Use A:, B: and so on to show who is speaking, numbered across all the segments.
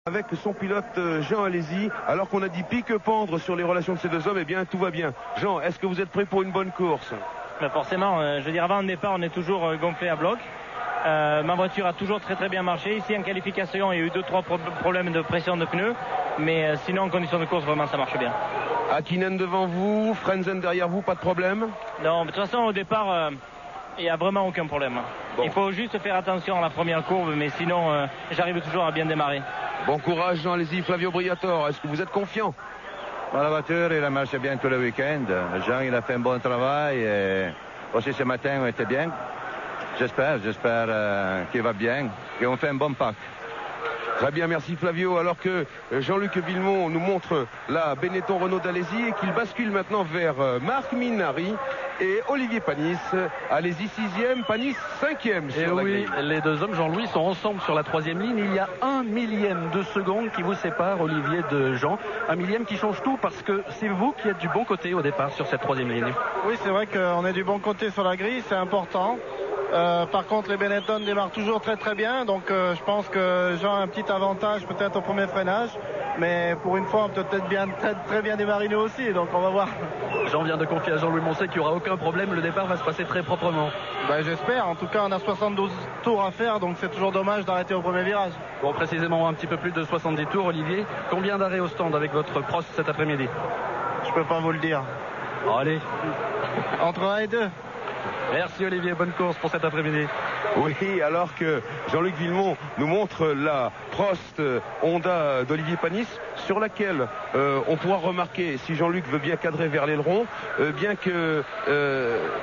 A: avec son pilote Jean Alesi, alors qu'on a dit pique-pendre sur les relations de ces deux hommes. Eh bien, tout va bien. Jean, est-ce que vous êtes prêt pour une bonne course?
B: Mais forcément, je veux dire, avant le départ, on est toujours gonflé à bloc. Ma voiture a toujours très bien marché. Ici en qualification, il y a eu 2-3 problèmes de pression de pneus, mais sinon en condition de course, vraiment ça marche bien.
A: Hakkinen devant vous, Frenzen derrière vous, pas de problème?
B: Non, mais de toute façon au départ, il n'y a vraiment aucun problème. Bon. Il faut juste faire attention à la première courbe, mais sinon j'arrive toujours à bien démarrer.
A: Bon courage Jean, allez-y. Flavio Briatore, est-ce que vous êtes confiant?
C: La voiture, il a marché bien tout le week-end. Jean, il a fait un bon travail et aussi ce matin, on était bien. J'espère qu'il va bien et on fait un bon pack.
A: Très bien, merci Flavio. Alors que Jean-Luc Villemont nous montre la Benetton Renault d'Alesi et qu'il bascule maintenant vers Marc Minari et Olivier Panis. Alesi 6e, Panis 5e.
D: Et oui, les deux hommes, Jean-Louis, sont ensemble sur la 3e ligne. Il y a 1 millième de seconde qui vous sépare, Olivier, de Jean. 1 millième qui change tout parce que c'est vous qui êtes du bon côté au départ sur cette 3e ligne.
E: Oui, c'est vrai qu'on est du bon côté sur la grille, c'est important. Par contre, les Benetton démarrent toujours très bien, donc je pense que Jean a un petit avantage peut-être au premier freinage, mais pour une fois on peut peut-être très bien démarrer nous aussi, donc on va voir.
D: Jean vient de confier à Jean-Louis Moncet qu'il n'y aura aucun problème, le départ va se passer très proprement.
E: J'espère, en tout cas on a 72 tours à faire, donc c'est toujours dommage d'arrêter au premier virage.
D: Bon, précisément un petit peu plus de 70 tours, Olivier. Combien d'arrêts au stand avec votre Prost cet après-midi?
E: Je peux pas vous le dire.
D: Allez.
E: Entre 1 et 2.
D: Merci Olivier, bonne course pour cet après-midi.
A: Oui, alors que Jean-Luc Villemont nous montre la Prost Honda d'Olivier Panis, sur laquelle on pourra remarquer, si Jean-Luc veut bien cadrer vers l'aileron, bien que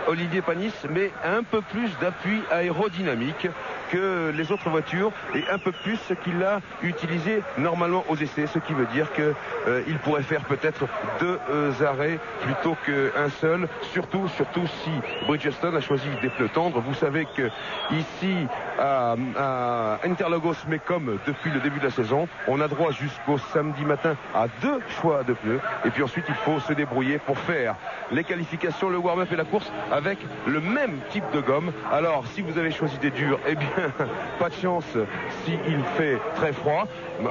A: Olivier Panis met un peu plus d'appui aérodynamique que les autres voitures et un peu plus ce qu'il a utilisé normalement aux essais, ce qui veut dire qu'il pourrait faire peut-être 2 arrêts plutôt qu'un seul, surtout si Bridgestone a choisi des pneus tendres. Vous savez que ici à Interlagos, mais comme depuis le début de la saison, on a droit jusqu'au samedi matin à 2 choix de pneus et puis ensuite il faut se débrouiller pour faire les qualifications, le warm-up et la course avec le même type de gomme. Alors si vous avez choisi des durs, eh bien pas de chance s'il fait très froid.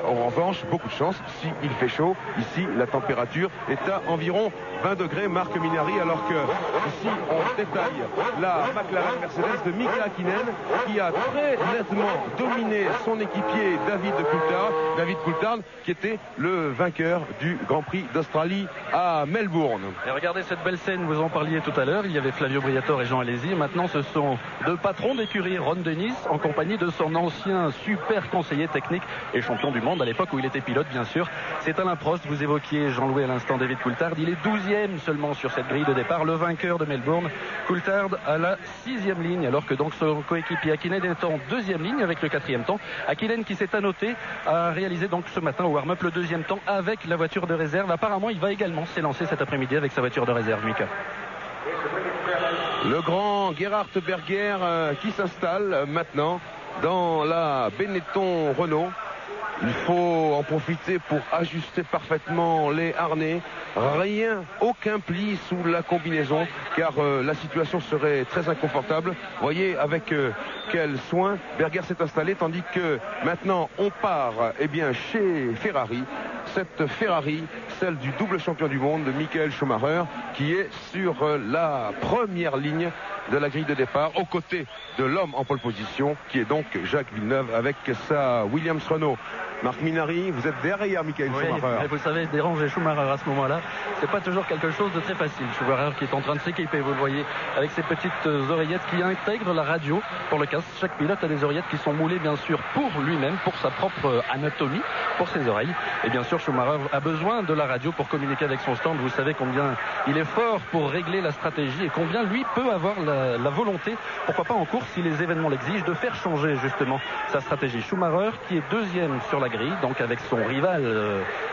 A: En revanche, beaucoup de chance s'il fait chaud. Ici, la température est à environ 20 degrés, Marc Minari, alors que ici, on détaille la McLaren Mercedes de Mika Hakkinen qui a très nettement dominé son équipier David Coulthard, qui était le vainqueur du Grand Prix d'Australie à Melbourne.
D: Et regardez cette belle scène, vous en parliez tout à l'heure, il y avait Flavio Briatore et Jean Alesi. Maintenant, ce sont 2 patrons d'écurie, Ron Dennis, en compagnie de son ancien super conseiller technique et champion du monde à l'époque où il était pilote, bien sûr. C'est Alain Prost. Vous évoquiez Jean-Louis à l'instant, David Coulthard. Il est 12e seulement sur cette grille de départ, le vainqueur de Melbourne. Coulthard à la 6e ligne, alors que donc son coéquipier Hakkinen est en 2e ligne avec le 4e temps. Hakkinen qui s'est annoté a réalisé donc ce matin au warm-up le 2e temps avec la voiture de réserve. Apparemment, il va également s'élancer cet après-midi avec sa voiture de réserve, Mika.
A: Le grand Gerhard Berger qui s'installe maintenant dans la Benetton Renault. Il faut en profiter pour ajuster parfaitement les harnais. Aucun pli sous la combinaison, car la situation serait très inconfortable. Vous voyez avec quel soin Berger s'est installé, tandis que maintenant on part chez Ferrari. Cette Ferrari, celle du double champion du monde, de Michael Schumacher, qui est sur la première ligne de la grille de départ, aux côtés de l'homme en pole position, qui est donc Jacques Villeneuve avec sa Williams Renault. Marc Minari, vous êtes derrière Michael Schumacher.
D: Vous savez, déranger Schumacher à ce moment-là, c'est pas toujours quelque chose de très facile. Schumacher qui est en train de s'équiper, vous le voyez, avec ses petites oreillettes qui intègrent la radio pour le casque. Chaque pilote a des oreillettes qui sont moulées, bien sûr, pour lui-même, pour sa propre anatomie, pour ses oreilles. Et bien sûr, Schumacher a besoin de la radio pour communiquer avec son stand. Vous savez combien il est fort pour régler la stratégie et combien lui peut avoir la volonté, pourquoi pas en course, si les événements l'exigent, de faire changer justement sa stratégie. Schumacher qui est 2e sur la grille, donc avec son rival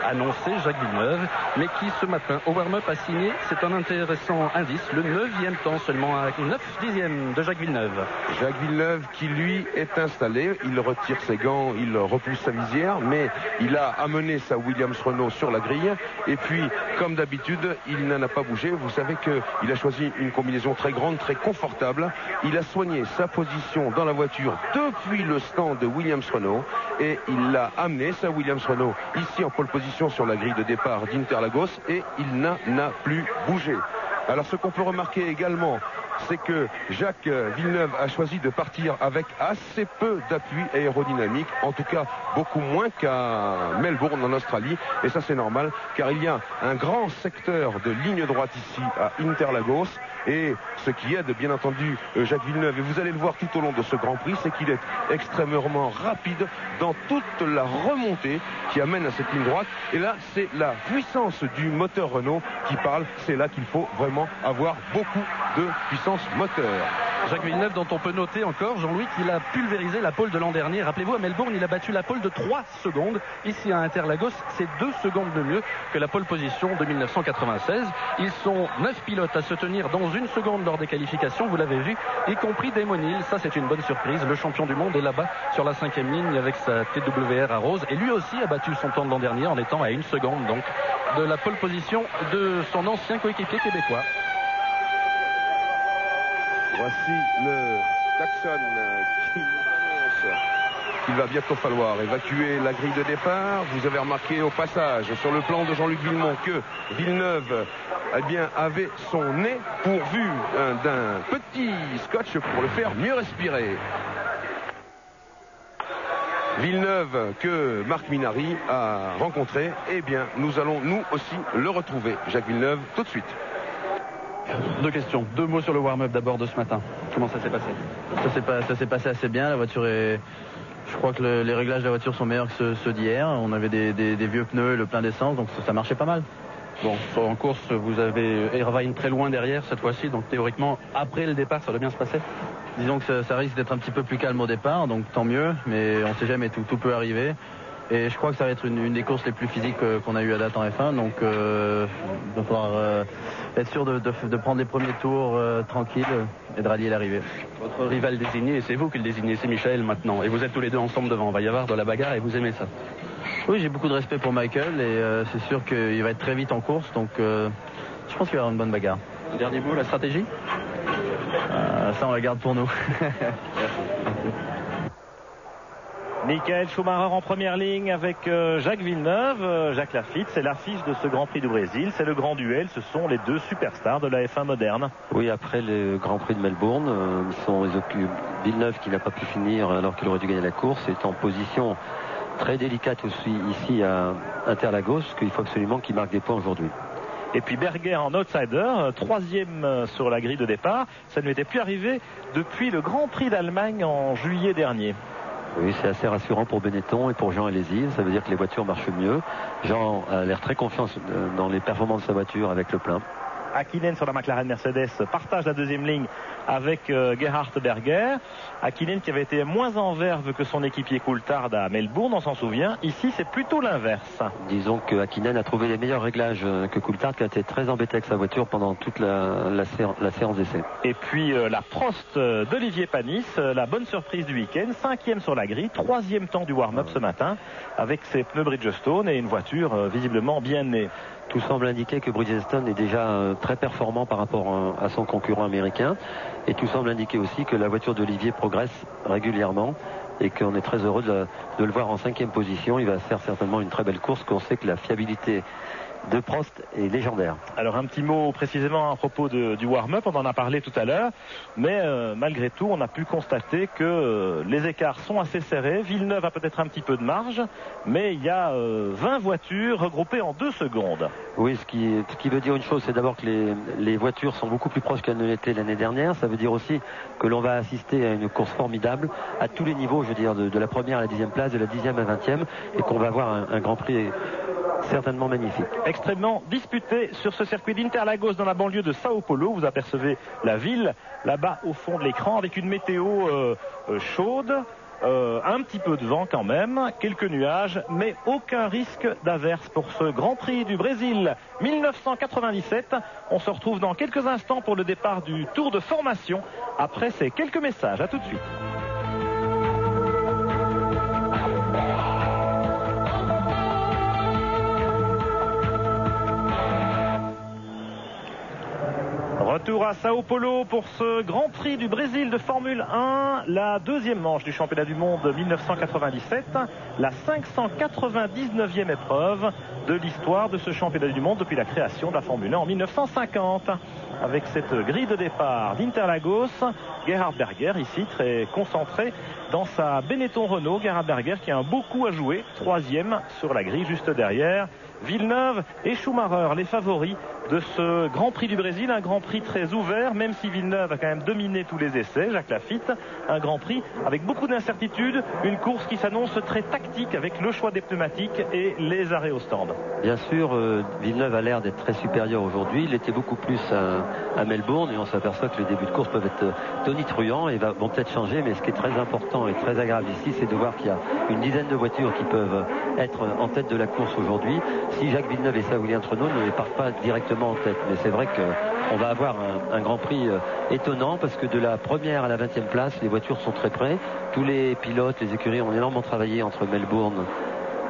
D: annoncé, Jacques Villeneuve, mais qui ce matin au warm-up a signé, c'est un intéressant indice, le 9e temps seulement, à 9/10 de Jacques Villeneuve.
A: Jacques Villeneuve qui lui est installé, il retire ses gants, il repousse sa visière, mais il a amené sa Williams Renault sur la grille, et puis comme d'habitude, il n'en a pas bougé. Vous savez qu'il a choisi une combinaison très grande, très confortable. Il a soigné sa position dans la voiture depuis le stand de Williams Renault, et il l'a amené emmené sa Williams Renault ici en pole position sur la grille de départ d'Interlagos et il n'a plus bougé. Alors ce qu'on peut remarquer également, c'est que Jacques Villeneuve a choisi de partir avec assez peu d'appui aérodynamique, en tout cas beaucoup moins qu'à Melbourne en Australie, et ça c'est normal car il y a un grand secteur de ligne droite ici à Interlagos, et ce qui aide bien entendu Jacques Villeneuve, et vous allez le voir tout au long de ce Grand Prix, c'est qu'il est extrêmement rapide dans toute la remontée qui amène à cette ligne droite, et là c'est la puissance du moteur Renault qui parle, c'est là qu'il faut vraiment avoir beaucoup de puissance moteur.
D: Jacques Villeneuve, dont on peut noter encore, Jean-Louis, qu'il a pulvérisé la pole de l'an dernier. Rappelez-vous, à Melbourne, il a battu la pole de 3 secondes. Ici à Interlagos, c'est 2 secondes de mieux que la pole position de 1996. Ils sont 9 pilotes à se tenir dans 1 seconde lors des qualifications, vous l'avez vu, y compris Damon Hill. Ça, c'est une bonne surprise. Le champion du monde est là-bas sur la 5e ligne avec sa TWR à rose. Et lui aussi a battu son temps de l'an dernier en étant à 1 seconde donc de la pole position de son ancien coéquipier québécois.
A: Voici le klaxon qui nous annonce qu'il va bientôt falloir évacuer la grille de départ. Vous avez remarqué au passage sur le plan de Jean-Luc Villemont que Villeneuve avait son nez pourvu d'un petit scotch pour le faire mieux respirer. Villeneuve que Marc Minary a rencontré, nous allons nous aussi le retrouver. Jacques Villeneuve, tout de suite.
D: 2 questions, 2 mots sur le warm-up d'abord de ce matin. Comment ça s'est passé?
F: Ça s'est passé assez bien. La voiture est... Je crois que les réglages de la voiture sont meilleurs que ceux d'hier. On avait des vieux pneus et le plein d'essence, donc ça marchait pas mal.
D: Bon, en course, vous avez Irvine très loin derrière cette fois-ci, donc théoriquement, après le départ, ça doit bien se passer.
F: Disons que ça risque d'être un petit peu plus calme au départ, donc tant mieux, mais on sait jamais, tout peut arriver. Et je crois que ça va être une des courses les plus physiques qu'on a eu à date en F1, donc il va falloir être sûr de prendre les premiers tours tranquilles et de rallier l'arrivée.
D: Votre rival désigné, c'est vous qui le désignez, c'est Michael maintenant, et vous êtes tous les deux ensemble devant. Il va y avoir de la bagarre et vous aimez ça?
F: Oui, j'ai beaucoup de respect pour Michael et c'est sûr qu'il va être très vite en course, donc je pense qu'il va y avoir une bonne bagarre.
D: Dernier mot, la stratégie?
F: Ça on la garde pour nous.
G: Michael Schumacher en première ligne avec Jacques Villeneuve. Jacques Lafitte, c'est l'affiche de ce Grand Prix du Brésil. C'est le grand duel. Ce sont les 2 superstars de la F1 moderne.
H: Oui, après le Grand Prix de Melbourne, Villeneuve qui n'a pas pu finir alors qu'il aurait dû gagner la course est en position très délicate aussi ici à Interlagos, qu'il faut absolument qu'il marque des points aujourd'hui.
G: Et puis Berger en outsider, 3e sur la grille de départ. Ça ne lui était plus arrivé depuis le Grand Prix d'Allemagne en juillet dernier.
H: Oui, c'est assez rassurant pour Benetton et pour Jean Alesi. Ça veut dire que les voitures marchent mieux. Jean a l'air très confiant dans les performances de sa voiture avec le plein.
G: Hakkinen sur la McLaren Mercedes partage la 2e ligne avec Gerhard Berger. Hakkinen qui avait été moins en verve que son équipier Coulthard à Melbourne, on s'en souvient. Ici, c'est plutôt l'inverse.
H: Disons que Hakkinen a trouvé les meilleurs réglages que Coulthard, qui a été très embêté avec sa voiture pendant toute la séance d'essai.
G: Et puis la Prost d'Olivier Panis, la bonne surprise du week-end, 5e sur la grille, 3e temps du warm-up ce matin, avec ses pneus Bridgestone et une voiture visiblement bien née.
H: Tout semble indiquer que Bridgestone est déjà très performant par rapport à son concurrent américain. Et tout semble indiquer aussi que la voiture d'Olivier progresse régulièrement et qu'on est très heureux de le voir en 5e position. Il va faire certainement une très belle course, qu'on sait que la fiabilité de Prost est légendaire.
G: Alors un petit mot précisément à propos du warm-up, on en a parlé tout à l'heure, mais malgré tout on a pu constater que les écarts sont assez serrés. Villeneuve a peut-être un petit peu de marge, mais il y a 20 voitures regroupées en 2 secondes.
H: Oui, ce qui veut dire une chose, c'est d'abord que les voitures sont beaucoup plus proches qu'elles ne l'étaient l'année dernière. Ça veut dire aussi que l'on va assister à une course formidable à tous les niveaux, je veux dire de la première à la 10e place, de la 10e à 20e, et qu'on va avoir un Grand Prix certainement magnifique.
G: Extrêmement disputé sur ce circuit d'Interlagos dans la banlieue de Sao Paulo. Vous apercevez la ville là-bas au fond de l'écran avec une météo chaude, un petit peu de vent quand même, quelques nuages, mais aucun risque d'averse pour ce Grand Prix du Brésil 1997. On se retrouve dans quelques instants pour le départ du tour de formation après ces quelques messages. À tout de suite. Retour à Sao Paulo pour ce Grand Prix du Brésil de Formule 1, la deuxième manche du championnat du monde 1997, la 599e épreuve de l'histoire de ce championnat du monde depuis la création de la Formule 1 en 1950. Avec cette grille de départ d'Interlagos, Gerhard Berger ici très concentré dans sa Benetton Renault. Gerhard Berger qui a un beau coup à jouer, troisième sur la grille juste derrière. Villeneuve et Schumacher, les favoris de ce Grand Prix du Brésil, un Grand Prix très ouvert, même si Villeneuve a quand même dominé tous les essais, Jacques Lafitte, un Grand Prix avec beaucoup d'incertitudes, une course qui s'annonce très tactique avec le choix des pneumatiques et les arrêts au stand.
H: Bien sûr, Villeneuve a l'air d'être très supérieur aujourd'hui, il était beaucoup plus à Melbourne et on s'aperçoit que les débuts de course peuvent être tonitruants et vont peut-être changer, mais ce qui est très important et très agréable ici, c'est de voir qu'il y a une dizaine de voitures qui peuvent être en tête de la course aujourd'hui. Si Jacques Villeneuve et Saoulien Treneau ne les partent pas directement en tête, mais c'est vrai qu'on va avoir un Grand Prix étonnant parce que de la première à la 20e place, les voitures sont très près. Tous les pilotes, les écuries ont énormément travaillé entre Melbourne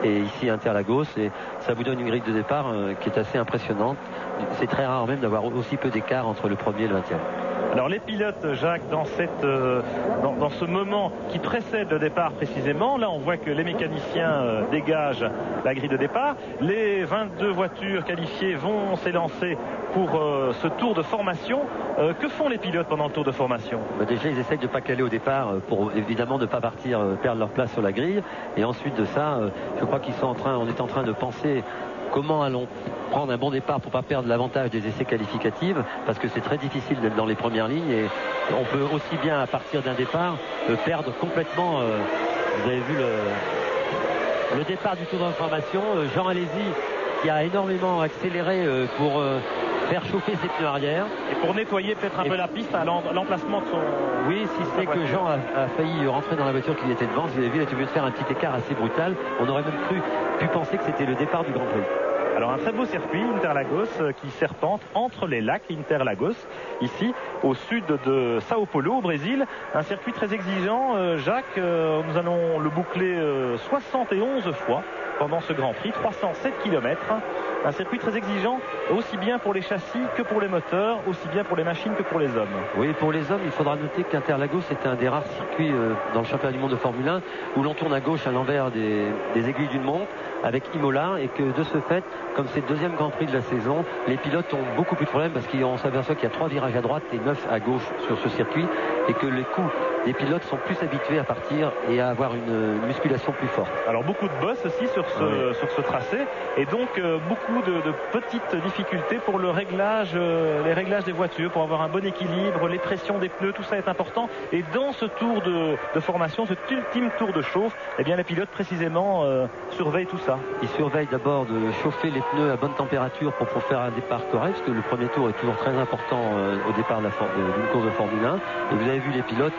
H: et ici Interlagos et ça vous donne une grille de départ qui est assez impressionnante. C'est très rare même d'avoir aussi peu d'écart entre le premier et le 20e.
G: Alors les pilotes, Jacques, dans ce moment qui précède le départ précisément, là on voit que les mécaniciens dégagent la grille de départ. Les 22 voitures qualifiées vont s'élancer pour ce tour de formation. Que font les pilotes pendant le tour de formation?
H: Déjà ils essayent de ne pas caler au départ pour évidemment ne pas partir perdre leur place sur la grille. Et ensuite de ça, je crois on est en train de penser comment allons prendre un bon départ pour ne pas perdre l'avantage des essais qualificatifs, parce que c'est très difficile d'être dans les premières lignes et on peut aussi bien à partir d'un départ perdre complètement. Vous avez vu le départ du tour d'information, Jean Alesi qui a énormément accéléré pour faire chauffer ses pneus arrière.
G: Et pour nettoyer peut-être un peu la piste à l'emplacement de son...
H: Oui, si c'est que Jean a failli rentrer dans la voiture qui était devant, vous avez vu, il a obligé de faire un petit écart assez brutal. On aurait même pu penser que c'était le départ du Grand Prix.
G: Alors un très beau circuit, Interlagos, qui serpente entre les lacs Interlagos, ici au sud de Sao Paulo, au Brésil. Un circuit très exigeant, Jacques, nous allons le boucler 71 fois pendant ce Grand Prix, 307 km. Un circuit très exigeant, aussi bien pour les châssis que pour les moteurs, aussi bien pour les machines que pour les hommes.
H: Oui, pour les hommes, il faudra noter qu'Interlagos est un des rares circuits dans le championnat du monde de Formule 1 où l'on tourne à gauche à l'envers des aiguilles d'une montre avec Imola et que de ce fait, comme c'est le deuxième Grand Prix de la saison, les pilotes ont beaucoup plus de problèmes parce qu'on s'aperçoit qu'il y a 3 virages à droite et 9 à gauche sur ce circuit et que les coups des pilotes sont plus habitués à partir et à avoir une musculation plus forte.
G: Alors beaucoup de bosses aussi sur ce tracé et donc beaucoup de petites difficultés pour les réglages des voitures, pour avoir un bon équilibre, les pressions des pneus, tout ça est important. Et dans ce tour de formation, cet ultime tour de chauffe, eh bien les pilotes précisément surveillent tout ça.
H: Ils surveillent d'abord de chauffer les pneus à bonne température pour faire un départ correct, parce que le premier tour est toujours très important au départ d'une course de Formule 1. Et vous avez vu les pilotes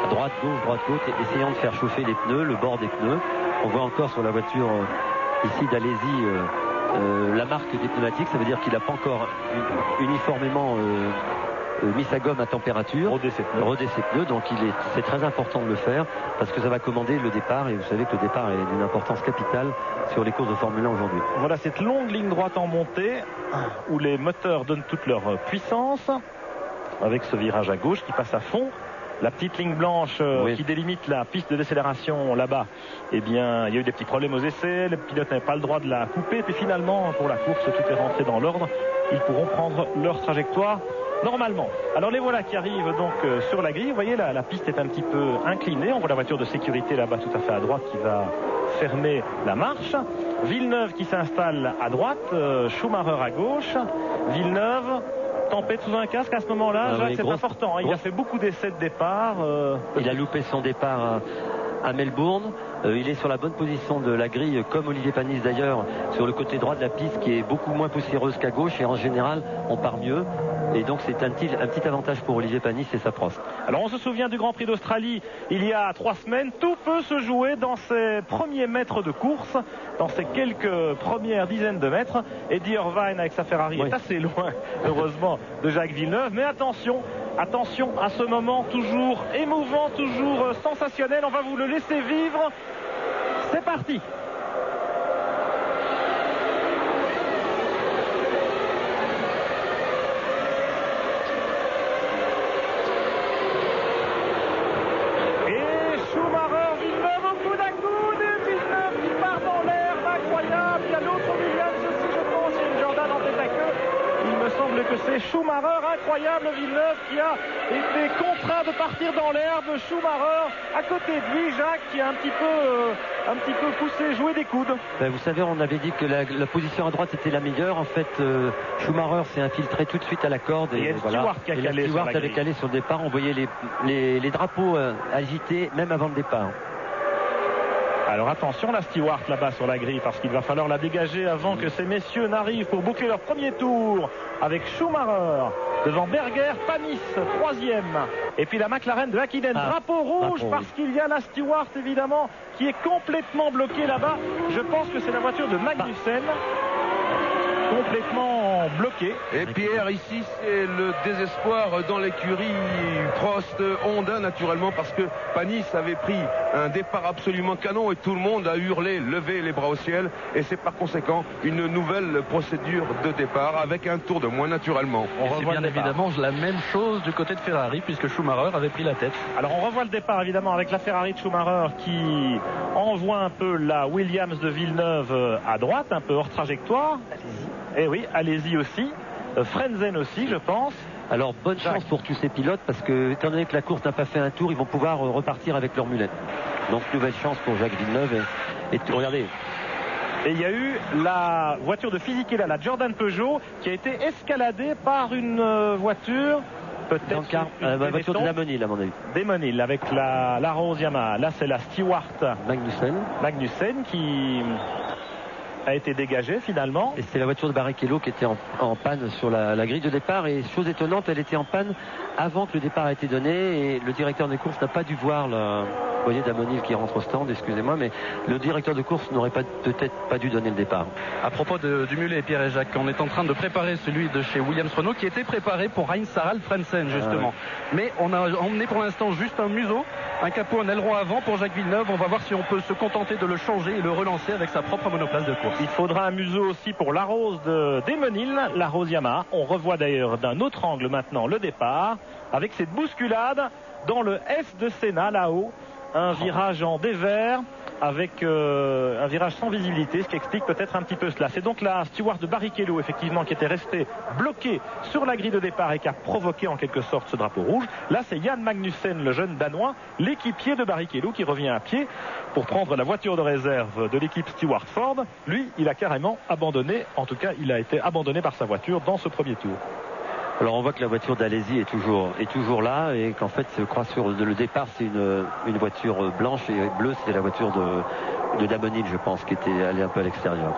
H: à droite, gauche, essayant de faire chauffer les pneus, le bord des pneus. On voit encore sur la voiture ici d'Alesi la marque des pneumatiques, ça veut dire qu'il n'a pas encore uniformément mis sa gomme à température, rodé ses pneus, donc c'est très important de le faire parce que ça va commander le départ et vous savez que le départ est d'une importance capitale sur les courses de Formule 1 aujourd'hui.
G: Voilà cette longue ligne droite en montée où les moteurs donnent toute leur puissance avec ce virage à gauche qui passe à fond. La petite ligne blanche qui délimite la piste de décélération là-bas, eh bien, il y a eu des petits problèmes aux essais, les pilotes n'avaient pas le droit de la couper, puis finalement, pour la course, tout est rentré dans l'ordre. Ils pourront prendre leur trajectoire normalement. Alors les voilà qui arrivent donc sur la grille. Vous voyez, la piste est un petit peu inclinée. On voit la voiture de sécurité là-bas tout à fait à droite qui va fermer la marche. Villeneuve qui s'installe à droite, Schumacher à gauche. Villeneuve... tempête sous un casque à ce moment-là, Jacques, c'est important. Il a fait beaucoup d'essais de départ.
H: Il a loupé son départ à Melbourne. Il est sur la bonne position de la grille, comme Olivier Panis d'ailleurs, sur le côté droit de la piste qui est beaucoup moins poussiéreuse qu'à gauche. Et en général, on part mieux. Et donc c'est un petit avantage pour Olivier Panis et sa Prost.
G: Alors on se souvient du Grand Prix d'Australie il y a 3 semaines. Tout peut se jouer dans ces premiers mètres de course, dans ces quelques premières dizaines de mètres. Eddie Irvine avec sa Ferrari est assez loin, heureusement, de Jacques Villeneuve. Mais attention à ce moment toujours émouvant, toujours sensationnel. On va vous le laisser vivre. C'est parti. semble que c'est Schumacher, incroyable, Villeneuve qui a été contraint de partir dans l'herbe. Schumacher à côté de lui, Jacques qui a un petit peu poussé, joué des coudes.
H: Vous savez, on avait dit que la position à droite était la meilleure. En fait, Schumacher s'est infiltré tout de suite à la corde.
G: Et Stewart qui a calé sur la grille.
H: Avait calé sur le départ. On voyait les drapeaux agités même avant le départ.
G: Alors attention, la Stewart là-bas sur la grille, parce qu'il va falloir la dégager avant que ces messieurs n'arrivent pour boucler leur premier tour avec Schumacher devant Berger, Panis troisième, et puis la McLaren de Häkkinen, drapeau rouge parce qu'il y a la Stewart évidemment qui est complètement bloquée là-bas. Je pense que c'est la voiture de Magnussen complètement bloqué.
A: Et Pierre, ici c'est le désespoir dans l'écurie Prost Honda naturellement, parce que Panis avait pris un départ absolument canon et tout le monde a hurlé, levé les bras au ciel, et c'est par conséquent une nouvelle procédure de départ avec un tour de moins naturellement.
D: On revoit bien évidemment la même chose du côté de Ferrari puisque Schumacher avait pris la tête.
G: Alors on revoit le départ évidemment avec la Ferrari de Schumacher qui envoie un peu la Williams de Villeneuve à droite, un peu hors trajectoire. Eh oui, allez-y aussi. Frenzen aussi, je pense.
H: Alors, bonne chance pour tous ces pilotes, parce que, étant donné que la course n'a pas fait un tour, ils vont pouvoir repartir avec leur mulette. Donc, nouvelle chance pour Jacques Villeneuve. Et regardez.
G: Et il y a eu la voiture de Fisichella, la Jordan Peugeot, qui a été escaladée par une voiture, peut-être
H: la voiture de Damonil, à mon avis.
G: Damonil, avec la Rose Yamaha. Là, c'est la Stewart Magnussen qui a été dégagée finalement.
H: Et c'est la voiture de Barrichello qui était en panne sur la grille de départ, et chose étonnante, elle était en panne avant que le départ ait été donné, et le directeur des courses n'a pas dû voir vous voyez Damonil qui rentre au stand, excusez-moi, mais le directeur de course n'aurait peut-être pas dû donner le départ.
D: À propos du mulet, Pierre et Jacques, on est en train de préparer celui de chez Williams Renault qui était préparé pour Heinz-Harald Frentzen justement. Mais on a emmené pour l'instant juste un museau, un capot, un aileron avant pour Jacques Villeneuve. On va voir si on peut se contenter de le changer et le relancer avec sa propre monoplace de course.
G: Il faudra un museau aussi pour la Rose de Damonil, la Rose Yamaha. On revoit d'ailleurs d'un autre angle maintenant le départ avec cette bousculade dans le S de Senna là-haut. Un virage en dévers avec un virage sans visibilité, ce qui explique peut-être un petit peu cela. C'est donc la Stewart de Barrichello effectivement qui était restée bloquée sur la grille de départ et qui a provoqué en quelque sorte ce drapeau rouge. Là c'est Jan Magnussen, le jeune danois, l'équipier de Barrichello, qui revient à pied pour prendre la voiture de réserve de l'équipe Stewart Ford. Lui, il a carrément abandonné, en tout cas il a été abandonné par sa voiture dans ce premier tour.
H: Alors on voit que la voiture d'Alesi est toujours là, et qu'en fait je crois sur le départ c'est une voiture blanche, et bleue c'est la voiture de Damonil, je pense, qui était allée un peu à l'extérieur.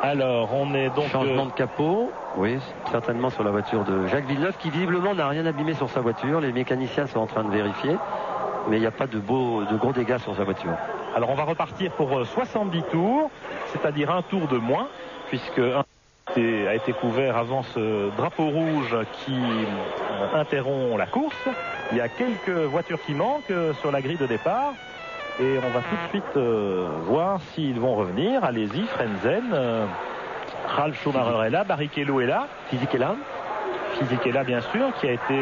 G: Alors on est donc
H: changement de capot, oui, certainement sur la voiture de Jacques Villeneuve, qui visiblement n'a rien abîmé sur sa voiture. Les mécaniciens sont en train de vérifier, mais il n'y a pas de gros dégâts sur sa voiture.
G: Alors on va repartir pour 70 tours, c'est-à-dire un tour de moins, puisque a été couvert avant ce drapeau rouge qui interrompt la course. Il y a quelques voitures qui manquent sur la grille de départ, et on va tout de suite voir s'ils vont revenir. Allez-y, Frenzen, Ralf Schumacher est là, Barrichello est là, Fisichella bien sûr, qui a été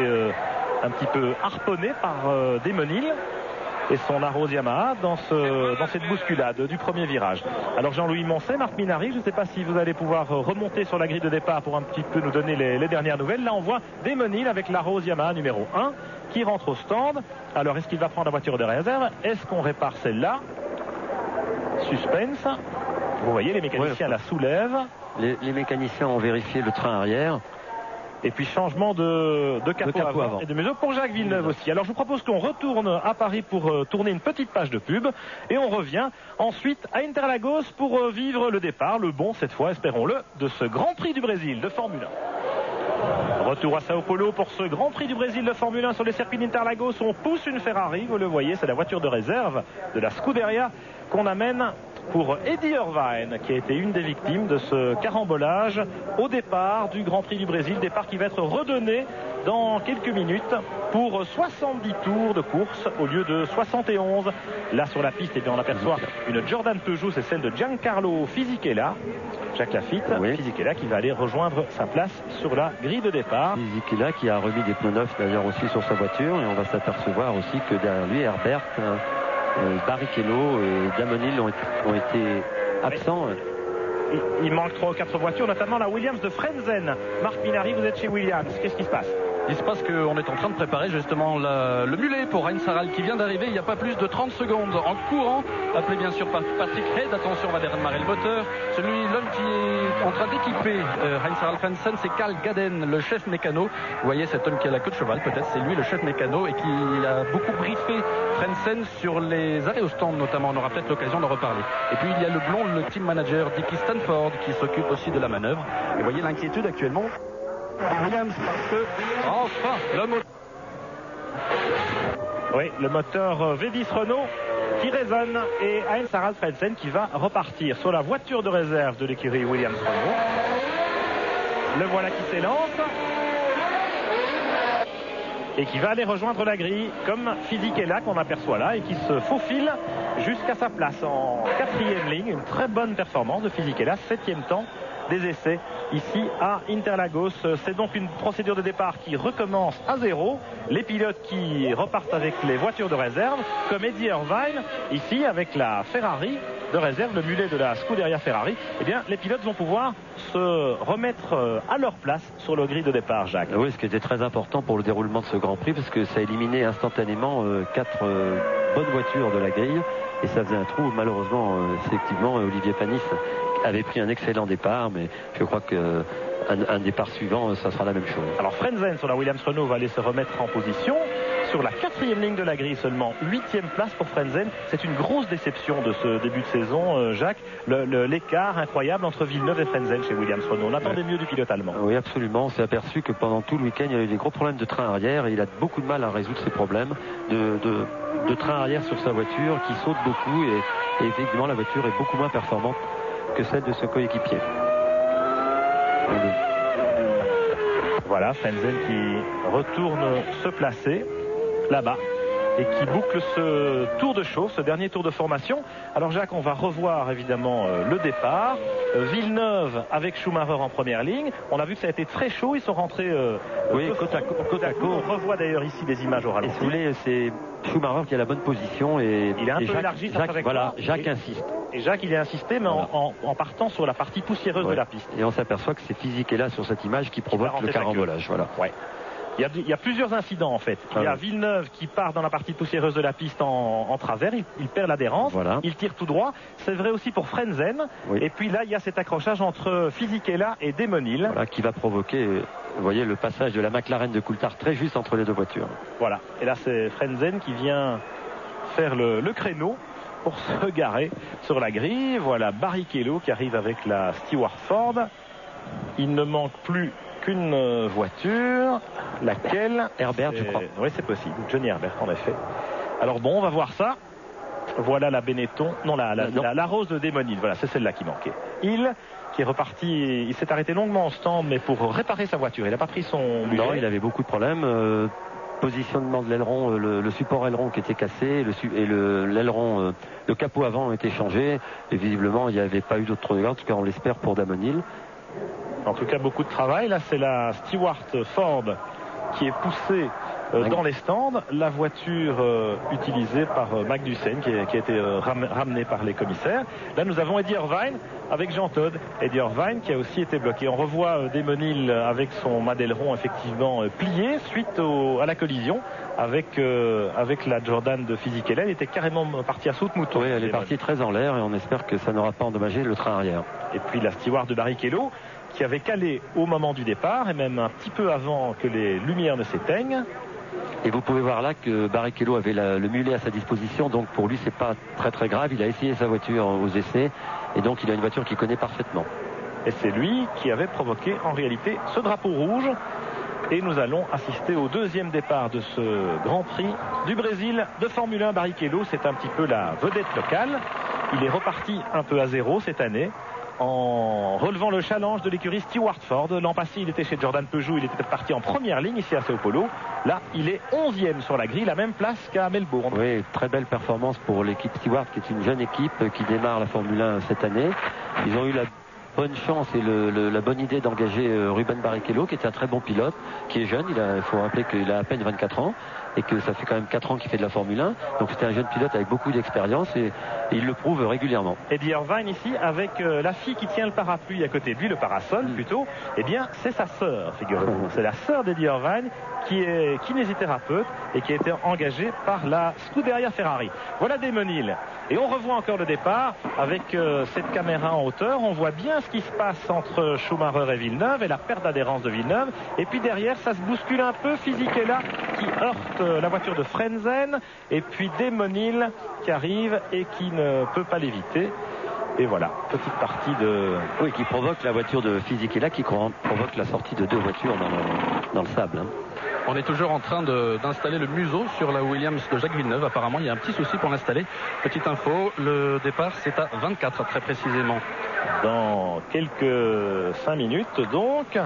G: un petit peu harponné par Damonil et son Arrows Yamaha dans cette bousculade du premier virage. Alors Jean-Louis Moncet, Marc Minardi, je ne sais pas si vous allez pouvoir remonter sur la grille de départ pour un petit peu nous donner les dernières nouvelles. Là on voit Damonil avec l'Arrows Yamaha numéro 1 qui rentre au stand. Alors est-ce qu'il va prendre la voiture de réserve? Est-ce qu'on répare celle-là? Suspense. Vous voyez, les mécaniciens la soulèvent.
H: Les mécaniciens ont vérifié le train arrière.
G: Et puis changement de capot avant et de museau pour Jacques Villeneuve aussi. Alors je vous propose qu'on retourne à Paris pour tourner une petite page de pub, et on revient ensuite à Interlagos pour vivre le départ, le bon cette fois, espérons-le, de ce Grand Prix du Brésil de Formule 1. Retour à Sao Paulo pour ce Grand Prix du Brésil de Formule 1 sur les circuits d'Interlagos. On pousse une Ferrari, vous le voyez, c'est la voiture de réserve de la Scuderia qu'on amène pour Eddie Irvine, qui a été une des victimes de ce carambolage au départ du Grand Prix du Brésil, départ qui va être redonné dans quelques minutes pour 70 tours de course au lieu de 71. Là sur la piste, eh bien, on aperçoit une Jordan Peugeot, c'est celle de Giancarlo Fisichella, Jacques Lafitte, Fisichella qui va aller rejoindre sa place sur la grille de départ.
H: Fisichella qui a remis des pneus neufs d'ailleurs aussi sur sa voiture, et on va s'apercevoir aussi que derrière lui Herbert, Barrichello et Damonil ont été absents.
G: il manque 3 ou 4 voitures, notamment la Williams de Frenzen. Marc Minari, vous êtes chez Williams. Qu'est-ce qui se passe?
D: Il se passe qu'on est en train de préparer justement le mulet pour Heinz Harald qui vient d'arriver il n'y a pas plus de 30 secondes en courant, appelé bien sûr par Patrick Head. Attention, on va démarrer le moteur. L'homme qui est en train d'équiper Heinz Harald Frentzen, c'est Karl Gaden, le chef mécano. Vous voyez cet homme qui a la queue de cheval, peut-être c'est lui le chef mécano et qui a beaucoup briefé Frentzen sur les arrêts au stand notamment. On aura peut-être l'occasion d'en reparler. Et puis il y a le blond, le team manager Dickie Stanford qui s'occupe aussi de la manœuvre. Et vous voyez l'inquiétude actuellement Williams parce que enfin le moteur.
G: Oui, le moteur V10 Renault qui résonne et Heinz Harald Frentzen qui va repartir sur la voiture de réserve de l'écurie Williams Renault. Le voilà qui s'élance et qui va aller rejoindre la grille comme Fisichella qu'on aperçoit là et qui se faufile jusqu'à sa place en 4e ligne. Une très bonne performance de Fisichella, 7e temps des essais ici à Interlagos. C'est donc une procédure de départ qui recommence à 0. Les pilotes qui repartent avec les voitures de réserve, comme Eddie Irvine ici avec la Ferrari de réserve, le mulet de la Scuderia Ferrari. Eh bien, les pilotes vont pouvoir se remettre à leur place sur le grille de départ, Jacques.
H: Oui, ce qui était très important pour le déroulement de ce Grand Prix, parce que ça éliminait instantanément 4 bonnes voitures de la grille, et ça faisait un trou. Malheureusement, effectivement, Olivier Panis avait pris un excellent départ, mais je crois qu'un départ suivant, ça sera la même chose.
G: Alors Frenzen sur la Williams Renault va aller se remettre en position sur la 4e ligne de la grille, seulement 8e place pour Frenzen. C'est une grosse déception de ce début de saison, Jacques. L'écart incroyable entre Villeneuve et Frenzen chez Williams Renault. On attendait mieux du pilote allemand.
H: Oui, absolument. On s'est aperçu que pendant tout le week-end, il y avait des gros problèmes de train arrière et il a beaucoup de mal à résoudre ces problèmes de train arrière sur sa voiture qui saute beaucoup et effectivement la voiture est beaucoup moins performante que celle de ce coéquipier.
G: Voilà, Frenzen qui retourne se placer là-bas et qui boucle ce tour de chauffe, ce dernier tour de formation. Alors Jacques, on va revoir évidemment le départ. Villeneuve avec Schumacher en première ligne. On a vu que ça a été très chaud, ils sont rentrés côte à côte. On revoit d'ailleurs ici des images au ralenti.
H: Et si vous voulez, c'est Schumacher qui a la bonne position et
G: il a un peu élargi sa trajectoire.
H: Voilà, Jacques insiste.
G: Et Jacques, il a insisté, mais voilà, en partant sur la partie poussiéreuse de la piste.
H: Et on s'aperçoit que c'est Fisichella sur cette image qui provoque le carambolage. Voilà.
G: Ouais. Il y a plusieurs incidents en fait. Il y a Villeneuve qui part dans la partie poussiéreuse de la piste en travers, il perd l'adhérence, il tire tout droit. C'est vrai aussi pour Frenzen. Oui. Et puis là, il y a cet accrochage entre Fisichella et Damon Hill.
H: Voilà, qui va provoquer, vous voyez, le passage de la McLaren de Coulthard très juste entre les deux voitures.
G: Voilà. Et là, c'est Frenzen qui vient faire le créneau pour se garer sur la grille. Voilà Barrichello qui arrive avec la Stewart Ford. Il ne manque plus qu'une voiture, laquelle
H: Herbert, je crois.
G: Oui, c'est possible. Johnny Herbert, en effet. Alors bon, on va voir ça. Voilà la Benetton. Non, la Rose de Damon Hill. Voilà, c'est celle-là qui manquait. Hill qui est reparti. Il s'est arrêté longuement en stand, mais pour réparer sa voiture. Il n'a pas pris son mulet.
H: Non, il avait beaucoup de problèmes. Positionnement de l'aileron, le support aileron qui était cassé et l'aileron, le capot avant a été changé. Et visiblement, il n'y avait pas eu d'autres dégâts. En tout cas, on l'espère pour Damon Hill.
G: En tout cas, beaucoup de travail. Là, c'est la Stewart Ford qui est poussée dans les stands. La voiture utilisée par Magnussen qui a été ramenée par les commissaires. Là, nous avons Eddie Irvine avec Jean Todt. Eddie Irvine qui a aussi été bloqué. On revoit Damon Hill avec son mât d'aileron effectivement plié suite à la collision avec la Jordan de Fisichella. Elle était carrément partie à saute-mouton.
H: Oui, elle est partie très en l'air et on espère que ça n'aura pas endommagé le train arrière.
G: Et puis la Stewart de Barrichello qui avait calé au moment du départ et même un petit peu avant que les lumières ne s'éteignent.
H: Et vous pouvez voir là que Barrichello avait le mulet à sa disposition, donc pour lui c'est pas très très grave. Il a essayé sa voiture aux essais et donc il a une voiture qu'il connaît parfaitement.
G: Et c'est lui qui avait provoqué en réalité ce drapeau rouge. Et nous allons assister au deuxième départ de ce Grand Prix du Brésil de Formule 1. Barrichello, c'est un petit peu la vedette locale. Il est reparti un peu à zéro cette année en relevant le challenge de l'écurie Stewart Ford. L'an passé, il était chez Jordan Peugeot, il était parti en première ligne ici à Sao Paulo. Là, il est 11e sur la grille, la même place qu'à Melbourne.
H: Oui, très belle performance pour l'équipe Stewart, qui est une jeune équipe qui démarre la Formule 1 cette année. Ils ont eu bonne chance et la bonne idée d'engager Ruben Barrichello, qui est un très bon pilote, qui est jeune. Il faut rappeler qu'il a à peine 24 ans et que ça fait quand même 4 ans qu'il fait de la Formule 1. Donc c'était un jeune pilote avec beaucoup d'expérience et il le prouve régulièrement.
G: Eddie Irvine ici avec la fille qui tient le parapluie à côté de lui, le parasol plutôt, eh bien c'est sa sœur, figurez-vous. C'est la sœur d'Eddie Irvine qui est kinésithérapeute et qui a été engagée par la Scuderia Ferrari. Voilà Damon Hill. Et on revoit encore le départ avec cette caméra en hauteur. On voit bien ce qui se passe entre Schumacher et Villeneuve et la perte d'adhérence de Villeneuve. Et puis derrière, ça se bouscule un peu. Fisichella qui heurte la voiture de Frentzen. Et puis Damon Hill qui arrive et qui ne peut pas l'éviter. Et voilà, petite partie de...
H: Oui, qui provoque la voiture de Fisichella, qui provoque la sortie de 2 voitures dans le sable. Hein.
D: On est toujours en train d'installer le museau sur la Williams de Jacques Villeneuve. Apparemment, il y a un petit souci pour l'installer. Petite info, le départ, c'est à 24 très précisément.
G: Dans quelques 5 minutes, donc...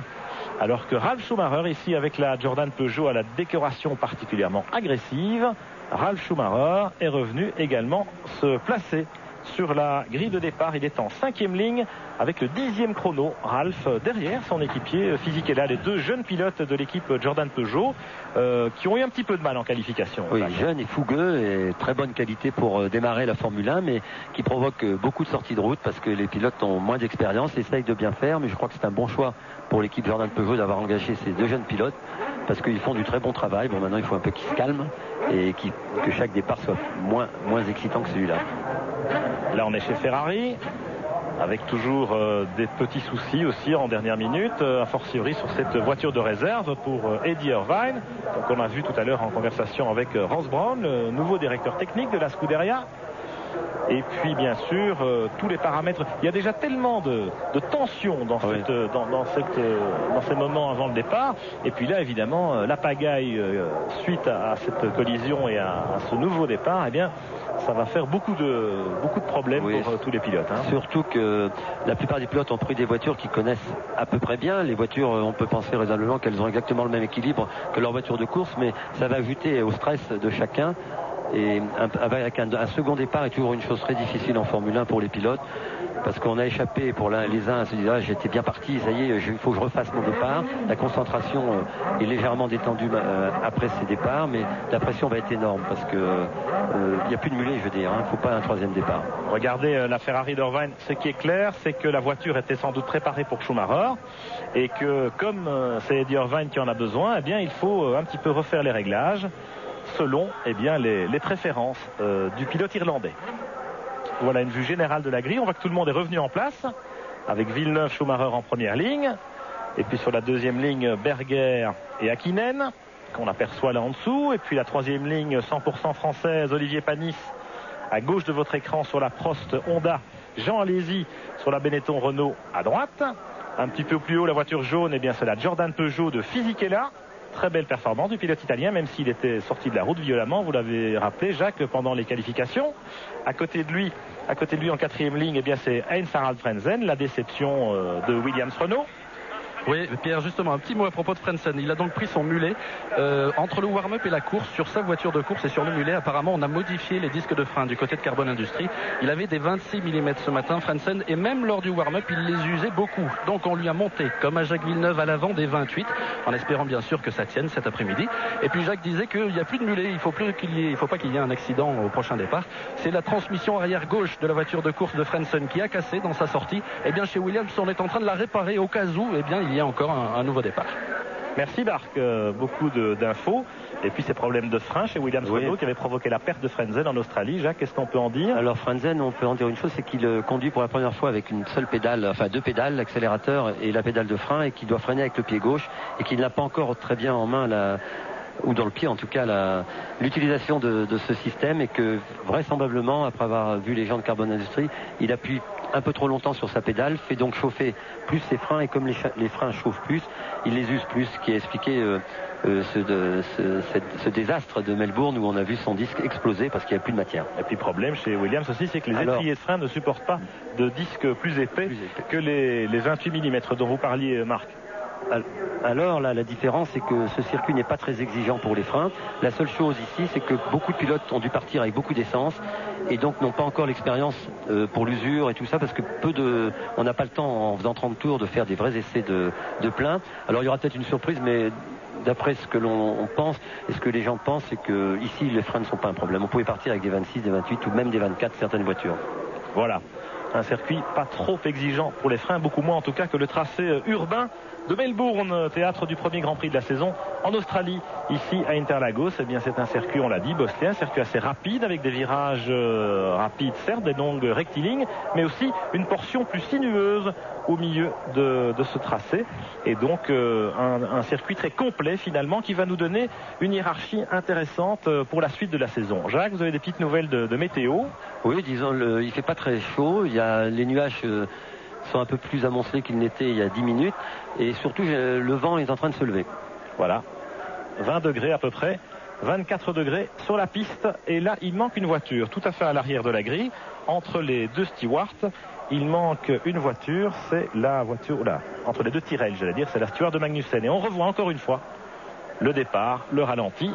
G: Alors que Ralf Schumacher, ici avec la Jordan Peugeot à la décoration particulièrement agressive, Ralf Schumacher est revenu également se placer sur la grille de départ. Il est en 5e ligne avec le 10e chrono. Ralf derrière son équipier Fisichella, les 2 jeunes pilotes de l'équipe Jordan Peugeot qui ont eu un petit peu de mal en qualification.
H: Oui, jeune et fougueux et très bonne qualité pour démarrer la Formule 1, mais qui provoque beaucoup de sorties de route parce que les pilotes ont moins d'expérience, essayent de bien faire, mais je crois que c'est un bon choix pour l'équipe Jordan Peugeot d'avoir engagé ces 2 jeunes pilotes parce qu'ils font du très bon travail. Bon, maintenant il faut un peu qu'ils se calment et que chaque départ soit moins excitant que celui-là.
G: Là on est chez Ferrari avec toujours des petits soucis aussi en dernière minute, a fortiori sur cette voiture de réserve pour Eddie Irvine. Donc on a vu tout à l'heure en conversation avec Ross Brown, le nouveau directeur technique de la Scuderia. Et puis bien sûr tous les paramètres. Il y a déjà tellement de tension dans ces moments avant le départ. Et puis là évidemment la pagaille suite à cette collision et à ce nouveau départ, eh bien ça va faire beaucoup de problèmes pour tous les pilotes. Hein.
H: Surtout que la plupart des pilotes ont pris des voitures qu'ils connaissent à peu près bien. Les voitures, on peut penser raisonnablement qu'elles ont exactement le même équilibre que leur voiture de course, mais ça va ajouter au stress de chacun. Et avec un second départ est toujours une chose très difficile en Formule 1 pour les pilotes parce qu'on a échappé pour les uns à se dire j'étais bien parti, ça y est, il faut que je refasse mon départ. La concentration est légèrement détendue après ces départs, mais la pression va être énorme parce que il n'y a plus de mulet, je veux dire, il ne faut pas un 3e départ.
G: Regardez la Ferrari d'Irvine, ce qui est clair, c'est que la voiture était sans doute préparée pour Schumacher et que comme c'est Eddie Irvine qui en a besoin, eh bien il faut un petit peu refaire les réglages selon les préférences du pilote irlandais. Voilà une vue générale de la grille. On voit que tout le monde est revenu en place avec Villeneuve, Schumacher en première ligne et puis sur la 2e ligne Berger et Hakkinen qu'on aperçoit là en dessous, et puis la 3e ligne 100% française Olivier Panis à gauche de votre écran sur la Prost Honda, Jean Alesi sur la Benetton Renault à droite. Un petit peu plus haut la voiture jaune, eh bien c'est la Jordan Peugeot de Fisichella. Très belle performance du pilote italien, même s'il était sorti de la route violemment, vous l'avez rappelé Jacques, pendant les qualifications. À côté de lui en 4e ligne, eh bien c'est Heinz-Harald Frentzen, la déception de Williams Renault.
D: Oui, Pierre, justement, un petit mot à propos de Frentzen. Il a donc pris son mulet entre le warm-up et la course sur sa voiture de course et sur le mulet. Apparemment, on a modifié les disques de frein du côté de Carbon Industries. Il avait des 26 mm ce matin, Frentzen, et même lors du warm-up, il les usait beaucoup. Donc, on lui a monté, comme à Jacques Villeneuve, à l'avant des 28, en espérant bien sûr que ça tienne cet après-midi. Et puis, Jacques disait qu'il n'y a plus de mulet. Il faut pas qu'il y ait un accident au prochain départ. C'est la transmission arrière gauche de la voiture de course de Frentzen qui a cassé dans sa sortie. Et bien, chez Williams, on est en train de la réparer au cas où, eh bien, il y a encore un nouveau départ.
G: Merci Marc, beaucoup d'infos. Et puis ces problèmes de frein chez Williams Renault qui avait provoqué la perte de Frentzen en Australie. Jacques, qu'est-ce qu'on peut en dire?
H: Alors Frentzen, on peut en dire une chose, c'est qu'il conduit pour la première fois avec une seule pédale, enfin 2 pédales, l'accélérateur et la pédale de frein, et qui doit freiner avec le pied gauche et qu'il n'a pas encore très bien en main ou dans le pied en tout cas l'utilisation de ce système, et que vraisemblablement, après avoir vu les gens de Carbon Industries, il appuie un peu trop longtemps sur sa pédale, fait donc chauffer plus ses freins, et comme les freins chauffent plus, il les use plus, ce qui a expliqué ce désastre de Melbourne où on a vu son disque exploser parce qu'il n'y a plus de matière.
G: Et puis le problème chez Williams aussi, c'est que les étriers de frein ne supportent pas de disques plus épais que les 28 mm dont vous parliez, Marc.
H: Alors là, la différence, c'est que ce circuit n'est pas très exigeant pour les freins. La seule chose ici, c'est que beaucoup de pilotes ont dû partir avec beaucoup d'essence et donc n'ont pas encore l'expérience pour l'usure et tout ça, parce que on n'a pas le temps, en faisant 30 tours, de faire des vrais essais de plein. Alors il y aura peut-être une surprise, mais d'après ce que l'on pense et ce que les gens pensent, c'est que ici les freins ne sont pas un problème. On pouvait partir avec des 26, des 28 ou même des 24 certaines voitures.
G: Voilà, un circuit pas trop exigeant pour les freins, beaucoup moins en tout cas que le tracé urbain de Melbourne, théâtre du premier Grand Prix de la saison en Australie, ici à Interlagos. Eh bien, c'est un circuit, on l'a dit, bosselien, un circuit assez rapide avec des virages rapides, certes, des longues rectilignes, mais aussi une portion plus sinueuse au milieu de ce tracé. Et donc, un circuit très complet finalement qui va nous donner une hiérarchie intéressante pour la suite de la saison. Jacques, vous avez des petites nouvelles de météo?
H: Oui, disons, il fait pas très chaud. Il y a les nuages sont un peu plus amoncelés qu'ils n'étaient il y a 10 minutes. Et surtout, le vent est en train de se lever.
G: Voilà. 20 degrés à peu près. 24 degrés sur la piste. Et là, il manque une voiture tout à fait à l'arrière de la grille. Entre les deux stewards, il manque une voiture. C'est la voiture... Là, entre les deux Tyrrell, j'allais dire. C'est la steward de Magnussen. Et on revoit encore une fois le départ, le ralenti.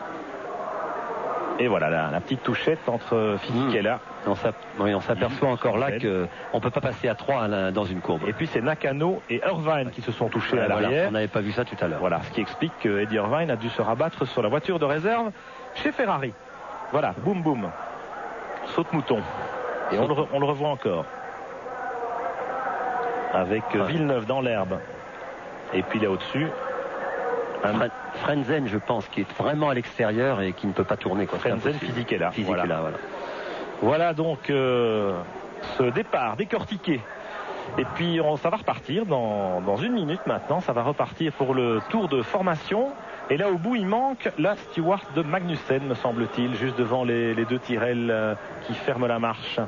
G: Et voilà, la petite touchette entre Fisichella.
H: On s'aperçoit encore là qu'on ne peut pas passer à 3 dans une courbe.
G: Et puis c'est Nakano et Irvine qui se sont touchés à l'arrière.
H: Voilà, on n'avait pas vu ça tout à l'heure.
G: Voilà, ce qui explique que Eddie Irvine a dû se rabattre sur la voiture de réserve chez Ferrari. Voilà, boum boum. Saute-mouton. Et on le revoit encore. Avec Villeneuve dans l'herbe. Et puis là au-dessus...
H: Frenzen, je pense, qui est vraiment à l'extérieur et qui ne peut pas tourner.
G: Frenzen, Fisichella.
H: Voilà.
G: Voilà donc ce départ décortiqué. Et puis ça va repartir dans une minute maintenant. Ça va repartir pour le tour de formation. Et là au bout il manque la steward de Magnussen, me semble-t-il, juste devant les deux Tyrrell qui ferment la marche.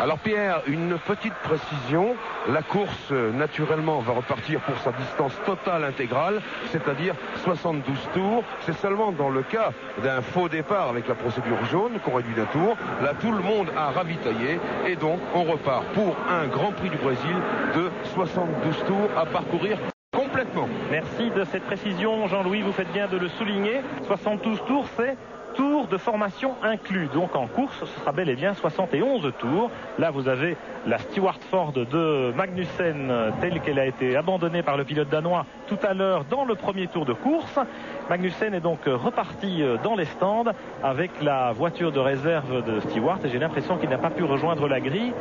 A: Alors Pierre, une petite précision, la course naturellement va repartir pour sa distance totale intégrale, c'est-à-dire 72 tours. C'est seulement dans le cas d'un faux départ avec la procédure jaune qu'on réduit d'un tour. Là tout le monde a ravitaillé et donc on repart pour un Grand Prix du Brésil de 72 tours à parcourir complètement.
G: Merci de cette précision, Jean-Louis, vous faites bien de le souligner. 72 tours, c'est tours de formation inclus. Donc en course, ce sera bel et bien 71 tours. Là, vous avez la Stewart Ford de Magnussen telle qu'elle a été abandonnée par le pilote danois tout à l'heure dans le premier tour de course. Magnussen est donc reparti dans les stands avec la voiture de réserve de Stewart et j'ai l'impression qu'il n'a pas pu rejoindre la grille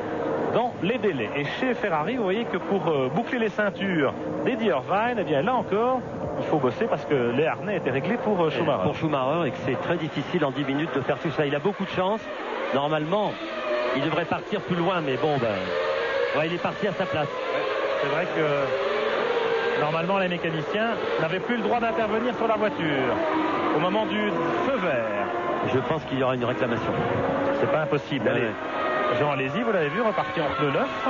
G: dans les délais. Et chez Ferrari, vous voyez que pour boucler les ceintures d'Eddie Irvine, eh bien là encore, il faut bosser parce que les harnais étaient réglés pour Schumacher.
H: Pour Schumacher, et que c'est très difficile en 10 minutes de faire tout ça. Il a beaucoup de chance. Normalement, il devrait partir plus loin, mais bon, il est parti à sa place.
G: C'est vrai que normalement, les mécaniciens n'avaient plus le droit d'intervenir sur la voiture au moment du feu vert.
H: Je pense qu'il y aura une réclamation.
G: C'est pas impossible. Allez. Jean, allez-y, vous l'avez vu, reparti en pneu neuf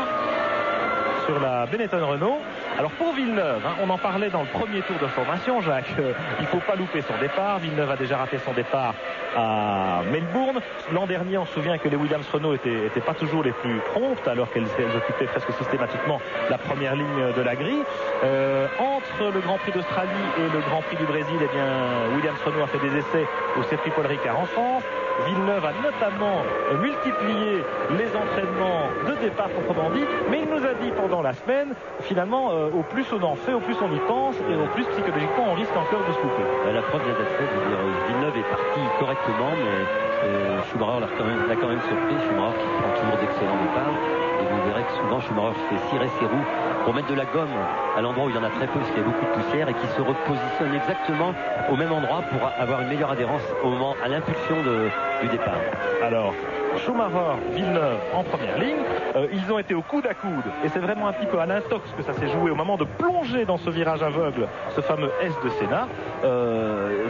G: sur la Benetton Renault. Alors pour Villeneuve, on en parlait dans le premier tour de formation, Jacques, il ne faut pas louper son départ. Villeneuve a déjà raté son départ à Melbourne. L'an dernier, on se souvient que les Williams Renault étaient pas toujours les plus promptes, alors qu'elles occupaient presque systématiquement la première ligne de la grille. Entre le Grand Prix d'Australie et le Grand Prix du Brésil, eh bien, Williams Renault a fait des essais au circuit Paul Ricard en France. Villeneuve a notamment multiplié les entraînements de départ proprement dit, mais il nous a dit pendant la semaine, finalement, au plus on en fait, au plus on y pense, et au plus psychologiquement on risque encore de se louper.
H: La preuve vient d'être faite, Villeneuve est parti correctement, mais Schumacher l'a quand même surpris. Schumacher qui prend toujours d'excellents départs, et vous verrez que souvent Schumacher fait cirer ses roues pour mettre de la gomme à l'endroit où il y en a très peu, parce qu'il y a beaucoup de poussière, et qui se repositionne exactement au même endroit pour avoir une meilleure adhérence à l'impulsion du départ.
G: Alors, Schumacher, Villeneuve en première ligne, ils ont été au coude à coude et c'est vraiment un petit peu à l'intox que ça s'est joué au moment de plonger dans ce virage aveugle, ce fameux S de Senna.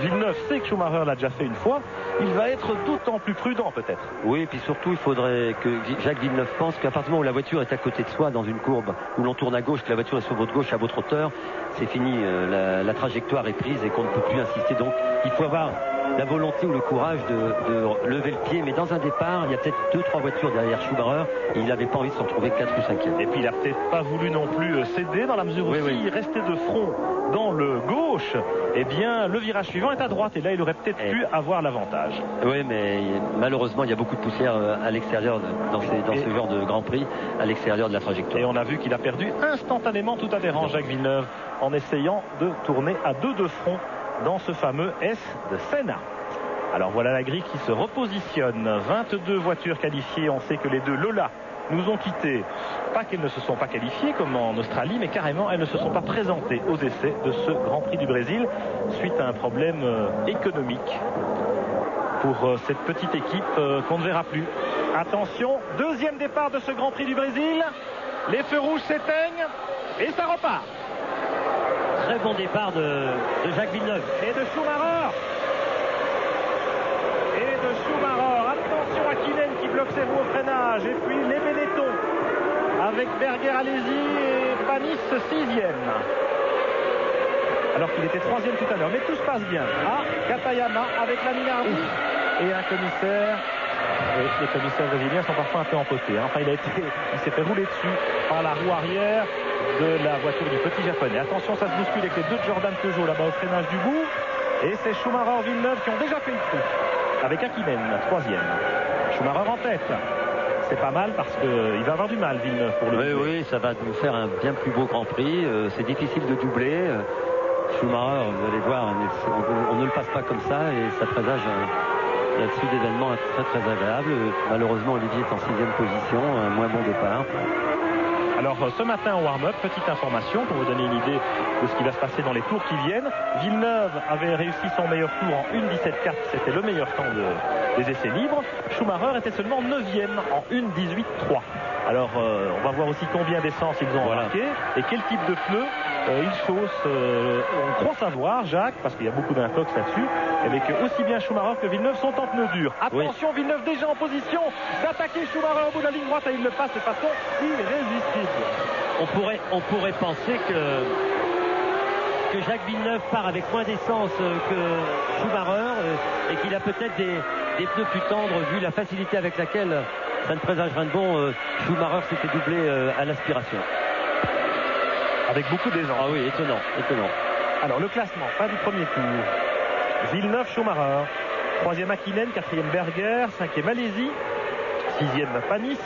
G: Villeneuve sait que Schumacher l'a déjà fait une fois, il va être d'autant plus prudent peut-être.
H: Oui, et puis surtout il faudrait que Jacques Villeneuve pense qu'à partir du moment où la voiture est à côté de soi dans une courbe, où l'on tourne à gauche, que la voiture est sur votre gauche à votre hauteur, c'est fini, la trajectoire est prise et qu'on ne peut plus insister. Donc il faut avoir la volonté ou le courage de lever le pied. Mais dans un départ, il y a peut-être 2-3 voitures derrière Schumacher et il n'avait pas envie de se retrouver 4 ou 5e.
G: Et puis il a peut-être pas voulu non plus céder dans la mesure où il restait de front dans le gauche, eh bien le virage suivant est à droite et là il aurait peut-être pu avoir l'avantage.
H: Oui, mais malheureusement il y a beaucoup de poussière à l'extérieur dans ce genre de Grand Prix, à l'extérieur de la trajectoire.
G: Et on a vu qu'il a perdu instantanément tout adhérent, Jacques Villeneuve, en essayant de tourner à 2 de front dans ce fameux S de Senna. Alors voilà la grille qui se repositionne. 22 voitures qualifiées. On sait que les 2 Lola nous ont quittés. Pas qu'elles ne se sont pas qualifiées comme en Australie, mais carrément elles ne se sont pas présentées aux essais de ce Grand Prix du Brésil suite à un problème économique pour cette petite équipe qu'on ne verra plus. Attention, deuxième départ de ce Grand Prix du Brésil. Les feux rouges s'éteignent et ça repart.
H: Très bon départ de Jacques Villeneuve.
G: Et de Schumacher. Attention à Kynen qui bloque ses roues au freinage. Et puis les Benetton avec Berger, Alesi et Panis 6e. Alors qu'il était 3e tout à l'heure. Mais tout se passe bien. Katayama avec la Minardi et un commissaire. Et les commissaires brésiliens sont parfois un peu empotés. Enfin, il s'est fait rouler dessus par la roue arrière de la voiture du petit japonais. Attention, ça se bouscule avec les 2 de Jordan Peugeot là-bas au freinage du bout. Et c'est Schumacher, Villeneuve qui ont déjà fait le trou. Avec Hakkinen, 3e. Schumacher en tête. C'est pas mal parce qu'il va avoir du mal, Villeneuve, pour le doubler.
H: Oui, ça va nous faire un bien plus beau Grand Prix. C'est difficile de doubler. Schumacher, vous allez voir, on ne le passe pas comme ça et ça présage là-dessus d'événements très très agréables. Malheureusement, Olivier est en 6e position, un moins bon départ.
G: Alors ce matin au warm-up, petite information pour vous donner une idée de ce qui va se passer dans les tours qui viennent. Villeneuve avait réussi son meilleur tour en 1.17.4, c'était le meilleur temps des essais libres. Schumacher était seulement 9e en 1.18.3. Alors on va voir aussi combien d'essence ils ont remarqué et quel type de pneus ils chaussent. On croit savoir, Jacques, parce qu'il y a beaucoup d'intox là-dessus, mais que aussi bien Schumacher que Villeneuve sont en pneus durs. Attention, Villeneuve déjà en position d'attaquer Schumacher au bout de la ligne droite et il le passe de façon irrésistible.
H: On pourrait penser que Jacques Villeneuve part avec moins d'essence que Schumacher et qu'il a peut-être des pneus plus tendres vu la facilité avec laquelle ça ne présage rien de bon. Schumacher s'était doublé à l'aspiration.
G: Avec beaucoup d'aisance.
H: Ah oui, étonnant.
G: Alors le classement, fin du premier tour. Villeneuve, Schumacher. 3e Hakkinen, 4e Berger, 5e Alesi, 6e Panis,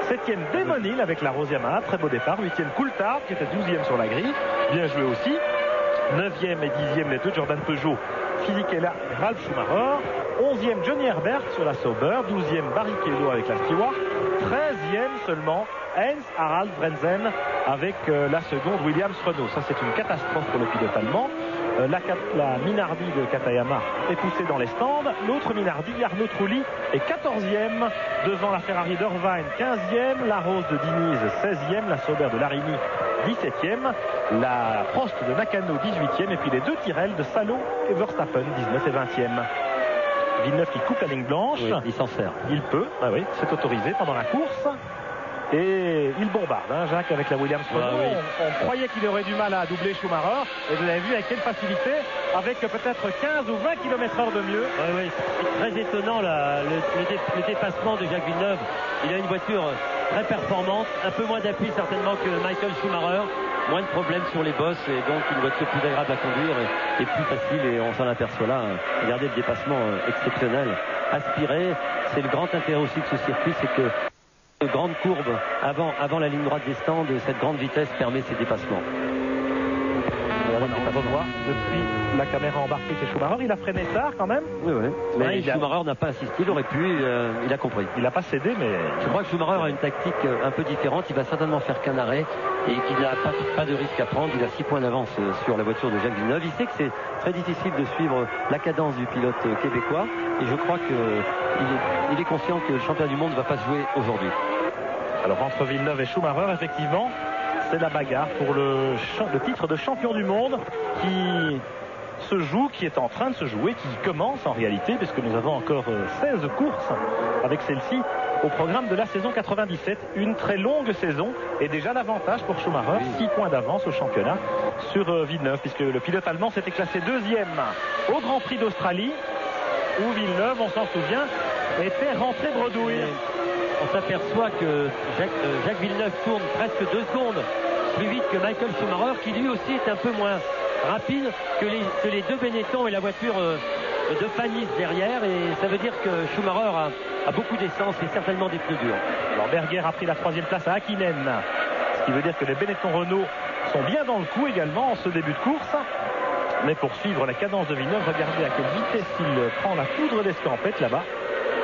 G: 7e Demonil avec la Rose Yamaha, très beau départ. 8e Coulthard qui était 12e sur la grille, bien joué aussi. 9e et 10e les 2 Jordan Peugeot, Fisichella et Ralf Schumacher. 11e Johnny Herbert sur la Sauber, 12e Barrichello avec la Stewart, 13e seulement Heinz Harald Frentzen avec la seconde Williams Renault. Ça c'est une catastrophe pour le pilote allemand. La Minardi de Katayama est poussée dans les stands. L'autre Minardi, Arnaud Trulli, est 14e devant la Ferrari d'Irvine, 15e, la Rose de Diniz, 16e, la Sauber de Larini, 17e, la Prost de Nakano, 18e, et puis les 2 Tyrrell de Salo et Verstappen, 19 et 20e. Villeneuve qui coupe la ligne blanche.
H: Oui, il s'en sert.
G: Il peut, c'est autorisé pendant la course. Et il bombarde, Jacques, avec la Williams Renault. On croyait qu'il aurait du mal à doubler Schumacher. Et vous avez vu avec quelle facilité, avec peut-être 15 ou 20 km/h de mieux.
H: Oui, c'est très étonnant le dépassement de Jacques Villeneuve. Il a une voiture très performante, un peu moins d'appui certainement que Michael Schumacher. Moins de problèmes sur les bosses et donc une voiture plus agréable à conduire et plus facile et on s'en aperçoit là. Regardez le dépassement exceptionnel. Aspiré, c'est le grand intérêt aussi de ce circuit, c'est que de grandes courbes avant la ligne droite des stands, cette grande vitesse permet ces dépassements.
G: On voit depuis la caméra embarquée chez Schumacher, il a freiné tard quand même.
H: Oui. Mais Schumacher n'a pas assisté, il aurait pu, il a compris.
G: Il n'a pas cédé, mais
H: je crois que Schumacher a une tactique un peu différente. Il va certainement faire qu'un arrêt et qu'il n'a pas de risque à prendre. Il a 6 points d'avance sur la voiture de Jacques Villeneuve. Il sait que c'est très difficile de suivre la cadence du pilote québécois et je crois qu'il est conscient que le championnat du monde ne va pas se jouer aujourd'hui.
G: Alors entre Villeneuve et Schumacher, effectivement, c'est la bagarre pour le titre de champion du monde qui est en train de se jouer, qui commence en réalité, puisque nous avons encore 16 courses avec celle-ci au programme de la saison 97. Une très longue saison et déjà l'avantage pour Schumacher, 6 points d'avance au championnat sur Villeneuve, puisque le pilote allemand s'était classé 2e au Grand Prix d'Australie où Villeneuve, on s'en souvient, était rentré bredouille.
H: On s'aperçoit que Jacques Villeneuve tourne presque 2 secondes plus vite que Michael Schumacher, qui lui aussi est un peu moins rapide que les deux Benetton et la voiture de Panis derrière, et ça veut dire que Schumacher a beaucoup d'essence et certainement des pneus durs.
G: Alors Berger a pris la 3e place à Hakkinen, ce qui veut dire que les Benetton Renault sont bien dans le coup également en ce début de course. Mais pour suivre la cadence de Villeneuve, regardez à quelle vitesse il prend la poudre d'escampette là-bas.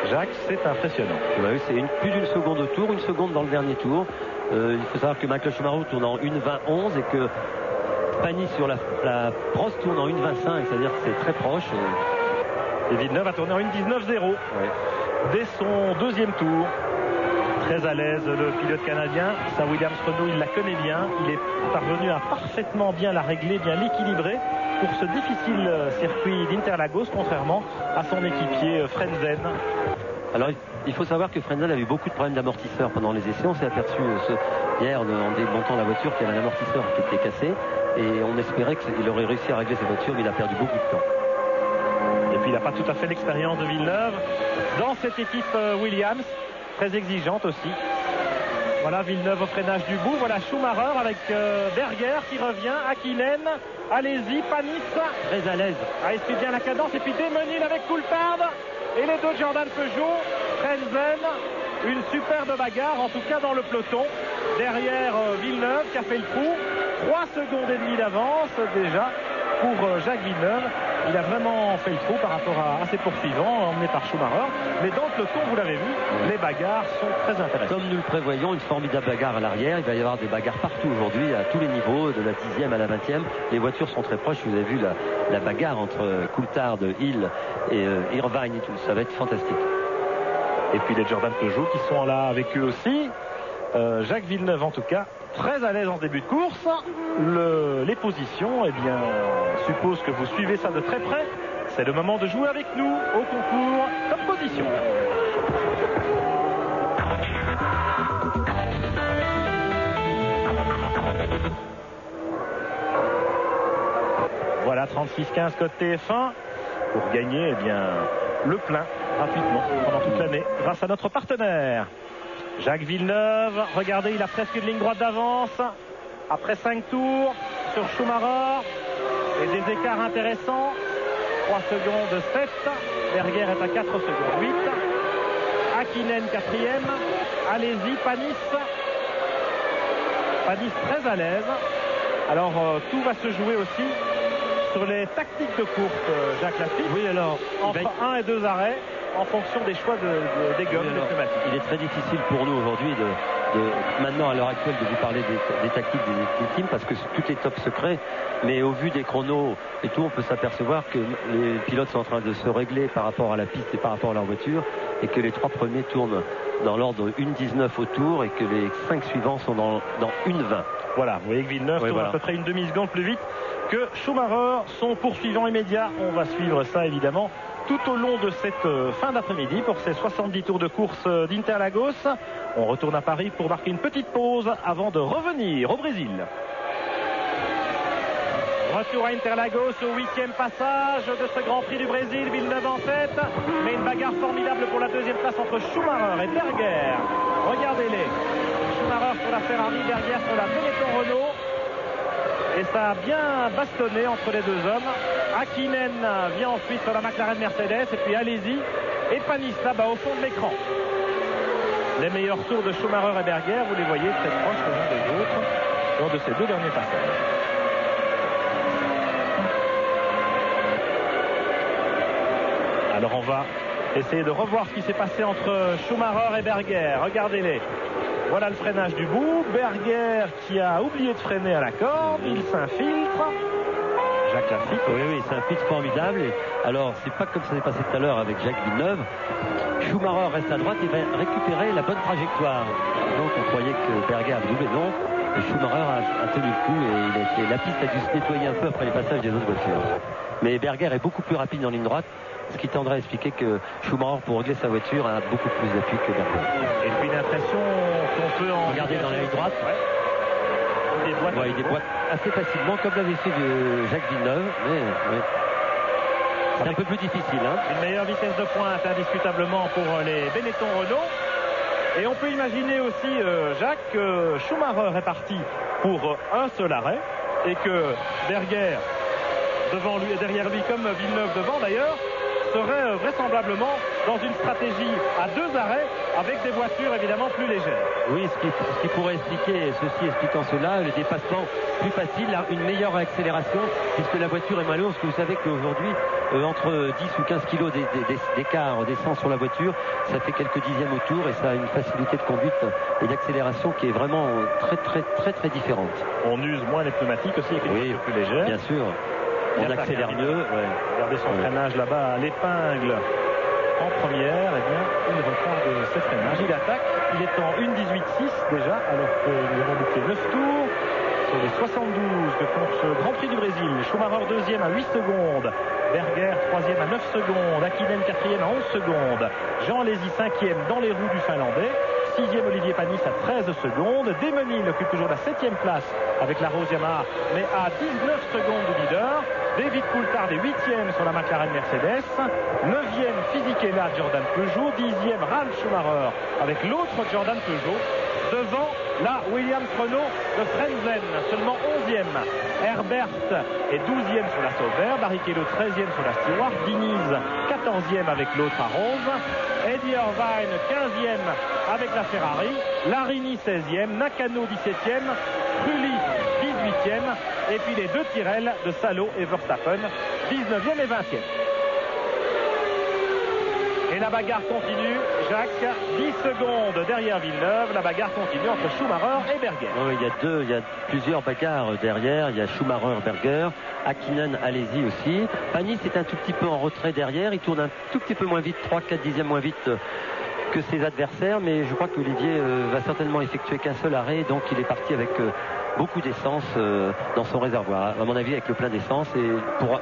G: Jacques, c'est impressionnant.
H: Oui, c'est plus d'une seconde au tour, 1 seconde dans le dernier tour. Il faut savoir que Michael Schumacher tourne en 1,20,11 et que Panis sur la Prost tourne en 1,25, c'est-à-dire que c'est très proche.
G: Et Villeneuve a tourné en 1,19,0 dès son 2e tour. Très à l'aise le pilote canadien. Sa Williams Renault, il la connaît bien. Il est parvenu à parfaitement bien la régler, bien l'équilibrer pour ce difficile circuit d'Interlagos, contrairement à son équipier Frenzen.
H: Alors il faut savoir que Frenzen a eu beaucoup de problèmes d'amortisseur pendant les essais. On s'est aperçu hier en démontant la voiture qu'il y avait un amortisseur qui était cassé, et on espérait qu'il aurait réussi à régler sa voiture, mais il a perdu beaucoup de temps.
G: Et puis il n'a pas tout à fait l'expérience de Villeneuve dans cette équipe Williams, très exigeante aussi. Voilà Villeneuve au freinage du bout. Voilà Schumacher avec Berger qui revient. Hakkinen, allez-y, Panis.
H: Très à l'aise.
G: Il suit bien la cadence. Et puis Desmenil avec Coulthard. Et les deux Jordan Peugeot. Frenzen. Une superbe bagarre, en tout cas dans le peloton. Derrière Villeneuve qui a fait le trou. 3 secondes et demie d'avance déjà pour Jacques Villeneuve. Il a vraiment fait le trou par rapport à ses poursuivants, emmenés par Schumacher. Mais dans le peloton, vous l'avez vu, les bagarres sont très intéressantes.
H: Comme nous le prévoyons, une formidable bagarre à l'arrière. Il va y avoir des bagarres partout aujourd'hui, à tous les niveaux, de la 10e à la 20e. Les voitures sont très proches. Vous avez vu la bagarre entre Coulthard, Hill et Irvine et tout. Ça va être fantastique.
G: Et puis les Jordan Peugeot qui sont là avec eux aussi. Jacques Villeneuve, en tout cas, très à l'aise en début de course. Les positions, eh bien, suppose que vous suivez ça de très près. C'est le moment de jouer avec nous au concours Top Position. Voilà, 36-15 code TF1 pour gagner, eh bien, le plein gratuitement pendant toute l'année grâce à notre partenaire. Jacques Villeneuve, regardez, il a presque une ligne droite d'avance après 5 tours sur Schumacher, et des écarts intéressants. 3 secondes 7, Berger est à 4 secondes 8, Hakkinen 4e, allez-y Panis très à l'aise. Alors tout va se jouer aussi sur les tactiques de course, Jacques Lafitte.
H: Oui, alors
G: entre 1 et 2 arrêts en fonction des choix des gommes, des pneumatiques.
H: Il est très difficile pour nous aujourd'hui maintenant à l'heure actuelle de vous parler des tactiques des teams, parce que tout est top secret, mais au vu des chronos et tout, on peut s'apercevoir que les pilotes sont en train de se régler par rapport à la piste et par rapport à leur voiture, et que les 3 premiers tournent dans l'ordre 1,19 au tour et que les 5 suivants sont dans 1,20.
G: Voilà, vous voyez que Villeneuve tourne à peu près une demi-seconde plus vite que Schumacher, son poursuivant immédiat. On va suivre ça évidemment tout au long de cette fin d'après-midi pour ces 70 tours de course d'Interlagos. On retourne à Paris pour marquer une petite pause avant de revenir au Brésil. Retour à Interlagos au 8e passage de ce Grand Prix du Brésil. Villeneuve en tête, mais une bagarre formidable pour la 2e place entre Schumacher et Berger. Regardez-les. Schumacher sur la Ferrari, Berger sur la Benetton Renault. Et ça a bien bastonné entre les deux hommes. Hakkinen vient ensuite sur la McLaren Mercedes, et puis allez-y, et Panis là-bas au fond de l'écran. Les meilleurs tours de Schumacher et Berger, vous les voyez très proches les uns des autres lors de ces 2 derniers passages. Alors on va essayer de revoir ce qui s'est passé entre Schumacher et Berger. Regardez-les. Voilà le freinage du bout. Berger qui a oublié de freiner à la corde. Il s'infiltre. Jacques Lafitte.
H: Oui, c'est un pitch formidable. Et alors, c'est pas comme ça s'est passé tout à l'heure avec Jacques Villeneuve. Schumacher reste à droite et va récupérer la bonne trajectoire. Donc, on croyait que Berger avait doublé, non. Et Schumacher a tenu le coup, et la piste a dû se nettoyer un peu après les passages des autres voitures. Mais Berger est beaucoup plus rapide en ligne droite, ce qui tendrait à expliquer que Schumacher, pour régler sa voiture, a beaucoup plus d'appui que Berger.
G: Et puis l'impression qu'on peut en
H: regarder dans la ligne droite.
G: Il
H: déboîte assez facilement, comme l'avait fait Jacques Villeneuve. Mais C'est un peu plus difficile. Hein.
G: Une meilleure vitesse de pointe indiscutablement pour les Benetton Renault. Et on peut imaginer aussi, Jacques, que Schumacher est parti pour un seul arrêt et que Berger, devant lui, derrière lui, comme Villeneuve devant d'ailleurs, serait vraisemblablement dans une stratégie à 2 arrêts avec des voitures évidemment plus légères.
H: Oui, ce qui pourrait expliquer, ceci expliquant cela, le dépassement plus facile, une meilleure accélération puisque la voiture est moins lourde. Parce que vous savez qu'aujourd'hui, entre 10 ou 15 kilos d'écart d'essence sur la voiture, ça fait quelques dixièmes au tour et ça a une facilité de conduite et d'accélération qui est vraiment très différente.
G: On use moins les pneumatiques aussi avec une voiture plus légère.
H: Bien sûr. On accélère mieux. Ouais.
G: Regardez son freinage là-bas à l'épingle en première. Eh bien, il retarde ses freinages. Il attaque. Il est en 1.18.6 déjà, alors que nous avons bouclé 9 tours sur les 72 que font ce Grand Prix du Brésil. Schumacher deuxième à 8 secondes. Berger troisième à 9 secondes. Hakkinen quatrième à 11 secondes. Jean Alesi cinquième dans les roues du Finlandais. 6e Olivier Panis à 13 secondes. Demenil occupe toujours la 7e place avec la Rose Yamaha, mais à 19 secondes du leader. David Coulthard est 8e sur la McLaren Mercedes. 9e Fisichella Jordan Peugeot. 10e Ralf Schumacher avec l'autre Jordan Peugeot. Devant la Williams Renault de Frenzen, seulement 11e. Herbert est 12e sur la Sauber. Barrichello 13e sur la Stewart. Diniz 14e avec l'autre à Rose. Eddie Irvine 15e avec la Ferrari. Larini 16e. Nakano 17e. Trulli 18e. Et puis les 2 Tyrrell de Salo et Verstappen 19e et 20e. Et la bagarre continue, Jacques, 10 secondes derrière Villeneuve, la bagarre continue entre Schumacher et Berger.
H: Oui, il y a plusieurs bagarres derrière, il y a Schumacher, Berger, Hakkinen, Alesi aussi. Panis est un tout petit peu en retrait derrière, il tourne un tout petit peu moins vite, 3-4 dixièmes moins vite que ses adversaires, mais je crois qu'Olivier va certainement effectuer qu'un seul arrêt, donc il est parti avec beaucoup d'essence dans son réservoir, à mon avis avec le plein d'essence, et pour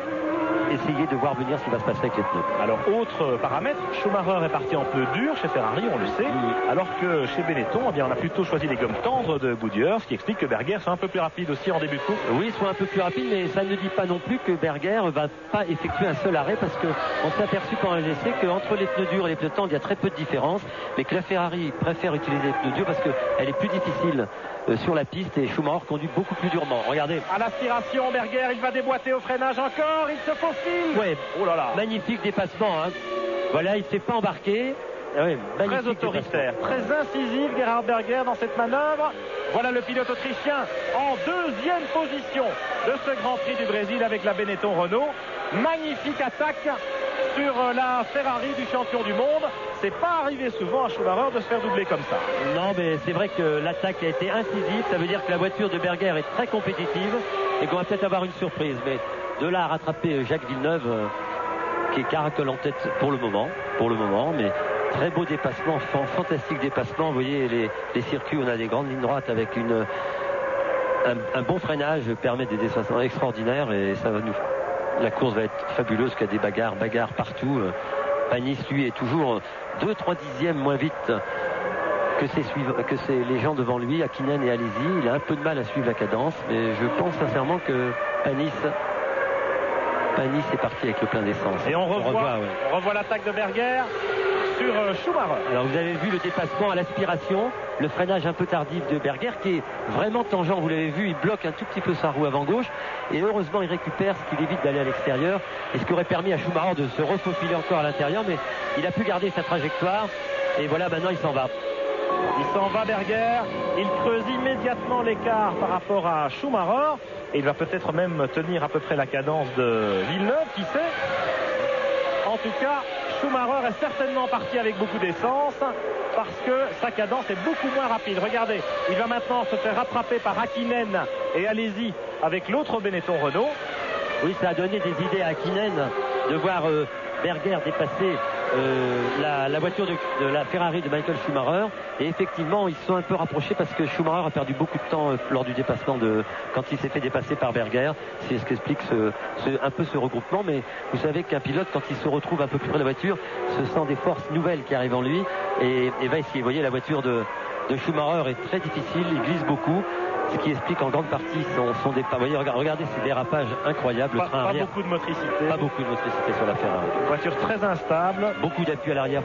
H: essayer de voir venir ce qui va se passer avec les pneus.
G: Alors, autre paramètre, Schumacher est parti en pneus durs chez Ferrari, on le sait, alors que chez Benetton, eh bien, on a plutôt choisi les gommes tendres de Goodyear, ce qui explique que Berger soit un peu plus rapide aussi en début de course.
H: Oui, soit un peu plus rapide, mais ça ne dit pas non plus que Berger ne va pas effectuer un seul arrêt, parce qu'on s'est aperçu pendant les essais qu'entre les pneus durs et les pneus tendres, il y a très peu de différence, mais que la Ferrari préfère utiliser les pneus durs parce qu'elle est plus difficile sur la piste et Schumacher conduit beaucoup plus durement. Regardez.
G: À l'aspiration, Berger, il va déboîter au freinage encore, il se faufile.
H: Ouais,
G: oh là là.
H: Magnifique dépassement. Hein. Voilà, il ne s'est pas embarqué.
G: Ouais, très autoritaire, très incisif Gerhard Berger dans cette manœuvre. Voilà le pilote autrichien en 2e position de ce Grand Prix du Brésil avec la Benetton Renault. Magnifique attaque sur la Ferrari du champion du monde. C'est pas arrivé souvent à Schumacher de se faire doubler comme ça.
H: Non, mais c'est vrai que l'attaque a été incisive. Ça veut dire que la voiture de Berger est très compétitive et qu'on va peut-être avoir une surprise. Mais de là à rattraper Jacques Villeneuve, qui caracole en tête pour le moment, mais très beau dépassement, fantastique dépassement. Vous voyez les circuits, on a des grandes lignes droites avec un bon freinage, permet des dépassements extraordinaires et ça va la course va être fabuleuse, qu'il y a des bagarres partout. Panis, lui, est toujours 2-3 dixièmes moins vite que les gens devant lui, Hakkinen et Alesi. Il a un peu de mal à suivre la cadence, mais je pense sincèrement que Panis est parti avec le plein d'essence.
G: Et on revoit l'attaque de Berger sur Schumacher.
H: Alors vous avez vu le dépassement à l'aspiration, le freinage un peu tardif de Berger qui est vraiment tangent, vous l'avez vu, il bloque un tout petit peu sa roue avant gauche et heureusement il récupère ce qui évite d'aller à l'extérieur et ce qui aurait permis à Schumacher de se refaufiler encore à l'intérieur, mais il a pu garder sa trajectoire et voilà, maintenant il s'en va.
G: Il s'en va Berger, il creuse immédiatement l'écart par rapport à Schumacher et il va peut-être même tenir à peu près la cadence de Villeneuve, qui sait. En tout cas, Schumacher est certainement parti avec beaucoup d'essence parce que sa cadence est beaucoup moins rapide. Regardez, il va maintenant se faire rattraper par Hakkinen et Alesi avec l'autre Benetton Renault.
H: Oui, ça a donné des idées à Hakkinen de voir Berger dépasser la voiture de la Ferrari de Michael Schumacher et effectivement ils se sont un peu rapprochés parce que Schumacher a perdu beaucoup de temps lors du dépassement quand il s'est fait dépasser par Berger. C'est ce qui explique un peu ce regroupement, mais vous savez qu'un pilote quand il se retrouve un peu plus près de la voiture se sent des forces nouvelles qui arrivent en lui et va essayer. Vous voyez, la voiture de Schumacher est très difficile, il glisse beaucoup ce qui explique en grande partie son départ. Vous voyez, regardez ces dérapages incroyables.
G: Pas beaucoup de motricité.
H: Pas beaucoup de motricité sur la Ferrari.
G: Une voiture très instable.
H: Beaucoup d'appui à l'arrière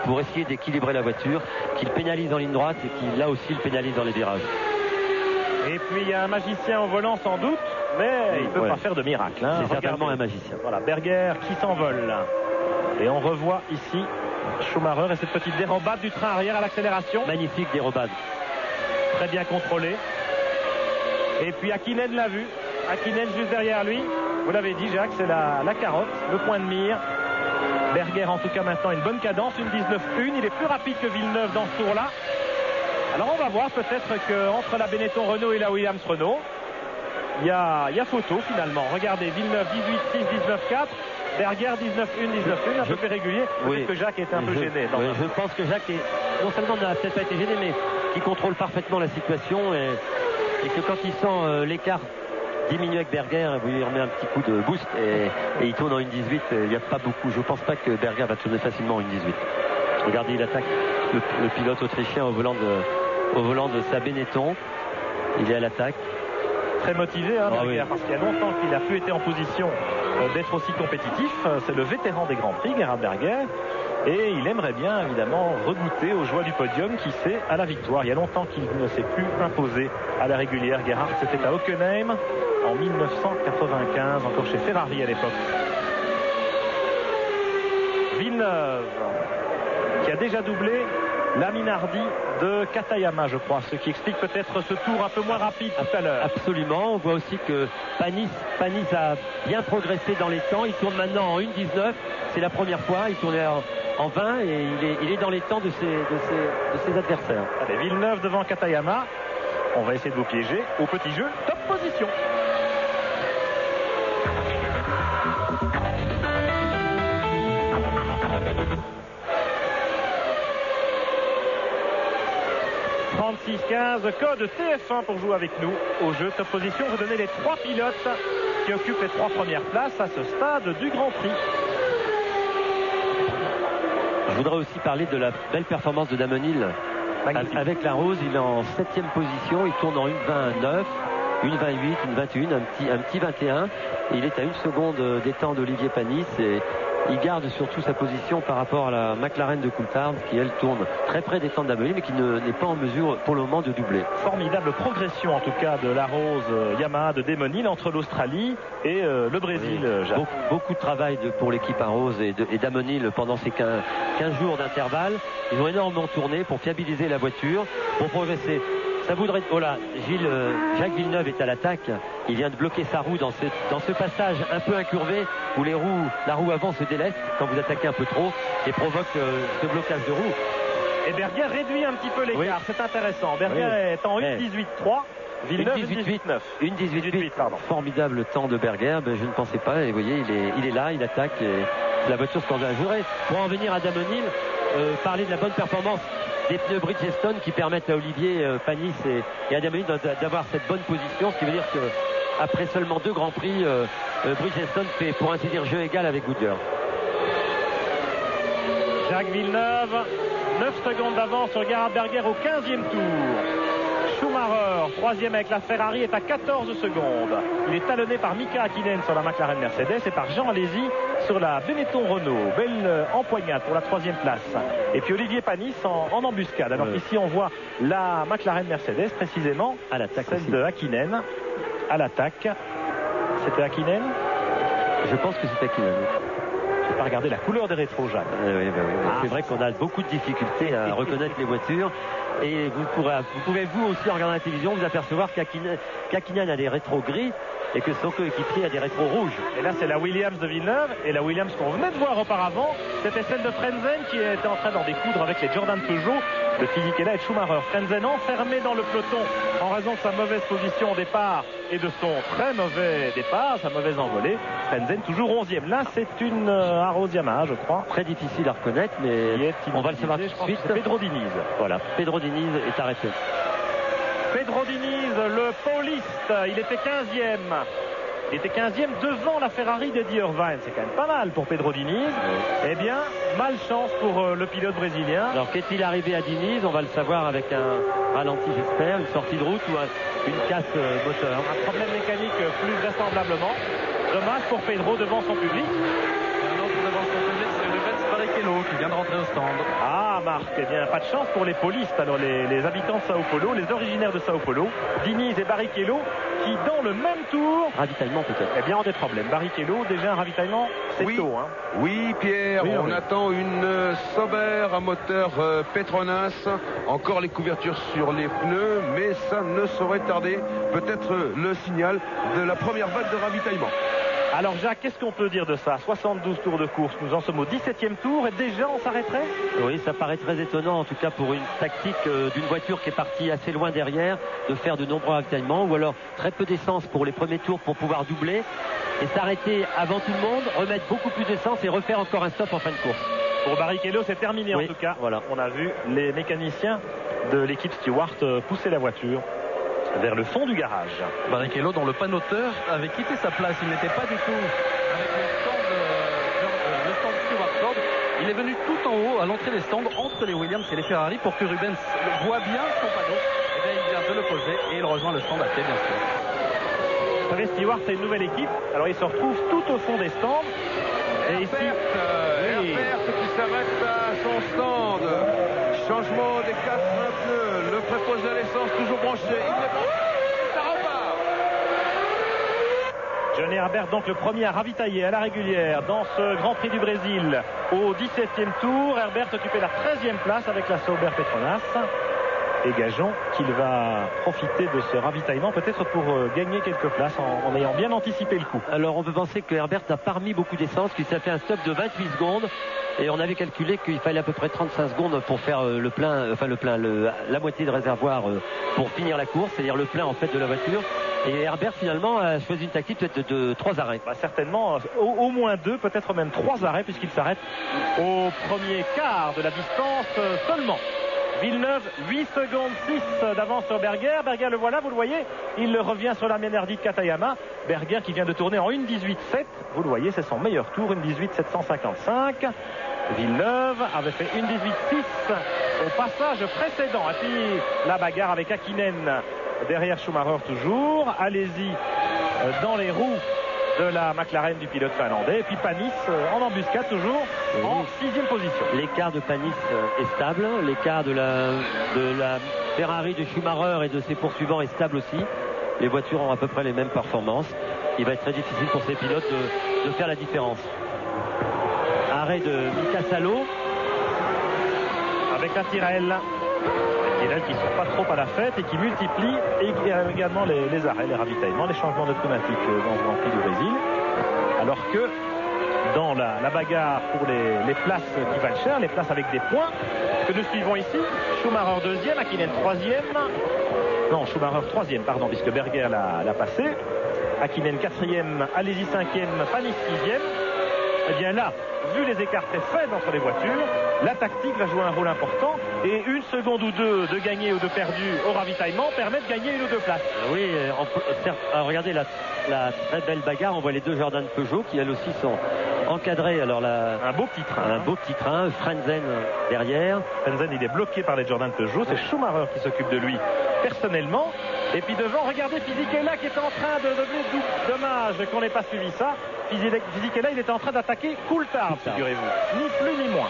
H: pour essayer d'équilibrer la voiture, qu'il pénalise en ligne droite et qui là aussi le pénalise dans les virages.
G: Et puis il y a un magicien au volant sans doute, mais il ne peut pas faire de miracle. Hein.
H: C'est certainement un magicien.
G: Voilà, Berger qui s'envole. Et on revoit ici Schumacher et cette petite dérobade du train arrière à l'accélération.
H: Magnifique dérobade.
G: Très bien contrôlé. Et puis Hakkinen l'a vu. Hakkinen juste derrière lui. Vous l'avez dit, Jacques, c'est la carotte, le point de mire. Berger en tout cas maintenant une bonne cadence, une 19.1. Il est plus rapide que Villeneuve dans ce tour-là. Alors on va voir peut-être qu'entre la Benetton Renault et la Williams Renault, il y a photo finalement. Regardez, Villeneuve 18.6, 19.4. Berger 19.1, 19.1, un peu plus régulier. Peut-être que Jacques est un peu gêné.
H: Je pense que Jacques non seulement n'a peut-être pas été gêné, mais qui contrôle parfaitement la situation et que quand il sent l'écart diminuer avec Berger, il lui remet un petit coup de boost et il tourne en 1.18. Il n'y a pas beaucoup. Je ne pense pas que Berger va tourner facilement en 1.18. Regardez, il attaque le pilote autrichien au volant de sa Benetton. Il est à l'attaque.
G: Très motivé, hein, Berger, parce qu'il y a longtemps qu'il n'a plus été en position d'être aussi compétitif. C'est le vétéran des Grands Prix, Gerhard Berger. Et il aimerait bien, évidemment, regoûter aux joies du podium, qui sait, à la victoire. Il y a longtemps qu'il ne s'est plus imposé à la régulière. Gerhard, c'était à Hockenheim en 1995, encore chez Ferrari à l'époque. Villeneuve, qui a déjà doublé la Minardi de Katayama, je crois, ce qui explique peut-être ce tour un peu moins rapide tout à l'heure.
H: Absolument, on voit aussi que Panis a bien progressé dans les temps. Il tourne maintenant en 1.19, c'est la première fois. Il tournait en 20 et il est dans les temps de ses adversaires.
G: Allez, Villeneuve devant Katayama. On va essayer de vous piéger au petit jeu. Top position. Code TF1 pour jouer avec nous au jeu Top Position. Vous donnez les 3 pilotes qui occupent les 3 premières places à ce stade du Grand Prix.
H: Je voudrais aussi parler de la belle performance de Damon Hill. Avec la Rose, il est en 7e position, il tourne en 1.29, 1.28, 1.21, un petit 21. Et il est à 1 seconde des temps d'Olivier Panis et il garde surtout sa position par rapport à la McLaren de Coulthard qui elle tourne très près des temps de Damon Hill mais qui n'est pas en mesure pour le moment de doubler.
G: Formidable progression en tout cas de la Rose Yamaha de Damon Hill entre l'Australie et le Brésil.
H: Oui, beaucoup de travail pour l'équipe à Rose et Damon Hill pendant ces 15 jours d'intervalle. Ils ont énormément tourné pour fiabiliser la voiture, pour progresser. Ça voudrait... Oh là, Jacques Villeneuve est à l'attaque. Il vient de bloquer sa roue dans ce passage un peu incurvé où la roue avant se déleste quand vous attaquez un peu trop et provoque ce blocage de roue.
G: Et Berger réduit un petit peu l'écart, c'est intéressant. Berger est en 1.18.3. Villeneuve 1.18.9.
H: 1.18.8, pardon. Formidable temps de Berger, je ne pensais pas. Et vous voyez, il est là, il attaque. Et la voiture scandale. Je voudrais, pour en venir à Damon Hill, parler de la bonne performance des pneus Bridgestone qui permettent à Olivier Panis et à Damon Hill d'avoir cette bonne position, ce qui veut dire qu'après seulement 2 Grands Prix, Bridgestone fait pour ainsi dire jeu égal avec Goodyear.
G: Jacques Villeneuve, 9 secondes d'avance sur Gerhard Berger au 15e tour. Schumacher, 3e avec la Ferrari, est à 14 secondes. Il est talonné par Mika Hakkinen sur la McLaren Mercedes et par Jean Alesi sur la Benetton Renault. Belle empoignade pour la 3e place. Et puis Olivier Panis en embuscade. Alors qu'ici on voit la McLaren Mercedes précisément
H: à l'attaque,
G: celle de Hakkinen à l'attaque. C'était Hakkinen?
H: Je pense que c'est Hakkinen.
G: Je vais pas regarder la couleur des rétros, Jacques.
H: Oui. C'est vrai qu'on a beaucoup de difficultés à reconnaître les voitures. Et vous pouvez vous aussi en regardant la télévision vous apercevoir qu'Hakkinen a des rétros gris et que son coéquipier a des rétros rouges.
G: Et là c'est la Williams de Villeneuve et la Williams qu'on venait de voir auparavant, c'était celle de Frentzen qui était en train d'en découdre avec les Jordan Peugeot de Fisichella et de Schumacher. Frentzen enfermé dans le peloton en raison de sa mauvaise position au départ et de son très mauvais départ, sa mauvaise envolée. Frentzen toujours 11e. Là c'est une Arrows Yamaha, je crois.
H: Très difficile à reconnaître mais on va le savoir tout de suite.
G: Pedro Diniz.
H: Voilà, Pedro Diniz est arrêté.
G: Pedro Diniz, le pauliste, il était 15e Il était 15e devant la Ferrari d'Eddie Irvine. C'est quand même pas mal pour Pedro Diniz. Eh bien, malchance pour le pilote brésilien.
H: Alors qu'est-il arrivé à Diniz? On va le savoir avec un ralenti, j'espère, une sortie de route ou une casse moteur.
G: Un problème mécanique plus vraisemblablement. Dommage pour Pedro devant son public.
D: Un autre devant son public, c'est Rubens Barrichello qui vient de rentrer au stand.
G: Ah, Marc, eh bien, pas de chance pour les polistes. Alors, les habitants de Sao Paulo, les originaires de Sao Paulo, Diniz et Barrichello, qui dans le même tour.
H: Ravitaillement peut-être.
G: Eh bien, ont des problèmes. Barrichello, déjà un ravitaillement, c'est
A: Oui.
G: tôt. Hein.
A: Oui, Pierre,
G: Oui,
A: on
G: oui.
A: attend une Sauber à moteur Petronas. Encore les couvertures sur les pneus, mais ça ne saurait tarder. Peut-être le signal de la première vague de ravitaillement.
G: Alors, Jacques, qu'est-ce qu'on peut dire de ça? 72 tours de course, nous en sommes au 17e tour et déjà on s'arrêterait?
H: Oui, ça paraît très étonnant, en tout cas pour une tactique d'une voiture qui est partie assez loin derrière, de faire de nombreux ravitaillements, ou alors très peu d'essence pour les premiers tours pour pouvoir doubler, et s'arrêter avant tout le monde, remettre beaucoup plus d'essence et refaire encore un stop en fin de course.
G: Pour Barrichello, c'est terminé
H: Oui,
G: en tout cas.
H: voilà.
G: On a vu les mécaniciens de l'équipe Stewart pousser la voiture vers le fond du garage.
D: Barrichello, dont le panoteur avait quitté sa place, il n'était pas du tout avec le stand Stewart Ford. Il est venu tout en haut à l'entrée des stands entre les Williams et les Ferrari pour que Rubens voit bien son panneau. Et bien, il vient de le poser et il rejoint le stand à pied, bien sûr.
G: Vous savez, Stewart, c'est une nouvelle équipe. Alors, il se retrouve tout au fond des stands. Et ici,
A: Herbert qui s'arrête à son stand. Changement des 4 pneus. Le préposé à l'essence toujours branché. Il est branché. Ça repart.
G: Johnny Herbert, donc le premier à ravitailler à la régulière dans ce Grand Prix du Brésil au 17e tour. Herbert occupait la 13e place avec la Sauber Petronas. Et gageons qu'il va profiter de ce ravitaillement peut-être pour gagner quelques places en ayant bien anticipé le coup.
H: Alors on peut penser que Herbert n'a pas remis beaucoup d'essence, qu'il s'est fait un stop de 28 secondes, et on avait calculé qu'il fallait à peu près 35 secondes pour faire le plein, la moitié de réservoir pour finir la course, c'est-à-dire le plein en fait de la voiture. Et Herbert finalement a choisi une tactique peut-être de 3 arrêts.
G: Bah, certainement au moins 2, peut-être même 3 arrêts puisqu'il s'arrête au premier quart de la distance seulement. Villeneuve, 8 secondes 6 d'avance sur Berger. Berger, le voilà, vous le voyez, il revient sur la Menardi de Katayama. Berger qui vient de tourner en 1.18.7. Vous le voyez, c'est son meilleur tour, 1.18.755. Villeneuve avait fait 1.18.6 au passage précédent. Et puis la bagarre avec Hakkinen derrière Schumacher toujours. Allez-y dans les roues de la McLaren du pilote finlandais. Et puis Panis en embuscade toujours en 6e position.
H: L'écart de Panis est stable. L'écart de la Ferrari de Schumacher et de ses poursuivants est stable aussi. Les voitures ont à peu près les mêmes performances. Il va être très difficile pour ces pilotes de faire la différence. Arrêt de Mika Salo.
G: Avec la Tyrrell. Qui ne sont pas trop à la fête et qui multiplie également les arrêts, les ravitaillements, les changements de pneumatiques dans ce Grand Prix du Brésil. Alors que dans la bagarre pour les places qui valent cher, les places avec des points que nous suivons ici, Schumacher 2e, Hakkinen 3e. Non, Schumacher 3e, pardon, puisque Berger l'a passé. Hakkinen 4e, Alesi 5e, Panis 6e. Eh bien là, vu les écarts très faibles entre les voitures, la tactique va jouer un rôle important et 1 seconde ou 2 de gagné ou de perdu au ravitaillement permet de gagner 1 ou 2 places.
H: Oui, certes, regardez la très belle bagarre. On voit les deux Jordan Peugeot qui elles aussi sont encadrées. Alors
G: un beau petit train.
H: Un beau petit train, Frenzen derrière.
G: Frenzen, il est bloqué par les Jordan Peugeot. C'est Schumacher qui s'occupe de lui personnellement. Et puis devant, regardez Fisichella qui est en train de devenir dommage qu'on n'ait pas suivi ça. Fisichella, il était en train d'attaquer Coulthard, figurez-vous. Ni plus ni moins.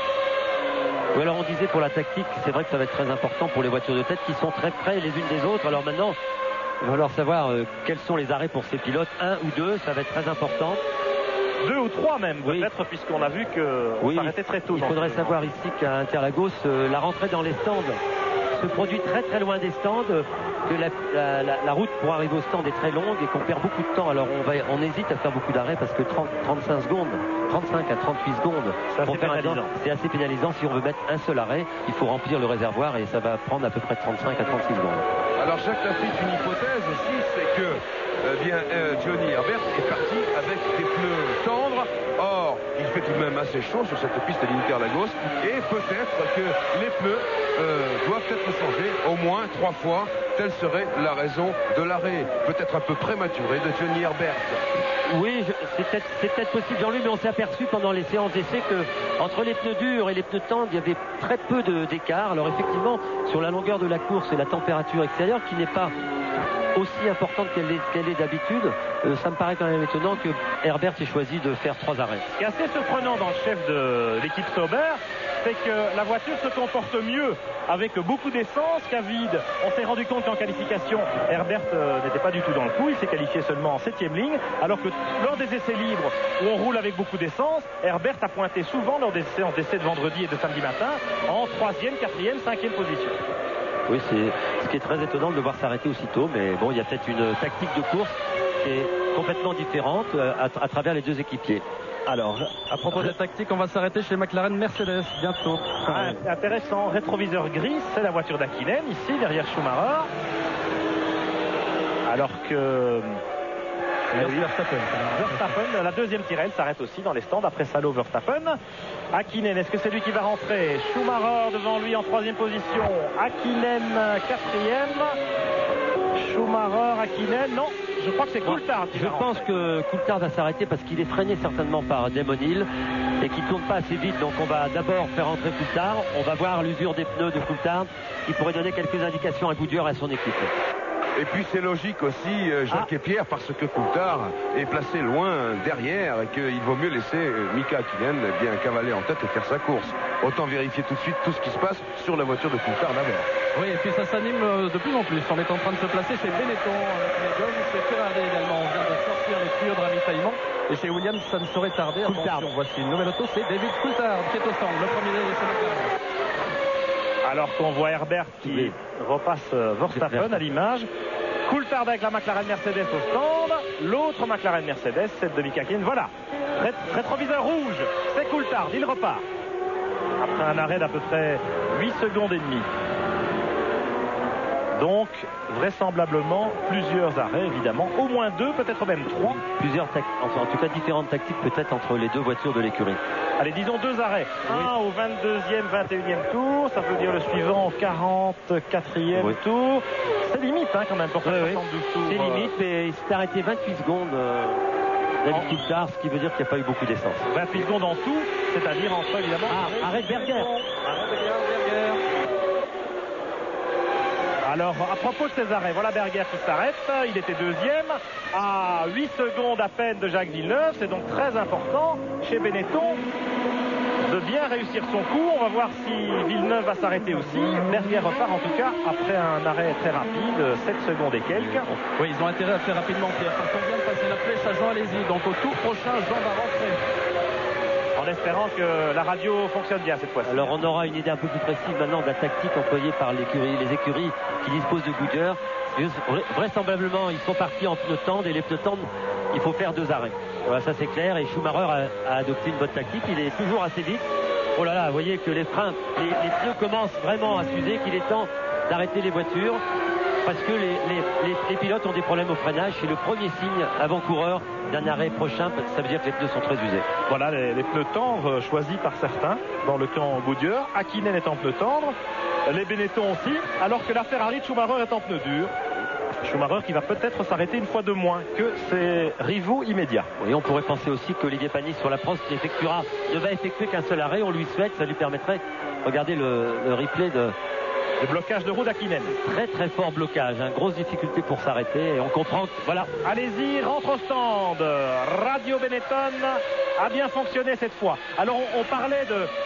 H: Ou alors on disait pour la tactique, c'est vrai que ça va être très important pour les voitures de tête qui sont très près les unes des autres. Alors maintenant, il va falloir savoir quels sont les arrêts pour ces pilotes. 1 ou 2, ça va être très important.
G: 2 ou 3 même, peut-être, puisqu'on a vu qu'on s'arrêtait très tôt.
H: Il faudrait savoir ici qu'à Interlagos, la rentrée dans les stands se produit très très loin des stands, que la route pour arriver au stand est très longue et qu'on perd beaucoup de temps. Alors on hésite à faire beaucoup d'arrêts parce que 35 secondes, 35 à 38 secondes pour faire un temps, c'est assez pénalisant. Si on veut mettre un seul arrêt, il faut remplir le réservoir et ça va prendre à peu près 35 à 36 secondes.
A: Alors Jacques Lafitte, une hypothèse aussi, c'est que Johnny Herbert est parti avec des pneus tendres. Or, il fait tout de même assez chaud sur cette piste d'Interlagos et peut-être que les pneus doivent être changer au moins 3 fois. Telle serait la raison de l'arrêt, peut-être un peu prématuré, de Johnny Herbert.
H: Oui, c'est peut-être possible, Jean-Louis, mais on s'est aperçu pendant les séances d'essai que entre les pneus durs et les pneus tendres, il y avait très peu d'écart. Alors effectivement, sur la longueur de la course et la température extérieure, qui n'est pas aussi importante qu'elle est d'habitude, ça me paraît quand même étonnant que Herbert ait choisi de faire 3 arrêts.
G: Ce qui est assez surprenant dans le chef de l'équipe Sauber, c'est que la voiture se comporte mieux avec beaucoup d'essence qu'à vide. On s'est rendu compte qu'en qualification, Herbert n'était pas du tout dans le coup. Il s'est qualifié seulement en 7e ligne, alors que lors des essais libres où on roule avec beaucoup d'essence, Herbert a pointé souvent lors des séances d'essais de vendredi et de samedi matin en 3e, 4e, 5e position.
H: Oui, c'est ce qui est très étonnant de le voir s'arrêter aussitôt, mais bon, il y a peut-être une tactique de course qui est complètement différente à travers les deux équipiers.
D: Alors, à propos de la tactique, on va s'arrêter chez McLaren Mercedes bientôt.
G: Intéressant, rétroviseur gris, c'est la voiture d'Hakkinen, ici, derrière Schumacher. Alors que... Verstappen, la deuxième tirelle, s'arrête aussi dans les stands après Salo Verstappen. Hakkinen, est-ce que c'est lui qui va rentrer? Schumacher devant lui en 3e position. Hakkinen 4e. Schumacher, Hakkinen, non, je crois que c'est Coulthard qui va rentrer.
H: Je pense que Coulthard va s'arrêter parce qu'il est freiné certainement par Damon Hill et qu'il ne tourne pas assez vite. Donc on va d'abord faire rentrer Coulthard. On va voir l'usure des pneus de Coulthard qui pourrait donner quelques indications à Goodyear et à son équipe.
A: Et puis c'est logique aussi, Jacques et Pierre, parce que Coulthard est placé loin derrière et qu'il vaut mieux laisser Mika Hakkinen bien cavaler en tête et faire sa course. Autant vérifier tout de suite tout ce qui se passe sur la voiture de Coulthard d'abord.
D: Oui, et puis ça s'anime de plus en plus. On est en train de se placer chez Benetton avec les gommes, chez Ferrari également. On vient de sortir les tuyaux de ravitaillement. Et chez Williams, ça ne saurait tarder. Attention, voici une nouvelle auto, c'est David Coulthard qui est au stand. Le premier chez McLaren.
G: Alors qu'on voit Herbert qui repasse Verstappen à l'image. Coulthard avec la McLaren Mercedes au stand. L'autre McLaren Mercedes, celle de Mika Hakkinen. Voilà, rétroviseur rouge, c'est Coulthard, il repart. Après un arrêt d'à peu près 8 secondes et demie. Donc, vraisemblablement, plusieurs arrêts, évidemment. Au moins 2, peut-être même 3.
H: Plusieurs enfin, en tout cas, différentes tactiques peut-être entre les deux voitures de l'écurie.
G: Allez, disons 2 arrêts. Un au 22e, 21e tour. Ça veut dire le suivant au 44e tour. C'est limite, hein, quand même, pour faire 72 tours.
H: C'est limite, mais il s'est arrêté 28 secondes. David Coulthard, ce qui veut dire qu'il n'y a pas eu beaucoup d'essence.
G: 28 secondes en tout, c'est-à-dire entre, évidemment...
H: arrête Berger.
G: Alors, à propos de ces arrêts, voilà Berger qui s'arrête. Il était 2e à 8 secondes à peine de Jacques Villeneuve. C'est donc très important chez Benetton de bien réussir son coup. On va voir si Villeneuve va s'arrêter aussi. Berger repart en tout cas après un arrêt très rapide, 7 secondes et quelques.
D: Oui, ils ont intérêt à faire rapidement, Pierre. Parce qu'on vient de passer la flèche à Jean Alési. Donc au tour prochain, Jean va rentrer.
G: En espérant que la radio fonctionne bien cette fois-ci.
H: Alors on aura une idée un peu plus précise maintenant de la tactique employée par les écuries qui disposent de Goodyear. Vraisemblablement, ils sont partis en pneus tendres et les pneus tendres, il faut faire 2 arrêts. Voilà, ça c'est clair. Et Schumacher a adopté une bonne tactique. Il est toujours assez vite. Oh là là, vous voyez que les freins, les pneus commencent vraiment à s'user, qu'il est temps d'arrêter les voitures. Parce que les pilotes ont des problèmes au freinage. C'est le premier signe avant-coureur d'un arrêt prochain. Ça veut dire que les pneus sont très usés.
G: Voilà les pneus tendres choisis par certains dans le camp Goodyear. Hakkinen est en pneus tendres, les Benetton aussi, alors que la Ferrari de Schumacher est en pneus durs. Schumacher qui va peut-être s'arrêter une fois de moins que ses rivaux immédiats.
H: Oui, on pourrait penser aussi qu'Olivier Panis sur la Prost ne va effectuer qu'un seul arrêt. On lui souhaite, ça lui permettrait, regardez le replay
G: le blocage de roue d'Hakkinen.
H: Très très fort blocage, grosse difficulté pour s'arrêter et on comprend que voilà.
G: Allez-y, rentre au stand. Radio Benetton a bien fonctionné cette fois. Alors on parlait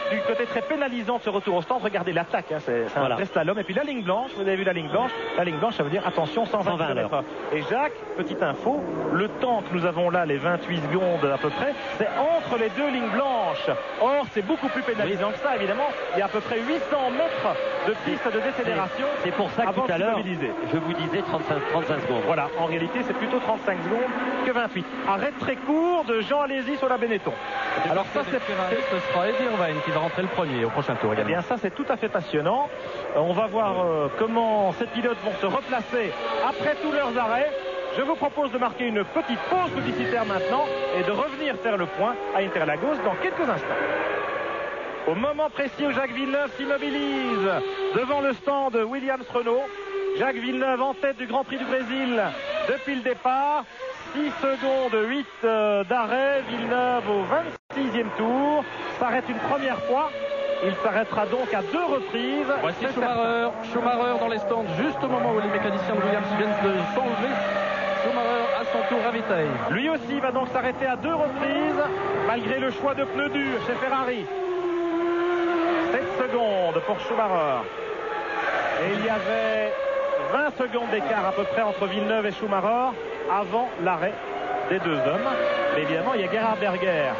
G: du côté très pénalisant de ce retour au stand. Regardez l'attaque, hein, c'est un vrai slalom. Et puis la ligne blanche, vous avez vu la ligne blanche. La ligne blanche, ça veut dire attention, 120 km/h. Et Jacques, petite info, le temps que nous avons là, les 28 secondes à peu près, c'est entre les 2 lignes blanches. Or, c'est beaucoup plus pénalisant que ça, évidemment. Il y a à peu près 800 mètres de piste de décélération.
H: C'est pour ça que tout à l'heure, je vous disais 35 secondes.
G: Voilà, en réalité, c'est plutôt 35 secondes que 28. Arrêt très court de Jean Alési sur la Benetton.
D: Alors ça, ce sera Eddie Irvine qui va rentrer le premier au prochain tour.
G: Eh bien, ça, c'est tout à fait passionnant. On va voir comment ces pilotes vont se replacer après tous leurs arrêts. Je vous propose de marquer une petite pause publicitaire maintenant et de revenir faire le point à Interlagos dans quelques instants. Au moment précis où Jacques Villeneuve s'immobilise devant le stand Williams-Renault. Jacques Villeneuve en tête du Grand Prix du Brésil depuis le départ. 6 secondes 8 d'arrêt. Villeneuve au 26e tour s'arrête une première fois. Il s'arrêtera donc à 2 reprises.
D: Voici Schumacher dans les stands juste au moment où les mécaniciens de Williams viennent de s'enlever. Schumacher à son tour ravitaille.
G: Lui aussi va donc s'arrêter à 2 reprises malgré le choix de pneus durs chez Ferrari. 7 secondes pour Schumacher. Et il y avait 20 secondes d'écart à peu près entre Villeneuve et Schumacher avant l'arrêt des 2 hommes. Mais évidemment, il y a Gerhard Berger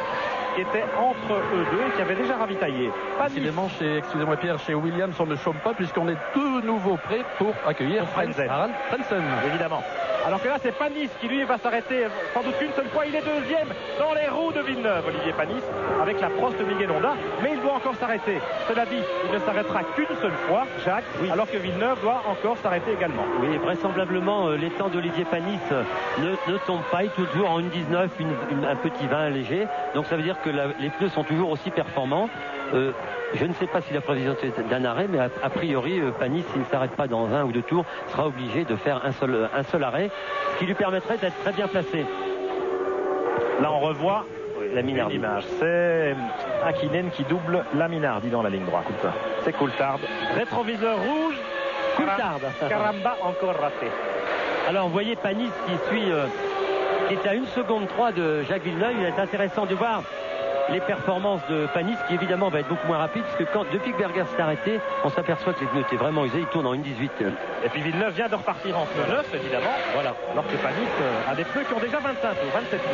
G: qui était entre eux deux et qui avait déjà ravitaillé.
D: Décidément, excusez-moi Pierre, chez Williams, on ne chôme pas puisqu'on est de nouveau prêt pour accueillir Harald Frentzen.
G: Évidemment. Alors que là, c'est Panis qui, lui, va s'arrêter sans doute une seule fois. Il est deuxième dans les roues de Villeneuve, Olivier Panis, avec la Prost Miguel Honda. Mais il doit encore s'arrêter. Cela dit, il ne s'arrêtera qu'une seule fois, Jacques, alors que Villeneuve doit encore s'arrêter également.
H: Oui, vraisemblablement, les temps d'Olivier Panis ne tombent pas. Il est toujours en 1,19, un petit 20 léger. Donc ça veut dire que les pneus sont toujours aussi performants. Je ne sais pas si la prévision est d'un arrêt, mais a priori, Panis, s'il ne s'arrête pas dans 1 ou 2 tours, sera obligé de faire un seul arrêt, ce qui lui permettrait d'être très bien placé.
G: Là, on revoit la Minardi. C'est Hakkinen qui double la Minardi dans la ligne droite. C'est Coulthard. Rétroviseur rouge.
H: Coulthard.
G: Caramba encore raté.
H: Alors, vous voyez Panis qui est à 1 seconde 3 de Jacques Villeneuve. Il est intéressant de voir les performances de Panis qui évidemment va être beaucoup moins rapide parce que depuis que Berger s'est arrêté, on s'aperçoit que les pneus étaient vraiment usés. Il tourne en 1,18.
G: Et puis Villeneuve vient de repartir en pneu neuf évidemment. Voilà. Alors que Panis a des pneus qui ont déjà 25 tours, 27 tours.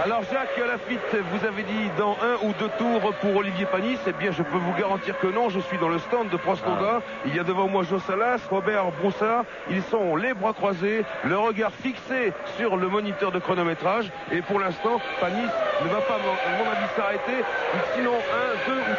A: Alors Jacques Lafitte, vous avez dit dans 1 ou 2 tours pour Olivier Panis. Eh bien je peux vous garantir que non, je suis dans le stand de Prost Honda. Il y a devant moi Joe Salas, Robert Broussard. Ils sont les bras croisés, le regard fixé sur le moniteur de chronométrage. Et pour l'instant, Panis ne va pas, à mon avis, s'arrêter. Sinon 1, 2 ou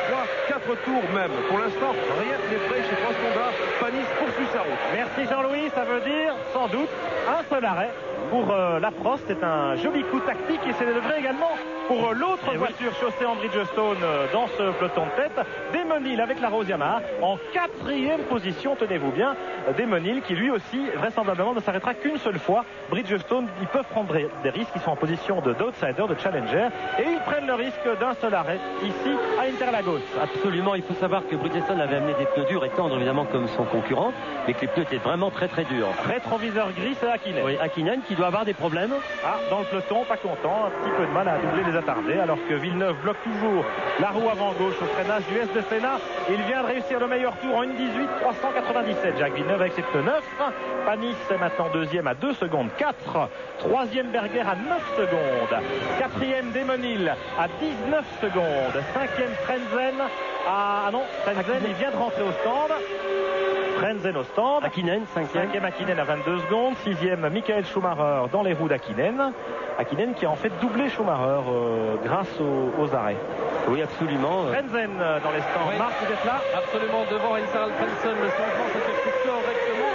A: 3, 4 tours même. Pour l'instant, rien n'est prêt chez Prost Honda. Panis poursuit sa route.
G: Merci Jean-Louis, ça veut dire sans doute un seul arrêt pour la Prost. C'est un joli coup tactique et c'est le vrai également pour l'autre voiture chaussée en Bridgestone dans ce peloton de tête. Damon Hill avec la Rose Yamaha en 4e position, tenez-vous bien. Damon Hill qui lui aussi vraisemblablement ne s'arrêtera qu'une seule fois. Bridgestone, ils peuvent prendre des risques, ils sont en position d'outsider, de challenger et ils prennent le risque d'un seul arrêt ici à Interlagos.
H: Absolument, il faut savoir que Bridgestone avait amené des pneus durs et tendres évidemment comme son concurrent, mais que les pneus étaient vraiment très très durs.
G: Rétroviseur gris, c'est Hakkinen.
H: Oui, Hakkinen qui doit avoir des problèmes.
G: Dans le peloton, pas content, un petit peu de mal à doubler les attardés, alors que Villeneuve bloque toujours la roue avant gauche au freinage du S de Senna. Il vient de réussir le meilleur tour en 1,18, 397. Jacques Villeneuve avec ses pneus neufs. Panis est maintenant deuxième à 2 secondes 4. Troisième Berger à 9 secondes. Quatrième Damon Hill à 19 secondes. Cinquième Frentzen Frentzen il vient de rentrer au stand. Frentzen au stand.
H: Hakkinen, 5e
G: Hakkinen à 22 secondes. 6e Michael Schumacher dans les roues d'Hakkinen. Hakkinen qui a en fait doublé Schumacher grâce aux arrêts.
H: Oui, absolument.
G: Frentzen dans les stands. Marc, vous êtes là?
D: Absolument, devant Harald Frentzen. Le changement s'effectue correctement.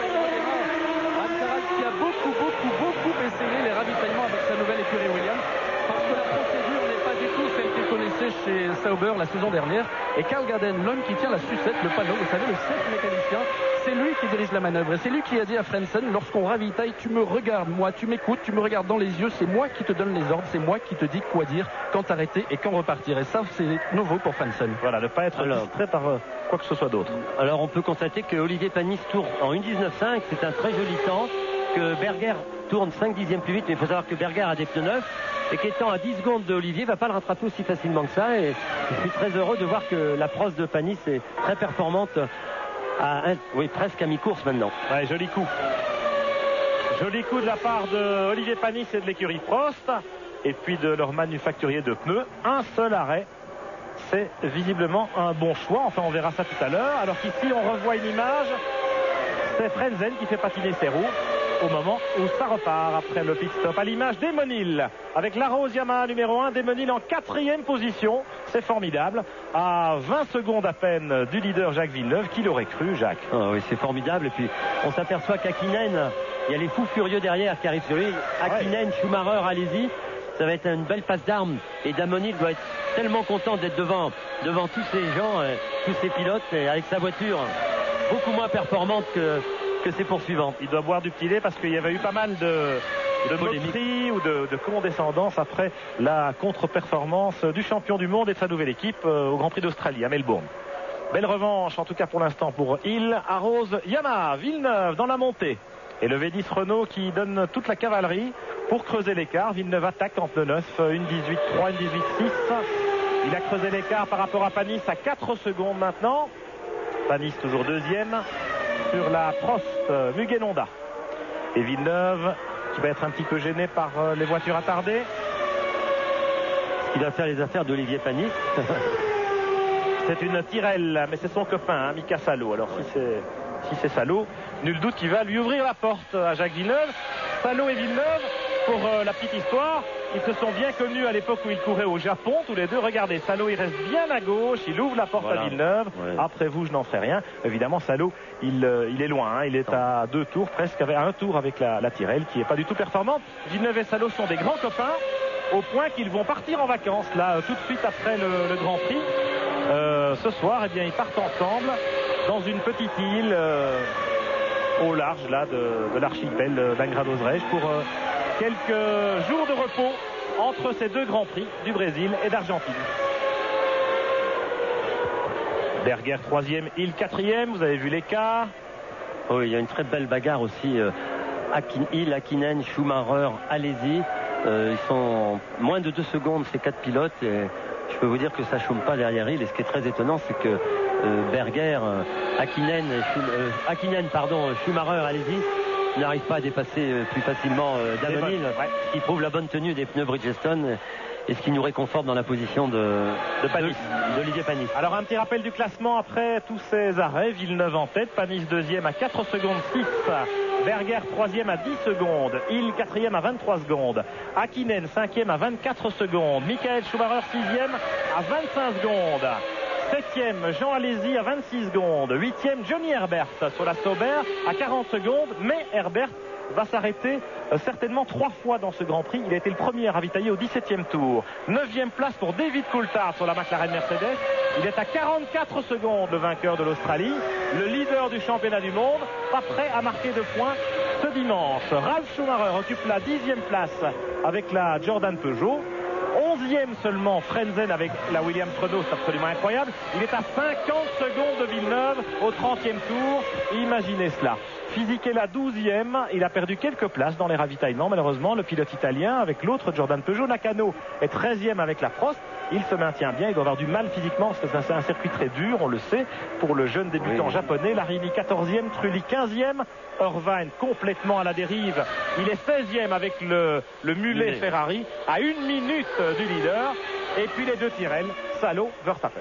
D: Harald qui a beaucoup essayé les ravitaillements avec sa nouvelle écurie Williams. Parce que la procédure n'est pas du tout celle qu'il connaissait chez Sauber la saison dernière. Et Karl Garden, l'homme qui tient la sucette, le panneau, vous savez, le 7 mécanicien, c'est lui qui dirige la manœuvre. Et c'est lui qui a dit à Frentzen, lorsqu'on ravitaille, tu me regardes, moi, tu m'écoutes, tu me regardes dans les yeux, c'est moi qui te donne les ordres, c'est moi qui te dis quoi dire, quand arrêter et quand repartir. Et ça, c'est nouveau pour Frentzen.
G: Voilà, ne pas être distrait par quoi que ce soit d'autre.
H: Alors, on peut constater que Olivier Panis tourne en 1,19,5, c'est un très joli temps, que Berger tourne 5/10 plus vite, mais il faut savoir que Berger a des pneus neufs et qu'étant à 10 secondes de Olivier, va pas le rattraper aussi facilement que ça. Et je suis très heureux de voir que la Prost de Panis est très performante. Presque à mi-course maintenant.
G: Ouais, joli coup. Joli coup de la part de Olivier Panis et de l'écurie Prost. Et puis de leur manufacturier de pneus. Un seul arrêt. C'est visiblement un bon choix. Enfin, on verra ça tout à l'heure. Alors qu'ici, on revoit une image. C'est Frentzen qui fait patiner ses roues au moment où ça repart après le pit stop. À l'image Damon Hill avec la Rose Yamaha numéro 1. Damon Hill en 4e position. C'est formidable. À 20 secondes à peine du leader Jacques Villeneuve. Qui l'aurait cru, Jacques?
H: Oui, c'est formidable. Et puis, on s'aperçoit qu'Hakkinen, il y a les fous furieux derrière qui arrivent sur lui. Hakkinen, Schumacher, allez-y. Ça va être une belle passe d'armes. Et Damonil doit être tellement content d'être devant tous ces gens, tous ces pilotes, et avec sa voiture beaucoup moins performante que ses poursuivants.
G: Il doit boire du petit lait parce qu'il y avait eu pas mal de moqueries ou de condescendance après la contre-performance du champion du monde et de sa nouvelle équipe au Grand Prix d'Australie à Melbourne. Belle revanche en tout cas pour l'instant pour Hill, Arrose, Yamaha, Villeneuve dans la montée. Et le V10 Renault qui donne toute la cavalerie pour creuser l'écart. Villeneuve attaque en pneu neuf, une 18.3, une 18.6. Il a creusé l'écart par rapport à Panis à 4 secondes maintenant. Panis toujours deuxième sur la Prost Mugen Honda. Et Villeneuve qui va être un petit peu gêné par les voitures attardées.
H: Il va faire les affaires d'Olivier Panis.
G: C'est une Tyrrell, mais c'est son copain, Mika Salo. Alors si c'est Salo, nul doute qu'il va lui ouvrir la porte à Jacques Villeneuve. Salo et Villeneuve, pour la petite histoire, ils se sont bien connus à l'époque où ils couraient au Japon, tous les deux. Regardez, Salo il reste bien à gauche, il ouvre la porte à Villeneuve. Ouais. Après vous, je n'en ferai rien. Évidemment, Salo, il est loin, hein. Il est à 2 tours, presque à 1 tour avec la Tyrrell, qui n'est pas du tout performante. Villeneuve et Salo sont des grands copains, au point qu'ils vont partir en vacances, là, tout de suite après le Grand Prix. Ce soir, eh bien, ils partent ensemble dans une petite île au large là, de l'archipel d'Angra-dos-Reis pour quelques jours de repos entre ces 2 Grands Prix du Brésil et d'Argentine. Berger 3e, Hill 4e, vous avez vu l'écart.
H: Oh, il y a une très belle bagarre aussi. Hill, Hakkinen, Schumacher, Alesi. Ils sont moins de 2 secondes ces 4 pilotes. Et je peux vous dire que ça chôme pas derrière Hill. Et ce qui est très étonnant, c'est que Berger, Schumacher, Alesi n'arrivent pas à dépasser plus facilement Damonil, qui prouve la bonne tenue des pneus Bridgestone et ce qui nous réconforte dans la position d'Olivier Panis.
G: Alors un petit rappel du classement après tous ces arrêts. Villeneuve en tête, Panis 2e à 4 secondes 6, Berger 3e à 10 secondes, Hill 4e à 23 secondes, Hakkinen 5e à 24 secondes, Michael Schumacher 6e à 25 secondes, 7e Jean Alesi à 26 secondes, 8e Johnny Herbert sur la Sauber à 40 secondes, mais Herbert va s'arrêter certainement 3 fois dans ce Grand Prix. Il a été le premier à ravitailler au 17e tour. 9e place pour David Coulthard sur la McLaren Mercedes. Il est à 44 secondes, le vainqueur de l'Australie, le leader du championnat du monde, pas prêt à marquer de points ce dimanche. Ralf Schumacher occupe la 10e place avec la Jordan Peugeot. 11e seulement Frenzen avec la Williams Renault, c'est absolument incroyable. Il est à 50 secondes de Villeneuve au 30e tour. Imaginez cela. Fisichella est la 12e. Il a perdu quelques places dans les ravitaillements, malheureusement. Le pilote italien avec l'autre Jordan Peugeot. Nakano est 13e avec la Prost. Il se maintient bien. Il doit avoir du mal physiquement parce que c'est un circuit très dur, on le sait, pour le jeune débutant japonais. Larini 14e, Trulli 15e. Irvine complètement à la dérive. Il est 16e avec le mulet Ferrari à 1 minute du leader. Et puis les 2 Tyrrell, Salo, Verstappen.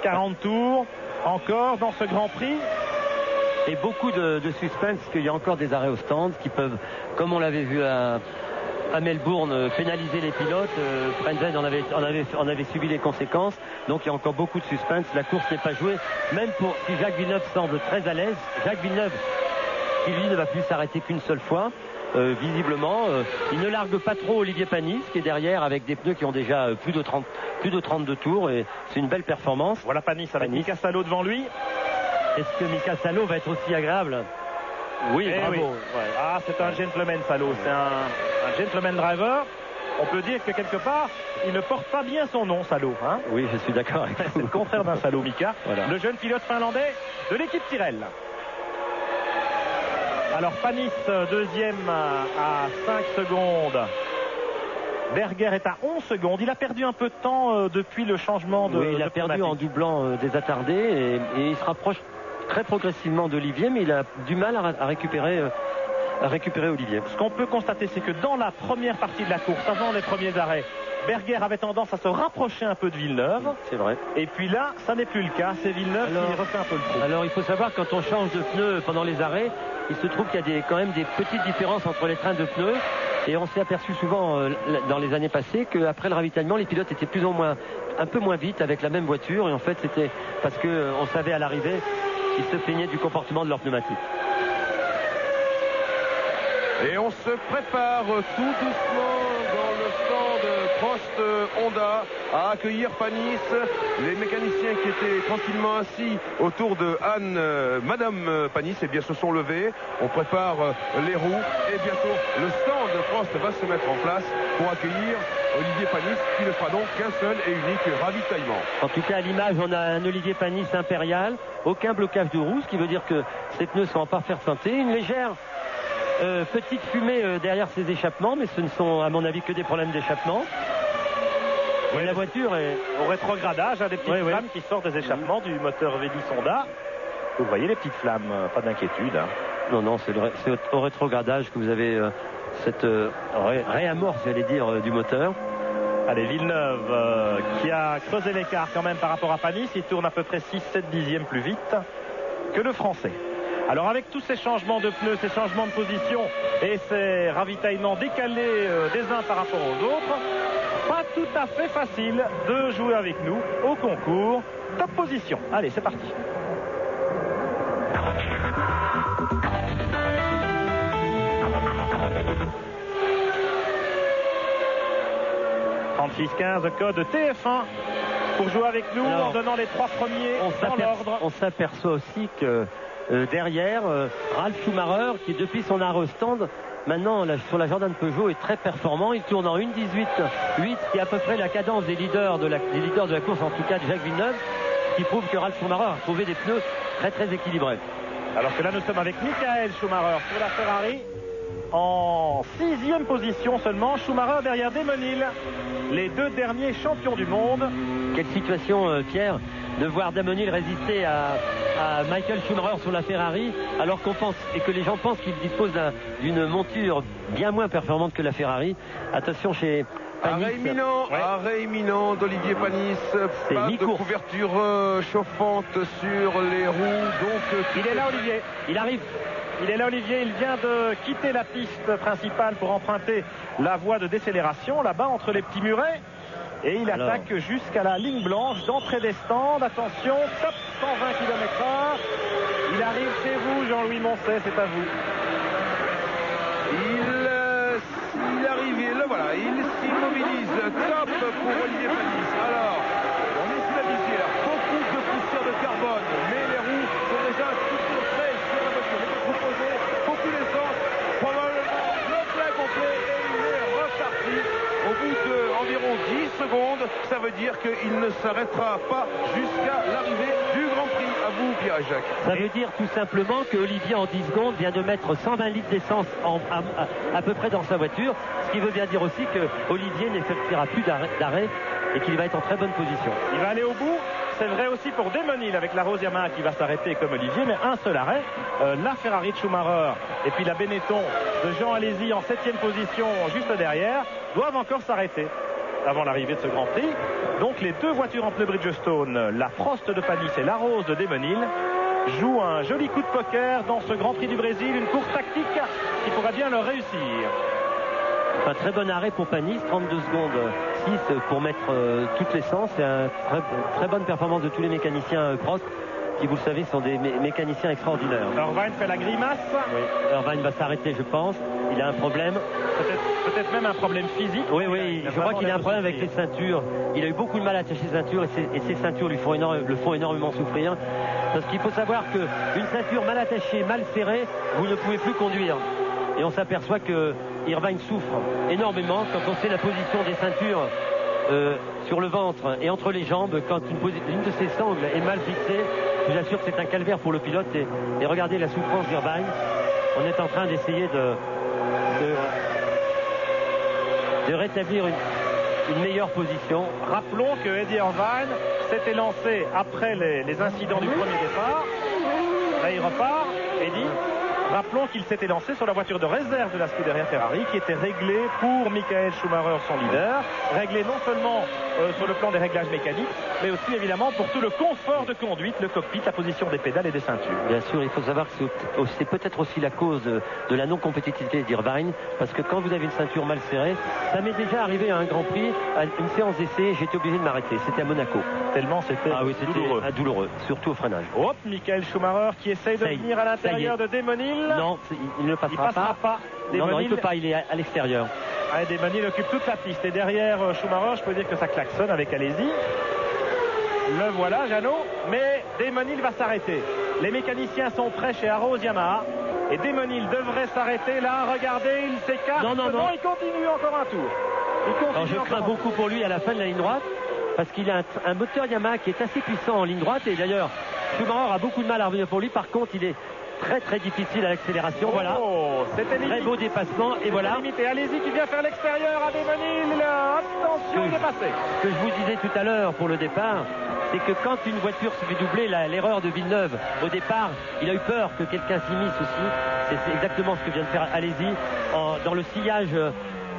G: 40 tours encore dans ce Grand Prix.
H: Et beaucoup de suspense, parce qu'il y a encore des arrêts au stand qui peuvent, comme on l'avait vu à Melbourne, pénaliser les pilotes. Frenzen en avait subi les conséquences. Donc il y a encore beaucoup de suspense. La course n'est pas jouée. Même si Jacques Villeneuve semble très à l'aise, Jacques Villeneuve, qui lui ne va plus s'arrêter qu'une seule fois, visiblement, il ne largue pas trop Olivier Panis, qui est derrière avec des pneus qui ont déjà plus de 32 tours. Et c'est une belle performance.
G: Voilà Panis avec Mika Salo devant lui.
H: Est-ce que Mika Salo va être aussi agréable? Oui, bravo. Oui.
G: Ouais. Ah, c'est un gentleman Salo, c'est un gentleman driver. On peut dire que quelque part, il ne porte pas bien son nom, Salo. Hein,
H: oui, je suis d'accord avec vous.
G: C'est le contraire d'un Salo, Mika. Voilà. Le jeune pilote finlandais de l'équipe Tyrrell. Alors Panis, 2e à 5 secondes. Berger est à 11 secondes. Il a perdu un peu de temps depuis le changement de...
H: Oui, il a perdu en doublant des attardés et il se rapproche très progressivement d'Olivier, mais il a du mal à récupérer Olivier.
G: Ce qu'on peut constater, c'est que dans la première partie de la course, avant les premiers arrêts, Berger avait tendance à se rapprocher un peu de Villeneuve.
H: C'est vrai.
G: Et puis là, ça n'est plus le cas. C'est Villeneuve qui refait un peu le trou.
H: Alors il faut savoir, quand on change de pneus pendant les arrêts, il se trouve qu'il y a quand même des petites différences entre les trains de pneus. Et on s'est aperçu souvent dans les années passées qu'après le ravitaillement, les pilotes étaient un peu moins vite avec la même voiture. Et en fait, c'était parce qu'on savait à l'arrivée qu'ils se plaignaient du comportement de leur pneumatique.
A: Et on se prépare tout doucement stand Prost Honda à accueillir Panis. Les mécaniciens qui étaient tranquillement assis autour de Anne, Madame Panis, eh bien se sont levés. On prépare les roues et bientôt le stand Prost va se mettre en place pour accueillir Olivier Panis, qui ne fera donc qu'un seul et unique ravitaillement.
H: En tout cas, à l'image, on a un Olivier Panis impérial, aucun blocage de roue, ce qui veut dire que ses pneus sont en parfaite santé, une légère petite fumée derrière ses échappements, mais ce ne sont à mon avis que des problèmes d'échappement.
G: Oui,
H: la voiture est
G: au rétrogradage, des petites flammes qui sortent des échappements du moteur V10 Honda. Vous voyez les petites flammes, pas d'inquiétude.
H: Non, c'est au rétrogradage que vous avez cette réamorce, j'allais dire, du moteur.
G: Allez, Villeneuve qui a creusé l'écart quand même par rapport à Panis. Il tourne à peu près 6-7 dixièmes plus vite que le Français. Alors avec tous ces changements de pneus, ces changements de position et ces ravitaillements décalés des uns par rapport aux autres, pas tout à fait facile de jouer avec nous au concours. Top position. Allez, c'est parti. (36-15) code TF1 pour jouer avec nous. Alors, en donnant les 3 premiers dans l'ordre.
H: On s'aperçoit aussi que derrière, Ralf Schumacher, qui depuis son arrêt au stand, maintenant sur la Jordan Peugeot, est très performant. Il tourne en 1.18.8, qui est à peu près la cadence des leaders de la course, en tout cas de Jacques Villeneuve, qui prouve que Ralf Schumacher a trouvé des pneus très très équilibrés.
G: Alors que là nous sommes avec Michael Schumacher sur la Ferrari en 6e position seulement. Schumacher derrière Damon Hill, les 2 derniers champions du monde.
H: Quelle situation, Pierre, de voir Damon Hill résister à Michael Schumacher sur la Ferrari, alors qu'on pense et que les gens pensent qu'il dispose d'une monture bien moins performante que la Ferrari. Attention chez Panis.
A: Arrêt imminent d'Olivier Panis. Pas de couverture chauffante sur les roues. Donc
G: il est là, Olivier. Il arrive. Il est là, Olivier. Il vient de quitter la piste principale pour emprunter la voie de décélération là-bas entre les petits murets. Et il attaque jusqu'à la ligne blanche d'entrée des stands. Attention, top 120 km/h. Il arrive chez vous, Jean-Louis Moncet, c'est à vous.
A: Il arrive, voilà, il s'immobilise. Top pour Olivier Panis. Alors, on est sous la visière. Beaucoup de poussière de carbone, mais les roues sont déjà toutes fraîches sur la voiture. Les roues posées, beaucoup d'essence, probablement le plein complet, et il est reparti. Au bout d'environ 10 secondes, ça veut dire qu'il ne s'arrêtera pas jusqu'à l'arrivée du Grand Prix. À vous, Pierre-Jacques.
H: Ça veut dire tout simplement que Olivier, en 10 secondes, vient de mettre 120 litres d'essence à peu près dans sa voiture. Ce qui veut bien dire aussi que Olivier n'effectuera plus d'arrêt et qu'il va être en très bonne position.
G: Il va aller au bout. C'est vrai aussi pour Damon Hill avec la Rose Yamaha qui va s'arrêter comme Olivier, mais un seul arrêt. La Ferrari de Schumacher et puis la Benetton de Jean Alesi en 7e position juste derrière doivent encore s'arrêter avant l'arrivée de ce Grand Prix. Donc les 2 voitures en pneus Bridgestone, la Prost de Panis et la Rose de Damon Hill, jouent un joli coup de poker dans ce Grand Prix du Brésil, une course tactique qui pourra bien leur réussir.
H: Un très bon arrêt pour Panis, 32 secondes 6 pour mettre toute l'essence. C'est une très bonne performance de tous les mécaniciens Prost, qui, vous le savez, sont des mécaniciens extraordinaires.
G: Irvine fait la grimace.
H: Oui, Irvine va s'arrêter, je pense. Il a un problème.
G: Peut-être même un problème physique.
H: Oui, je crois qu'il a un problème avec les ceintures. Il a eu beaucoup de mal à attacher ses ceintures et ses ceintures le font énormément souffrir. Parce qu'il faut savoir qu'une ceinture mal attachée, mal serrée, vous ne pouvez plus conduire. Et on s'aperçoit que Irvine souffre énormément quand on sait la position des ceintures sur le ventre et entre les jambes. Quand une de ses sangles est mal fixée, je vous assure que c'est un calvaire pour le pilote. Et regardez la souffrance d'Irvine. On est en train d'essayer de rétablir une meilleure position.
G: Rappelons que Eddie Irvine s'était lancé après les incidents du premier départ. Là, il repart. Eddie. Rappelons qu'il s'était lancé sur la voiture de réserve de la Scuderia Ferrari, qui était réglée pour Michael Schumacher, son leader. Réglée non seulement sur le plan des réglages mécaniques, mais aussi évidemment pour tout le confort de conduite, le cockpit, la position des pédales et des ceintures.
H: Bien sûr, il faut savoir que c'est peut-être aussi la cause de la non-compétitivité d'Irvine, parce que quand vous avez une ceinture mal serrée, ça m'est déjà arrivé à un Grand Prix, à une séance d'essai, j'étais obligé de m'arrêter. C'était à Monaco.
G: Tellement c'était
H: douloureux, surtout au freinage.
G: Hop, Michael Schumacher qui essaye de venir à l'intérieur de Damon Hill.
H: Non, il ne passera pas.
G: Non,
H: il ne peut pas, il est à l'extérieur.
G: Desmonil occupe toute la piste. Et derrière Schumacher, je peux dire que ça klaxonne avec Alesi. Le voilà, Jeannot. Mais Desmonil va s'arrêter. Les mécaniciens sont prêts chez Arrows Yamaha. Et Desmonil devrait s'arrêter là. Regardez, il s'écarte.
I: Non,
G: il continue encore un tour.
I: Alors je crains beaucoup pour lui à la fin de la ligne droite. Parce qu'il a un moteur Yamaha qui est assez puissant en ligne droite. Et d'ailleurs, Schumacher a beaucoup de mal à revenir pour lui. Par contre, il est très très difficile à l'accélération. Voilà.
G: C'était
I: très beau dépassement. Et voilà.
G: Limité. Allez-y qui vient faire l'extérieur à Desmonil. Attention, il est passé.
I: Ce que je vous disais tout à l'heure pour le départ, c'est que quand une voiture se fait doubler, l'erreur de Villeneuve, au départ, il a eu peur que quelqu'un s'immisce aussi. C'est exactement ce que vient de faire Alesi dans le sillage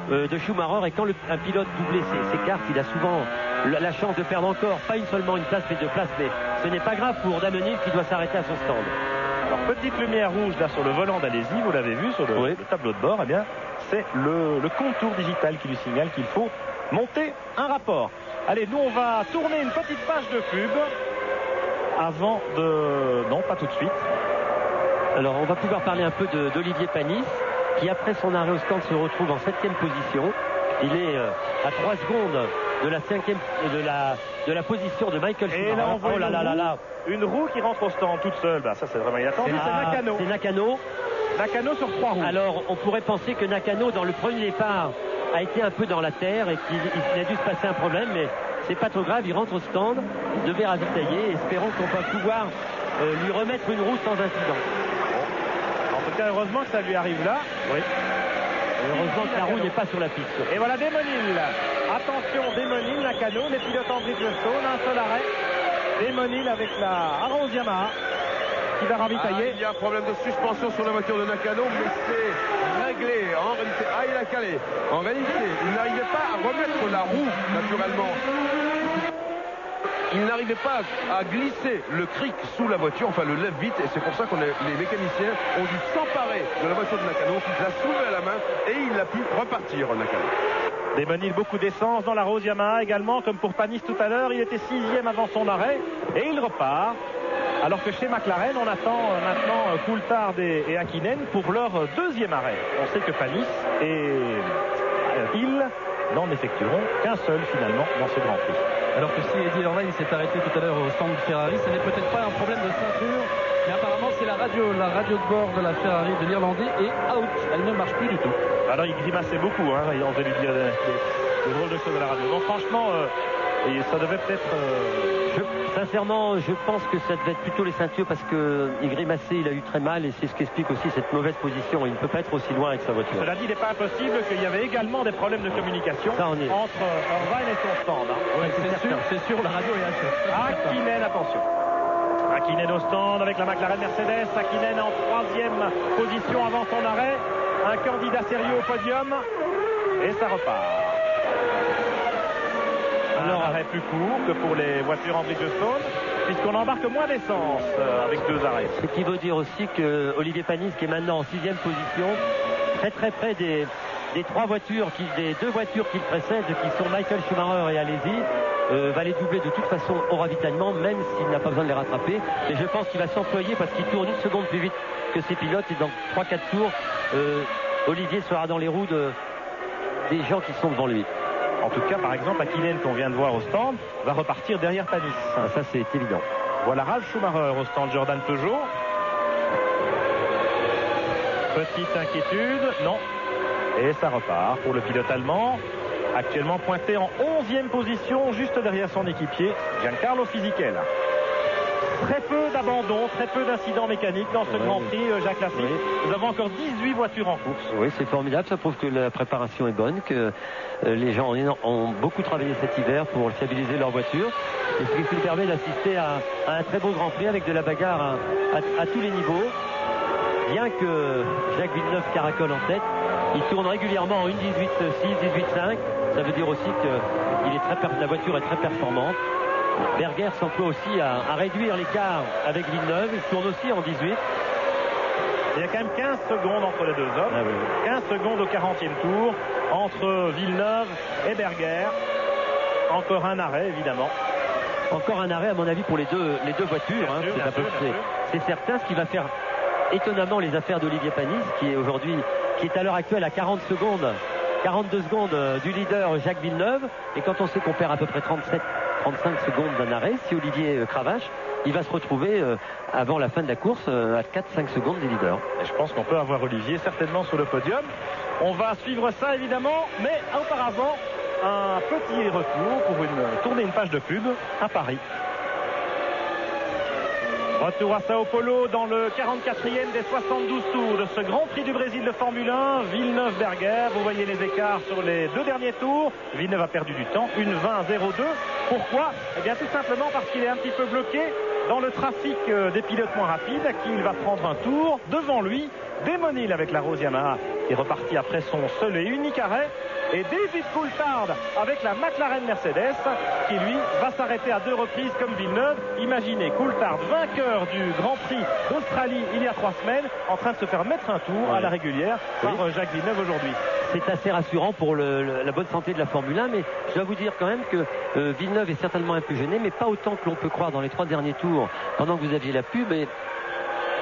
I: de Schumacher. Et quand un pilote doublé s'écarte, il a souvent la chance de perdre encore, pas seulement une place, mais 2 places. Mais ce n'est pas grave pour Desmonil qui doit s'arrêter à son stand.
G: Alors, petite lumière rouge là sur le volant d'Alesi, vous l'avez vu sur le tableau de bord. Eh bien, c'est le contour digital qui lui signale qu'il faut monter un rapport. Allez, nous on va tourner une petite page de pub avant de... Non, pas tout de suite.
I: Alors on va pouvoir parler un peu d'Olivier Panis, qui après son arrêt au stand se retrouve en 7e position. Il est à 3 secondes de la 5e de la position de Michael Schumacher.
G: Et là on voit une roue qui rentre au stand toute seule. Ça c'est vraiment inattendu. C'est Nakano.
I: C'est Nakano.
G: Nakano sur 3 roues.
I: Alors on pourrait penser que Nakano dans le premier départ a été un peu dans la terre et qu'il a dû se passer un problème, mais c'est pas trop grave, il rentre au stand, il devait ravitailler, espérons qu'on va pouvoir lui remettre une roue sans incident.
G: En tout cas, heureusement que ça lui arrive là.
I: Oui. Heureusement que la roue n'est pas sur la piste.
G: Et voilà Desmonil. Attention, Desmonil, Nakano, les pilotes en Bridgestone, un seul arrêt. Desmonil avec la Arrows Yamaha qui va ravitailler.
A: Il y a un problème de suspension sur la voiture de Nakano, mais c'est réglé. En réalité, il a calé. En réalité, il n'arrivait pas à remettre la roue naturellement. Il n'arrivait pas à glisser le cric sous la voiture, enfin le lève vite, et c'est pour ça que les mécaniciens ont dû s'emparer de la voiture de Nakano, la soulever à la main, et il a pu repartir, Nakano.
G: Desmonil, beaucoup d'essence dans la Arrows Yamaha également, comme pour Panis tout à l'heure. Il était 6e avant son arrêt, et il repart. Alors que chez McLaren, on attend maintenant Coulthard et Häkkinen pour leur 2e arrêt. On sait que Panis et Hill n'en effectueront qu'un seul finalement dans ce Grand Prix.
D: Alors que si Eddie Irvine s'est arrêté tout à l'heure au stand de Ferrari, ce n'est peut-être pas un problème de ceinture, mais apparemment c'est la radio de bord de la Ferrari de l'Irlandais est out. Elle ne marche plus du tout.
G: Alors il grimaçait beaucoup, on devait lui dire des drôles de choses à la radio. Donc franchement, ça devait peut-être...
I: Sincèrement, je pense que ça devait être plutôt les ceintures parce qu'il grimaçait, il a eu très mal et c'est ce qui explique aussi cette mauvaise position. Il ne peut pas être aussi loin avec sa voiture.
G: Cela dit, il n'est pas impossible qu'il y avait également des problèmes de communication entre Irvine et son stand.
D: Oui, c'est sûr, la radio est assez.
G: Häkkinen, attention. Häkkinen au stand avec la McLaren Mercedes. Häkkinen en 3e position avant son arrêt. Un candidat sérieux au podium. Et ça repart. Alors, arrêt plus court que pour les voitures en Bridgestone, puisqu'on embarque moins d'essence avec 2 arrêts.
I: Ce qui veut dire aussi que Olivier Panis, qui est maintenant en 6e position, très très près des 2 voitures qu'il précède, qui sont Michael Schumacher et Alesi, va les doubler de toute façon au ravitaillement, même s'il n'a pas besoin de les rattraper. Et je pense qu'il va s'employer parce qu'il tourne 1 seconde plus vite que ses pilotes. Et dans 3-4 tours, Olivier sera dans les roues des gens qui sont devant lui.
G: En tout cas, par exemple, Häkkinen, qu'on vient de voir au stand, va repartir derrière Panis.
I: Ça, c'est évident.
G: Voilà Ralf Schumacher au stand Jordan Peugeot. Petite inquiétude, non. Et ça repart pour le pilote allemand, actuellement pointé en 11e position, juste derrière son équipier, Giancarlo Fisichella. Très peu d'abandons, très peu d'incidents mécaniques dans ce Grand Prix, Jacques Laffite. Oui. Nous avons encore 18 voitures en course.
I: Oui, c'est formidable. Ça prouve que la préparation est bonne, que les gens ont beaucoup travaillé cet hiver pour fiabiliser leur voiture. Et ce qui permet d'assister à un très beau Grand Prix avec de la bagarre à tous les niveaux. Bien que Jacques Villeneuve caracole en tête, il tourne régulièrement en 1.18.6, 18.5. Ça veut dire aussi que la voiture est très performante. Berger s'emploie aussi à réduire l'écart avec Villeneuve. Il tourne aussi en 18.
G: Il y a quand même 15 secondes entre les deux hommes. Ah oui. 15 secondes au 40e tour entre Villeneuve et Berger. Encore un arrêt, évidemment.
I: Encore un arrêt, à mon avis, pour les deux voitures. C'est certain, ce qui va faire étonnamment les affaires d'Olivier Panis, qui est à l'heure actuelle à 40 secondes
H: 42 secondes du leader Jacques Villeneuve. Et quand on sait qu'on perd à peu près 35 secondes d'un arrêt, si Olivier cravache, il va se retrouver avant la fin de la course à 4-5 secondes des leaders.
G: Et je pense qu'on peut avoir Olivier certainement sur le podium. On va suivre ça évidemment, mais auparavant, un petit retour pour tourner une page de pub à Paris. Retour à Sao Paulo dans le 44e des 72 tours de ce Grand Prix du Brésil de Formule 1. Villeneuve-Berger, vous voyez les écarts sur les 2 derniers tours. Villeneuve a perdu du temps, 1:20.02. Pourquoi? Eh bien tout simplement parce qu'il est un petit peu bloqué dans le trafic des pilotes moins rapides, à qui il va prendre un tour. Devant lui, Damon Hill avec la Rose Yamaha qui est reparti après son seul et unique arrêt. Et David Coulthard avec la McLaren Mercedes qui lui va s'arrêter à 2 reprises comme Villeneuve. Imaginez Coulthard, vainqueur du Grand Prix d'Australie il y a 3 semaines, en train de se faire mettre un tour à la régulière par Jacques Villeneuve aujourd'hui.
H: C'est assez rassurant pour la bonne santé de la Formule 1, mais je dois vous dire quand même que Villeneuve est certainement un peu gêné, mais pas autant que l'on peut croire dans les 3 derniers tours pendant que vous aviez la pub. Et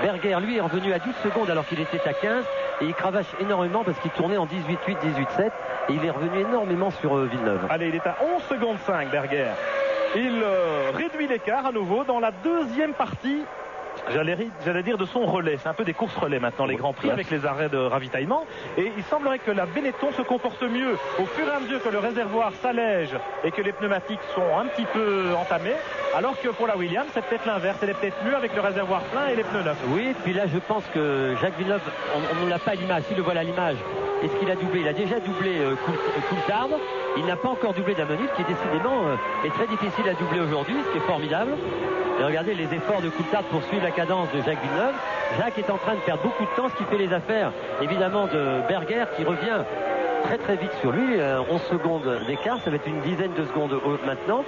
H: Berger, lui, est revenu à 12 secondes alors qu'il était à 15 et il cravache énormément parce qu'il tournait en 18.8, 18.7 et il est revenu énormément sur Villeneuve.
G: Allez, il est à 11 secondes 5, Berger. Il réduit l'écart à nouveau dans la deuxième partie. J'allais dire de son relais. C'est un peu des courses relais maintenant, les Grands Prix, avec les arrêts de ravitaillement. Et il semblerait que la Benetton se comporte mieux au fur et à mesure que le réservoir s'allège et que les pneumatiques sont un petit peu entamés. Alors que pour la Williams, c'est peut-être l'inverse. Elle est peut-être mieux avec le réservoir plein et les pneus neufs.
H: Oui, puis là, je pense que Jacques Villeneuve, on ne l'a pas à l'image. Si le voilà à l'image, est-ce qu'il a doublé? Il a déjà doublé Coulthard. Il n'a pas encore doublé Damon Hill, qui décidément est très difficile à doubler aujourd'hui, ce qui est formidable. Et regardez les efforts de Coulthard pour suivre la cadence de Jacques Villeneuve. Jacques est en train de perdre beaucoup de temps, ce qui fait les affaires, évidemment, de Berger, qui revient très très vite sur lui. 11 secondes d'écart, ça va être une dizaine de secondes maintenant.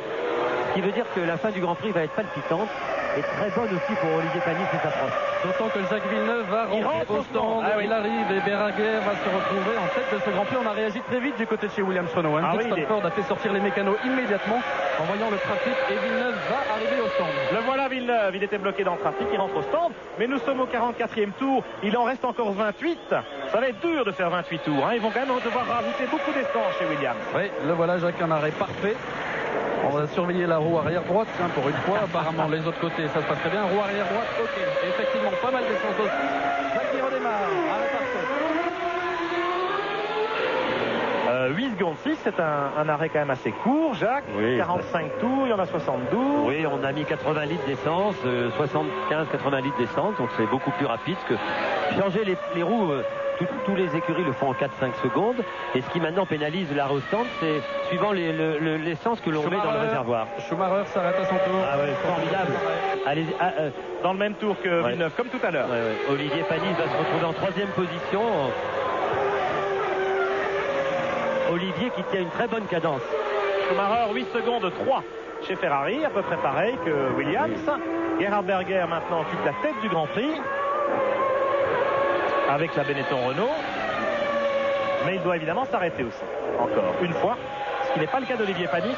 H: Ce qui veut dire que la fin du Grand Prix va être palpitante et très bonne aussi pour Olivier Panis et sa proche.
D: D'autant que Jacques Villeneuve va rentrer au stand. Il arrive et Berger va se retrouver en tête de ce Grand Prix. On a réagi très vite du côté de chez Williams Renault. Ford a fait sortir les mécanos immédiatement en voyant le trafic et Villeneuve va arriver au stand.
G: Le voilà Villeneuve, il était bloqué dans le trafic, il rentre au stand. Mais nous sommes au 44e tour, il en reste encore 28. Ça va être dur de faire 28 tours. Ils vont quand même devoir rajouter beaucoup d'essence chez Williams.
D: Oui, le voilà Jacques, un arrêt parfait. On va surveiller la roue arrière droite, pour une fois. Apparemment, les autres côtés, ça se passe très bien. Roue arrière droite, ok. Et effectivement, pas mal d'essence aussi. Jacques qui redémarre. Arrêt parfait.
G: 8 secondes 6, c'est un arrêt quand même assez court, Jacques. Oui, 45 tours, il y en a 72.
H: Oui, on a mis 80 litres d'essence, 75-80 litres d'essence, donc c'est beaucoup plus rapide que changer les roues. Tous les écuries le font en 4-5 secondes. Et ce qui maintenant pénalise l'arrêt au stand, c'est suivant l'essence que l'on met dans le réservoir.
D: Schumacher s'arrête à son tour.
H: Ah ouais, formidable. Allez,
G: dans le même tour que Villeneuve, comme tout à l'heure.
H: Olivier Panis va se retrouver en 3e position. Olivier qui tient une très bonne cadence.
G: Schumacher 8 secondes 3 chez Ferrari, à peu près pareil que Williams. Gerhard Berger maintenant quitte la tête du Grand Prix avec la Benetton Renault, mais il doit évidemment s'arrêter aussi, encore une fois, ce qui n'est pas le cas d'Olivier Panis.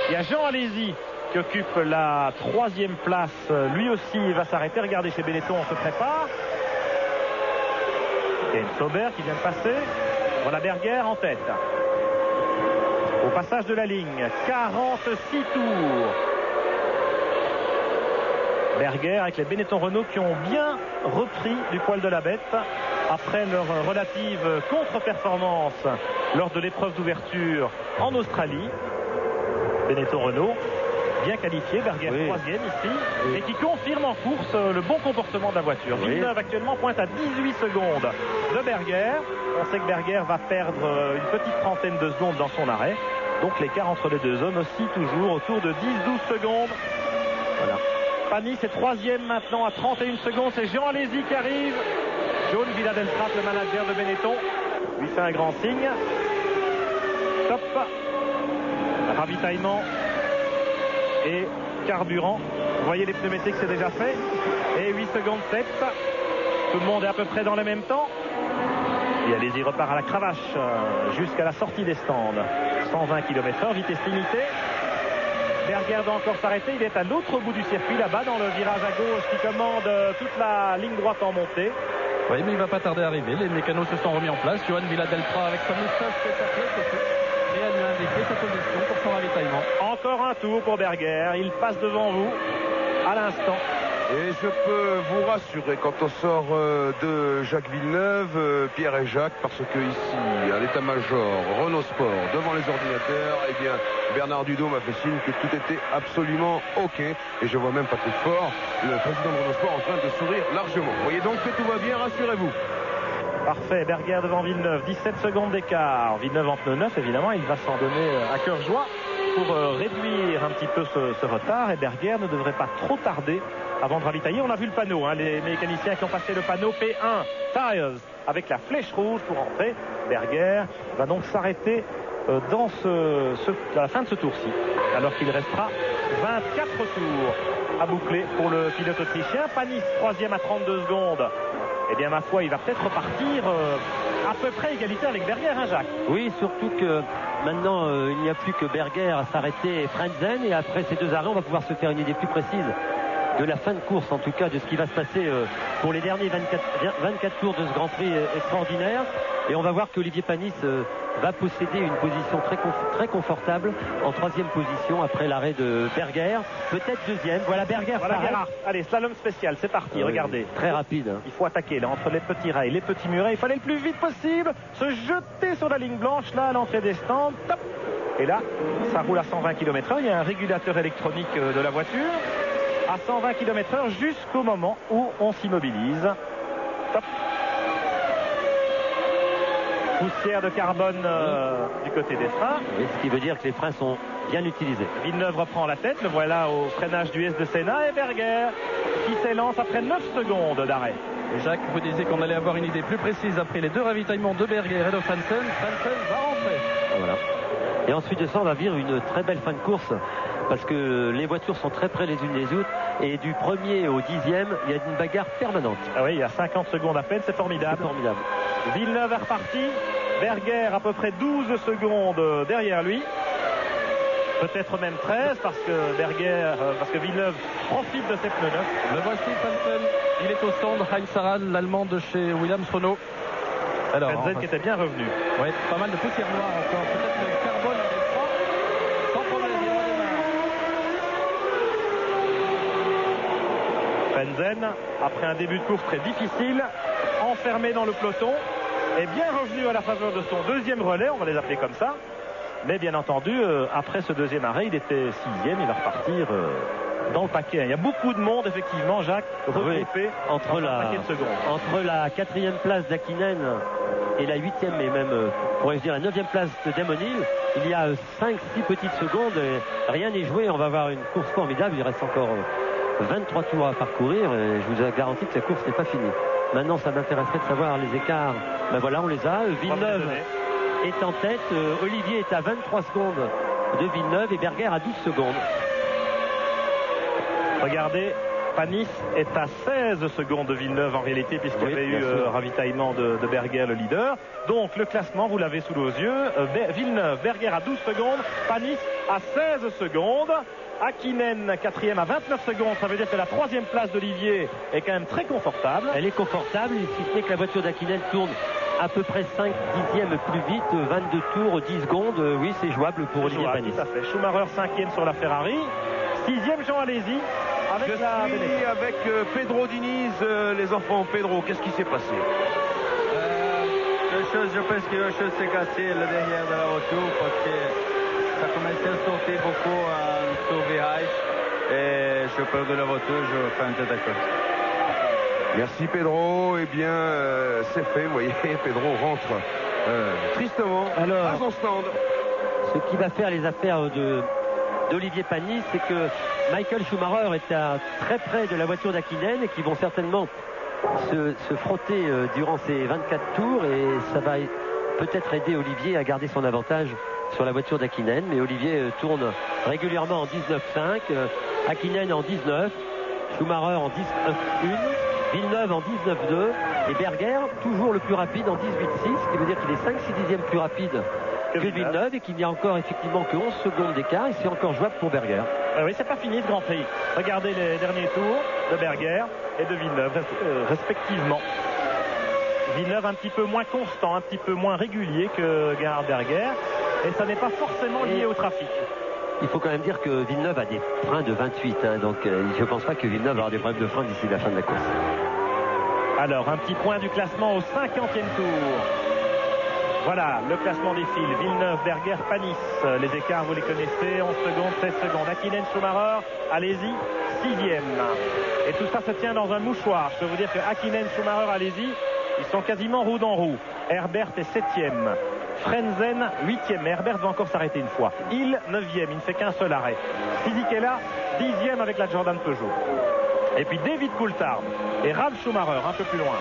G: Il y a Jean Alesi qui occupe la 3e place, lui aussi va s'arrêter. Regardez, chez Benetton on se prépare. Il y a une Sauber qui vient de passer. Voilà Berger en tête au passage de la ligne, 46 tours. Berger avec les Benetton Renault qui ont bien repris du poil de la bête après leur relative contre-performance lors de l'épreuve d'ouverture en Australie. Benetton Renault bien qualifié, Berger 3e ici, et qui confirme en course le bon comportement de la voiture. Villeneuve actuellement pointe à 18 secondes de Berger. On sait que Berger va perdre une petite trentaine de secondes dans son arrêt, donc l'écart entre les deux hommes aussi toujours autour de 10-12 secondes. Voilà. Panis est 3e maintenant à 31 secondes. C'est Jean Alesi qui arrive. John Villadelprat, le manager de Benetton, lui fait un grand signe. Top. Ravitaillement et carburant. Vous voyez les pneumatiques, c'est déjà fait. Et 8 secondes 7. Tout le monde est à peu près dans le même temps. Et Alesi repart à la cravache jusqu'à la sortie des stands. 120 km/h, vitesse limitée. Berger doit encore s'arrêter, il est à l'autre bout du circuit, là-bas dans le virage à gauche qui commande toute la ligne droite en montée.
D: Oui, mais il va pas tarder à arriver. Les mécanos se sont remis en place. Johan Villadelpra avec sa moustache qui est appelée et elle lui a indiqué sa position pour son ravitaillement.
G: Encore un tour pour Berger. Il passe devant vous à l'instant.
A: Et je peux vous rassurer quand on sort de Jacques Villeneuve, Pierre et Jacques, parce que ici, à l'état-major Renault Sport, devant les ordinateurs, eh bien, Bernard Dudot m'a fait signe que tout était absolument OK. Et je vois même Patrick Faure, le président de Renault Sport, en train de sourire largement. Vous voyez donc que tout va bien, rassurez-vous.
G: Parfait, Berger devant Villeneuve, 17 secondes d'écart. Villeneuve en pneu neuf, évidemment, il va s'en donner à cœur joie pour réduire un petit peu ce retard. Et Berger ne devrait pas trop tarder avant de ravitailler. On a vu le panneau, hein, les mécaniciens qui ont passé le panneau P1 Tires avec la flèche rouge pour entrer. Berger va donc s'arrêter à la fin de ce tour-ci, alors qu'il restera 24 tours à boucler pour le pilote autrichien. Panis, troisième à 32 secondes. Eh bien, ma foi, il va peut-être repartir à peu près égalité avec Berger, hein, Jacques?
H: Oui, surtout que maintenant, il n'y a plus que Berger à s'arrêter et Frentzen. Et après ces deux arrêts, on va pouvoir se faire une idée plus précise de la fin de course, en tout cas de ce qui va se passer pour les derniers 24 tours de ce Grand Prix extraordinaire. Et on va voir qu'Olivier Panis va posséder une position très confortable en troisième position après l'arrêt de Berger, peut-être deuxième. Voilà Berger.
G: Voilà Gerhard. Allez, slalom spécial, c'est parti, regardez.
H: Très rapide.
G: Il faut attaquer là entre les petits rails, les petits murets. Il fallait le plus vite possible se jeter sur la ligne blanche là à l'entrée des stands. Top. Et là, ça roule à 120 km/h. Il y a un régulateur électronique de la voiture à 120 km/h jusqu'au moment où on s'immobilise. Top. Poussière de carbone du côté des freins.
H: Oui, ce qui veut dire que les freins sont bien utilisés.
G: Villeneuve reprend la tête, le voilà au freinage du S de Senna et Berger qui s'élance après 9 secondes d'arrêt.
D: Et Jacques, vous disiez qu'on allait avoir une idée plus précise après les deux ravitaillements de Berger et de Frentzen. Frentzen va rentrer.
H: Voilà. Et ensuite de ça, on va vivre une très belle fin de course parce que les voitures sont très près les unes des autres et du premier au 10e, il y a une bagarre permanente.
G: Ah oui, il y a 50 secondes à peine, c'est formidable.
H: C'est formidable.
G: Villeneuve est reparti, Berger à peu près 12 secondes derrière lui. Peut-être même 13 parce que Villeneuve profite de ses pneus neufs.
D: Le voici, Frentzen. Il est au stand. Heinz Harald, l'allemand de chez Williams Renault.
G: Alors, Frentzen qui était bien revenu.
D: Oui, pas mal de poussière noire encore. Peut-être le carbone avec ça. Sans problème, il redémarre.
G: Frentzen, après un début de course très difficile, enfermé dans le peloton, est bien revenu à la faveur de son deuxième relais, on va les appeler comme ça. Mais bien entendu, après ce deuxième arrêt, il était 6e, il va repartir dans le paquet. Il y a beaucoup de monde, effectivement, Jacques, regroupé
H: entre la 4e place d'Hakkinen et la 8e, et même, pourrais-je dire, la 9e place de Damon Hill. Il y a 5-6 petites secondes, et rien n'est joué. On va avoir une course formidable. Il reste encore 23 tours à parcourir, et je vous ai garanti que la course n'est pas finie. Maintenant, ça m'intéresserait de savoir les écarts. Ben voilà, on les a. Villeneuve est en tête. Olivier est à 23 secondes de Villeneuve et Berger à 12 secondes.
G: Regardez, Panis est à 16 secondes de Villeneuve en réalité, puisqu'il y avait eu ravitaillement de Berger, le leader. Donc le classement, vous l'avez sous nos yeux. Villeneuve, Berger à 12 secondes, Panis à 16 secondes. Hakkinen 4e à 29 secondes, ça veut dire que la 3e place d'Olivier est quand même très confortable.
H: Elle est confortable, si ce n'est que la voiture d'Hakkinen tourne à peu près 5 dixièmes plus vite, 22 tours, 10 secondes. Oui, c'est jouable pour Olivier Panis.
G: Tout à fait. Schumacher 5e sur la Ferrari. 6e Jean Alesi.
A: Avec Pedro Diniz, les enfants. Pedro, qu'est-ce qui s'est passé?
J: Je pense que quelque chose s'est cassé là derrière de la voiture parce que ça commençait à sauter beaucoup sur le virage et je perds de la voiture, je fais un tête d'accord.
A: Merci Pedro. Eh bien, c'est fait. Vous voyez, Pedro rentre tristement à son stand.
H: Ce qui va faire les affaires d'Olivier Panis, c'est que Michael Schumacher est très près de la voiture d'Hakkinen et qui vont certainement se frotter durant ces 24 tours, et ça va peut-être aider Olivier à garder son avantage sur la voiture d'Hakkinen. Mais Olivier tourne régulièrement en 19.5, Hakkinen en 19, Schumacher en 19.1, Villeneuve en 19.2 et Berger toujours le plus rapide en 18.6, ce qui veut dire qu'il est 5-6 dixièmes plus rapide que Villeneuve et qu'il n'y a encore effectivement que 11 secondes d'écart, et c'est encore jouable pour Berger.
G: Oui, c'est pas fini ce Grand Prix. Regardez les derniers tours de Berger et de Villeneuve respectivement. Villeneuve un petit peu moins constant, un petit peu moins régulier que Gerhard Berger. Et ça n'est pas forcément lié au trafic.
I: Il faut quand même dire que Villeneuve a des freins de 28. Donc je ne pense pas que Villeneuve va avoir des problèmes de frein d'ici la fin de la course.
G: Alors, un petit point du classement au 50e tour. Voilà, le classement des fils. Villeneuve, Berger, Panis. Les écarts, vous les connaissez. 11 secondes, 16 secondes. Hakkinen, Schumacher, allez-y, 6e. Et tout ça se tient dans un mouchoir. Je peux vous dire que Hakkinen, Schumacher, allez-y, ils sont quasiment roue dans roue. Herbert est 7e. Frenzen, 8e. Mais Herbert va encore s'arrêter une fois. Il, 9e. Il ne fait qu'un seul arrêt. Fisichella, 10e avec la Jordan Peugeot. Et puis David Coulthard et Ralf Schumacher un peu plus loin.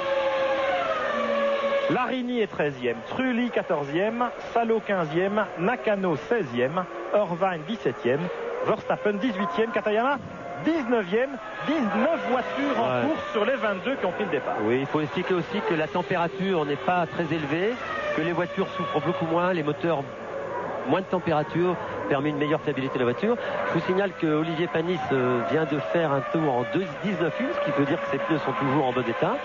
G: Larini est 13e, Trulli 14e, Salo 15e, Nakano 16e, Irvine 17e, Verstappen 18e, Katayama 19e, 19 voitures en course sur les 22 qui ont pris le départ.
I: Oui, il faut expliquer aussi que la température n'est pas très élevée, que les voitures souffrent beaucoup moins, les moteurs moins de température permet une meilleure fiabilité de la voiture. Je vous signale que Olivier Panis vient de faire un tour en 19 ce qui veut dire que ses pneus sont toujours en bon état.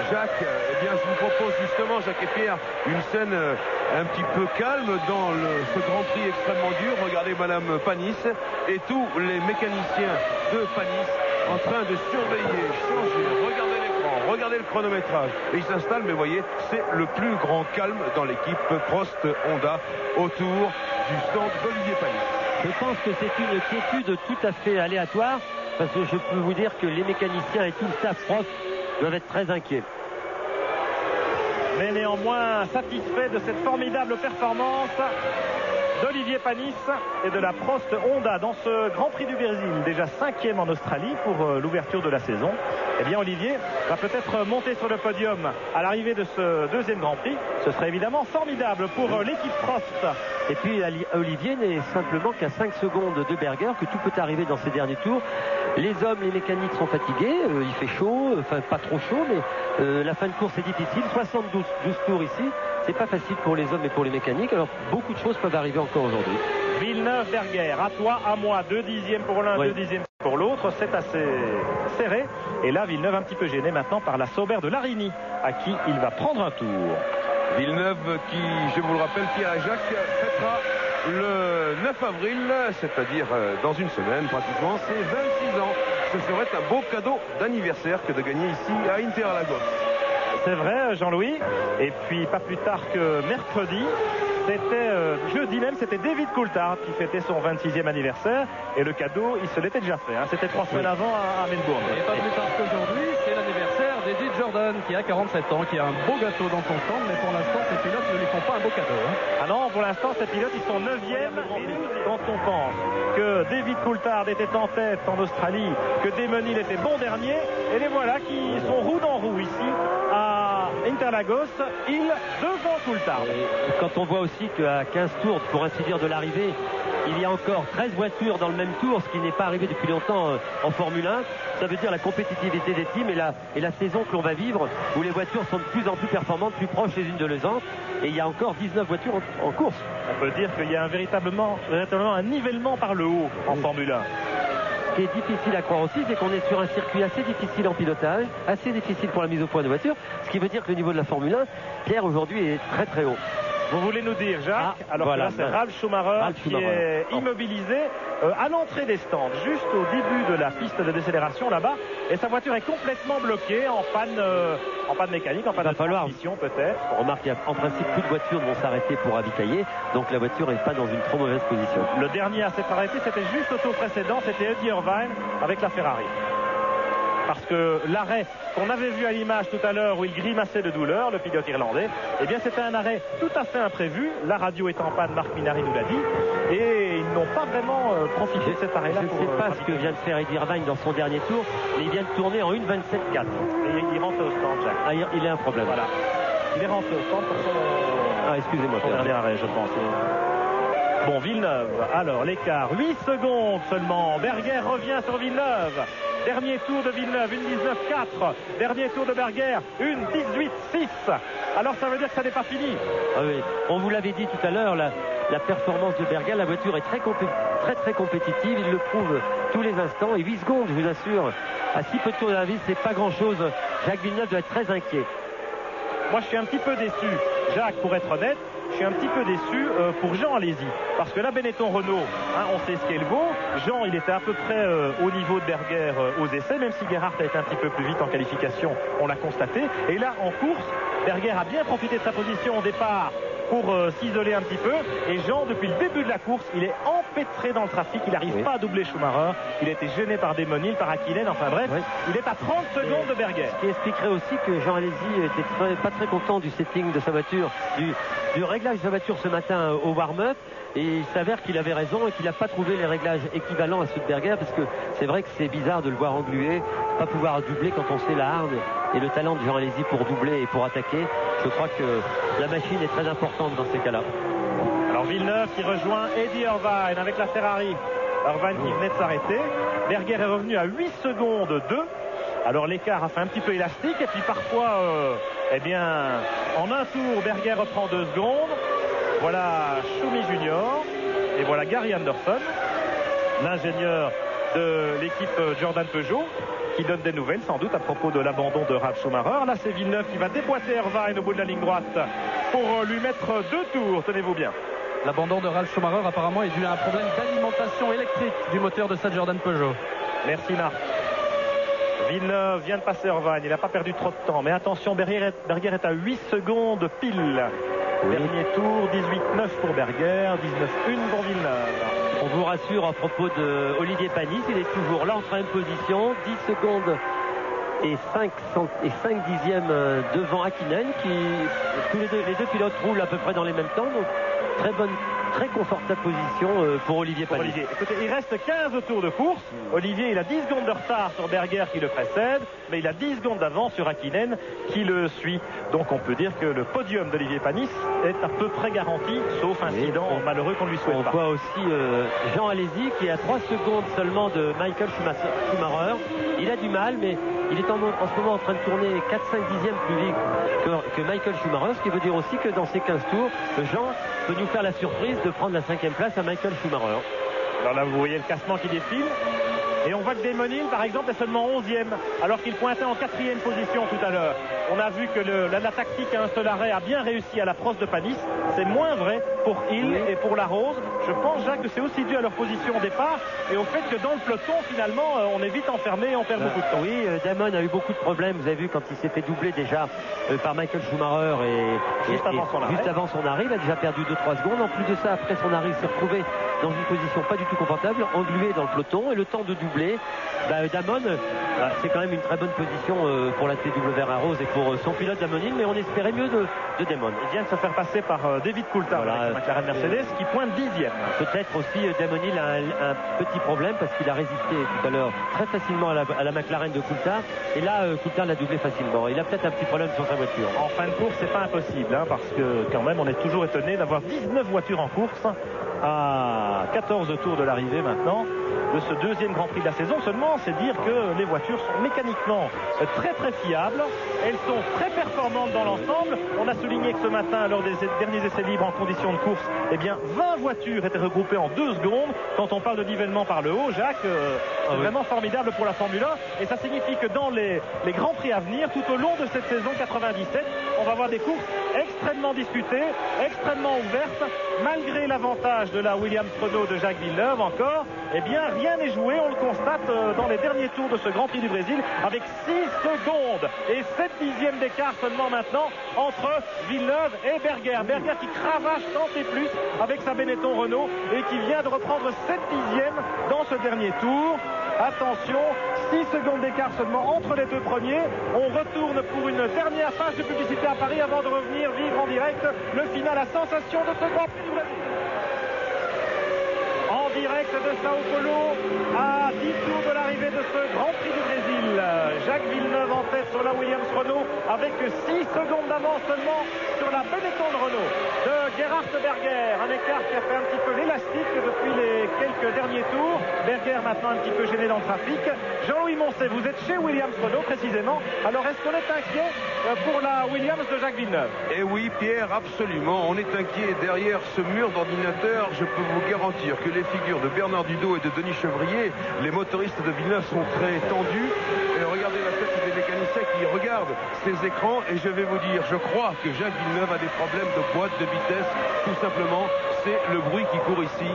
A: Jacques, eh bien, je vous propose justement, Jacques et Pierre, une scène un petit peu calme dans ce Grand Prix extrêmement dur. Regardez Madame Panis et tous les mécaniciens de Panis en train de surveiller, changer, regarder l'écran, regarder le chronométrage. Et ils s'installent, mais voyez, c'est le plus grand calme dans l'équipe Prost Honda autour du stand d'Olivier Panis.
I: Je pense que c'est une quiétude tout à fait aléatoire, parce que je peux vous dire que les mécaniciens et tout le staff Prost doivent être très inquiets.
G: Mais néanmoins satisfait de cette formidable performance d'Olivier Panis et de la Prost Honda dans ce Grand Prix du Brésil, déjà 5e en Australie pour l'ouverture de la saison. Eh bien Olivier va peut-être monter sur le podium à l'arrivée de ce deuxième Grand Prix. Ce serait évidemment formidable pour l'équipe Prost.
I: Et puis Olivier n'est simplement qu'à 5 secondes de Berger, que tout peut arriver dans ces derniers tours. Les hommes, les mécaniques sont fatigués, il fait chaud, enfin pas trop chaud, mais la fin de course est difficile. 72 tours ici, c'est pas facile pour les hommes et pour les mécaniques. Alors beaucoup de choses peuvent arriver encore aujourd'hui.
G: Villeneuve, Berger, à toi, à moi, 2 dixièmes pour l'un, 2 dixièmes pour l'autre, c'est assez serré. Et là, Villeneuve un petit peu gêné maintenant par la Sauber de Larini, à qui il va prendre un tour.
A: Villeneuve qui, je vous le rappelle, Pierre et Jacques, fêtera le 9 avril, c'est-à-dire dans une semaine pratiquement, c'est 26 ans. Ce serait un beau cadeau d'anniversaire que de gagner ici à Interlagos.
G: C'est vrai, Jean-Louis. Et puis pas plus tard que mercredi, c'était jeudi même, c'était David Coulthard qui fêtait son 26e anniversaire. Et le cadeau, il se l'était déjà fait. C'était 3 semaines avant à Melbourne.
D: Et pas plus tard qu'aujourd'hui, c'est l'anniversaire d'Eddie Jordan qui a 47 ans, qui a un beau gâteau dans son stand. Mais pour l'instant, ses pilotes ne lui font pas un beau cadeau.
G: Ah non, pour l'instant, ces pilotes, ils sont 9e. Et quand on pense que David Coulthard était en tête en Australie, que Damon Hill était bon dernier, et les voilà qui sont roue dans roue ici à Interlagos, Hill devant Coulthard.
I: Quand on voit aussi qu'à 15 tours, pour ainsi dire, de l'arrivée, il y a encore 13 voitures dans le même tour, ce qui n'est pas arrivé depuis longtemps en Formule 1. Ça veut dire la compétitivité des teams et la saison que l'on va vivre, où les voitures sont de plus en plus performantes, plus proches les unes de les autres. Et il y a encore 19 voitures en course.
G: On peut dire qu'il y a véritablement un nivellement par le haut en Formule 1.
I: Ce qui est difficile à croire aussi, c'est qu'on est sur un circuit assez difficile en pilotage, assez difficile pour la mise au point de voiture, ce qui veut dire que le niveau de la Formule 1, Pierre, aujourd'hui, est très très haut.
G: Vous voulez nous dire, Jacques, alors
I: voilà,
G: que là, c'est Ralf Schumacher qui est immobilisé à l'entrée des stands, juste au début de la piste de décélération là-bas, et sa voiture est complètement bloquée, en panne mécanique, en panne de transmission peut-être.
I: On remarque qu'en principe, plus de voitures vont s'arrêter pour ravitailler, donc la voiture n'est pas dans une trop mauvaise position.
G: Le dernier à s'être arrêté, c'était juste au tour précédent, c'était Eddie Irvine avec la Ferrari. Parce que l'arrêt qu'on avait vu à l'image tout à l'heure où il grimaçait de douleur, le pilote irlandais, eh bien c'était un arrêt tout à fait imprévu. La radio est en panne, Marc Minardi nous l'a dit, et ils n'ont pas vraiment profité de cet arrêt-là.
I: Je ne sais pas ce que vient de faire Eddie Irvine dans son dernier tour, mais il vient de tourner en 1.27.4.
G: Et il rentre au stand, Jacques.
I: Ah, il a un problème.
G: Voilà. Il est rentré au stand pour son,
I: excusez-moi,
G: son dernier arrêt, je pense. Bon, Villeneuve, alors l'écart, 8 secondes seulement. Berger revient sur Villeneuve. Dernier tour de Villeneuve, 1.19.4. Dernier tour de Berger, 1.18.6. Alors ça veut dire que ça n'est pas fini.
I: Ah oui. On vous l'avait dit tout à l'heure, la performance de Berger, la voiture est très compétitive. Il le prouve tous les instants. Et 8 secondes, je vous assure, à si peu de tours de la vie, c'est pas grand-chose. Jacques Villeneuve doit être très inquiet.
G: Moi, je suis un petit peu déçu, Jacques, pour être honnête. Je suis un petit peu déçu pour Jean Alesi. Parce que la Benetton Renault, on sait ce qu'elle vaut. Jean, il était à peu près au niveau de Berger aux essais, même si Gerhardt a été un petit peu plus vite en qualification, on l'a constaté. Et là, en course, Berger a bien profité de sa position au départ pour s'isoler un petit peu. Et Jean, depuis le début de la course, il est empêtré dans le trafic. Il n'arrive pas à doubler Schumacher. Il a été gêné par Demonil, par Hakkinen. Enfin bref, il est à 30 secondes de Berger.
I: Ce qui expliquerait aussi que Jean Alesi était pas très content du setting de sa voiture, du réglage de sa voiture ce matin au warm-up. Et il s'avère qu'il avait raison et qu'il n'a pas trouvé les réglages équivalents à ceux de Berger, parce que c'est vrai que c'est bizarre de le voir engluer, pas pouvoir doubler quand on sait la hargne et le talent de Jean Alesi pour doubler et pour attaquer. Je crois que la machine est très importante dans ces cas-là.
G: Alors Villeneuve qui rejoint Eddie Irvine avec la Ferrari. Irvine qui venait de s'arrêter. Berger est revenu à 8 secondes 2. Alors l'écart a fait un petit peu élastique et puis parfois, en un tour, Berger reprend 2 secondes. Voilà Schumi Junior et voilà Gary Anderson, l'ingénieur de l'équipe Jordan Peugeot, qui donne des nouvelles sans doute à propos de l'abandon de Ralf Schumacher. Là, c'est Villeneuve qui va déboîter Irvine au bout de la ligne droite pour lui mettre 2 tours, tenez-vous bien.
D: L'abandon de Ralf Schumacher apparemment est dû à un problème d'alimentation électrique du moteur de cette Jordan Peugeot.
G: Merci Marc. Villeneuve vient de passer Irvine, il n'a pas perdu trop de temps, mais attention, Berger est à 8 secondes pile. Dernier tour, 18-9 pour Berger, 19-1 pour Villeneuve.
I: On vous rassure à propos de Olivier Panis, il est toujours là en 3e position, 10 secondes et 5 dixièmes devant Hakkinen, qui les deux pilotes roulent à peu près dans les mêmes temps, donc très confortable position pour Olivier Panis.
G: Écoutez, il reste 15 tours de course. Olivier, il a 10 secondes de retard sur Berger qui le précède, mais il a 10 secondes d'avance sur Hakkinen qui le suit. Donc on peut dire que le podium d'Olivier Panis est à peu près garanti, sauf incident malheureux qu'on lui souhaite pas.
I: On voit aussi Jean Alesi qui est à 3 secondes seulement de Michael Schumacher. Il a du mal, mais il est en ce moment en train de tourner 4-5 dixièmes plus vite que Michael Schumacher, ce qui veut dire aussi que dans ces 15 tours, Jean peut nous faire la surprise de prendre la 5e place à Michael Schumacher.
G: Alors là, vous voyez le classement qui défile. Et on voit que Demonil, par exemple, est seulement 11e, alors qu'il pointait en 4e position tout à l'heure. On a vu que la tactique à un seul arrêt a bien réussi à l'approche de Panis. C'est moins vrai pour Hill et pour Larose. Je pense, Jacques, que c'est aussi dû à leur position au départ et au fait que dans le peloton, finalement, on est vite enfermé et on perd beaucoup de temps.
I: Oui, Damon a eu beaucoup de problèmes. Vous avez vu quand il s'est fait doubler déjà par Michael Schumacher
G: juste avant son arrêt.
I: Il a déjà perdu 2-3 secondes. En plus de ça, après son arrêt, il s'est retrouvé dans une position pas du tout confortable, englué dans le peloton, et le temps de doubler, Damon, c'est quand même une très bonne position pour la TWR Rose et pour son pilote Damonil, mais on espérait mieux de Damon.
G: Il vient de se faire passer par David Coulthard avec McLaren Mercedes qui pointe 10e.
I: Peut-être aussi Damonil a un petit problème parce qu'il a résisté tout à l'heure très facilement à la McLaren de Coulthard, et là Coulthard l'a doublé facilement. Il a peut-être un petit problème sur sa voiture.
G: En fin de course, c'est pas impossible, parce que quand même on est toujours étonné d'avoir 19 voitures en course à 14 tours de l'arrivée maintenant de ce 2e Grand Prix de la saison. Seulement, c'est dire que les voitures sont mécaniquement très très fiables. Elles sont très performantes dans l'ensemble. On a souligné que ce matin, lors des derniers essais libres en conditions de course, 20 voitures étaient regroupées en 2 secondes. Quand on parle de nivellement par le haut, Jacques, c'est vraiment formidable pour la Formule 1. Et ça signifie que dans les Grands Prix à venir, tout au long de cette saison 97, on va avoir des courses extrêmement disputées, extrêmement ouvertes, malgré l'avantage de la Williams-Renault de Jacques Villeneuve encore. Rien n'est joué, on le constate dans les derniers tours de ce Grand Prix du Brésil, avec 6 secondes et 7 dixièmes d'écart seulement maintenant entre Villeneuve et Berger. Berger qui cravache tant et plus avec sa Benetton Renault et qui vient de reprendre 7 dixièmes dans ce dernier tour. Attention, 6 secondes d'écart seulement entre les 2 premiers. On retourne pour une dernière phase de publicité à Paris avant de revenir vivre en direct le final à sensation de ce Grand Prix du Brésil. En direct de Sao Paulo, à 10 tours de l'arrivée de ce Grand Prix du Brésil. Jacques Villeneuve en tête sur la Williams-Renault avec 6 secondes d'avance seulement sur la Benetton Renault de Gerhard Berger. Un écart qui a fait un petit peu l'élastique élastique depuis les quelques derniers tours. Berger maintenant un petit peu gêné dans le trafic. Jean-Louis Moncey, vous êtes chez Williams Renault précisément. Alors est-ce qu'on est inquiet pour la Williams de Jacques Villeneuve?
A: Eh oui, Pierre, absolument. On est inquiet derrière ce mur d'ordinateur. Je peux vous garantir que les figures de Bernard Dudot et de Denis Chevrier, les motoristes de Villeneuve, sont très tendus. Et regardez la tête des mécaniciens qui regardent ces écrans. Et je vais vous dire, je crois que Jacques Villeneuve a des problèmes de boîte de vitesse. Tout simplement, c'est le bruit qui court ici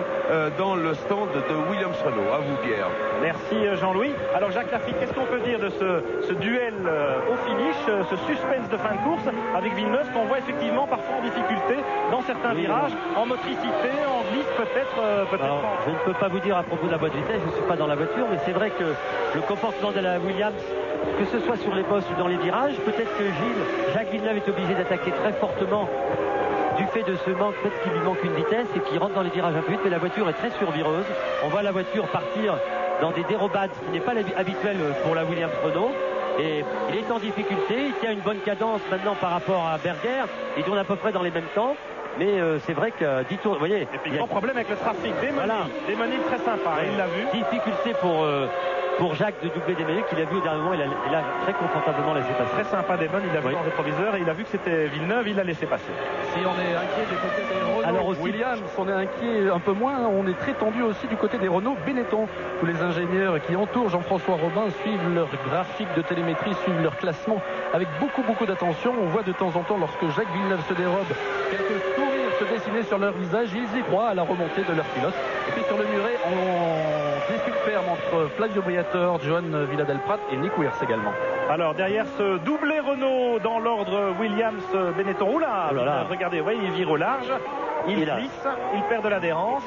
A: dans le stand de Williams Renault. À vous, Pierre.
G: Merci Jean-Louis. Alors Jacques Lafitte, qu'est-ce qu'on peut dire de ce duel au finish, ce suspense de fin de course avec Villeneuve qu'on voit effectivement parfois en difficulté dans certains virages, en motricité, en glisse peut-être.
I: Je ne peux pas vous dire à propos de la boîte de vitesse, je ne suis pas dans la voiture, mais c'est vrai que le comportement de la Williams, que ce soit sur les bosses ou dans les virages, peut-être que Jacques Villeneuve est obligé d'attaquer très fortement du fait de ce manque, peut-être qu'il lui manque une vitesse et qu'il rentre dans les virages un peu vite, mais la voiture est très survireuse. On voit la voiture partir dans des dérobades, ce qui n'est pas habituel pour la Williams Renault. Et il est en difficulté, il tient une bonne cadence maintenant par rapport à Berger, il tourne à peu près dans les mêmes temps. Mais c'est vrai que 10 tours, vous voyez.
G: Et puis grand problème avec le trafic. Desmonies, très sympa, il l'a vu.
I: Difficulté pour Jacques de doubler Desmonies, qu'il a vu au dernier moment, il a très confortablement laissé passer.
G: Très sympa Desmonies, il l'a vu dans le rétroviseur et il a vu que c'était Villeneuve, il l'a laissé passer.
D: Si on est inquiet du côté des Renault
I: alors aussi,
D: Williams, on est inquiet un peu moins, on est très tendu aussi du côté des Renault Benetton. Tous les ingénieurs qui entourent Jean-François Robin suivent leur graphique de télémétrie, suivent leur classement avec beaucoup d'attention. On voit de temps en temps, lorsque Jacques Villeneuve se dérobe, quelques sourires se dessiner sur leur visage. Ils y croient à la remontée de leur pilote. Et puis sur le muret, on dispute ferme entre Flavio Briatore, Joan Villadelprat et Nick Weirs également.
G: Alors derrière ce doublé Renault dans l'ordre Williams Benetton, regardez, ouais, il vire au large, il glisse, il perd de l'adhérence.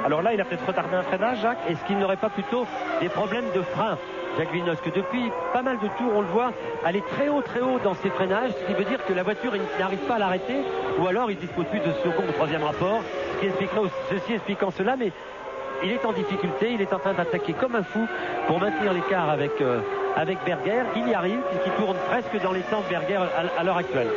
G: Alors là, il a peut-être retardé un freinage, Jacques.
I: Est-ce qu'il n'aurait pas plutôt des problèmes de frein, Jacques Villeneuve, que depuis pas mal de tours, on le voit aller très haut dans ses freinages, ce qui veut dire que la voiture n'arrive pas à l'arrêter, ou alors il dispose plus de second ou troisième rapport, ceci expliquant cela, mais il est en difficulté, il est en train d'attaquer comme un fou pour maintenir l'écart avec Berger. Il y arrive puisqu'il tourne presque dans les temps de Berger à l'heure actuelle.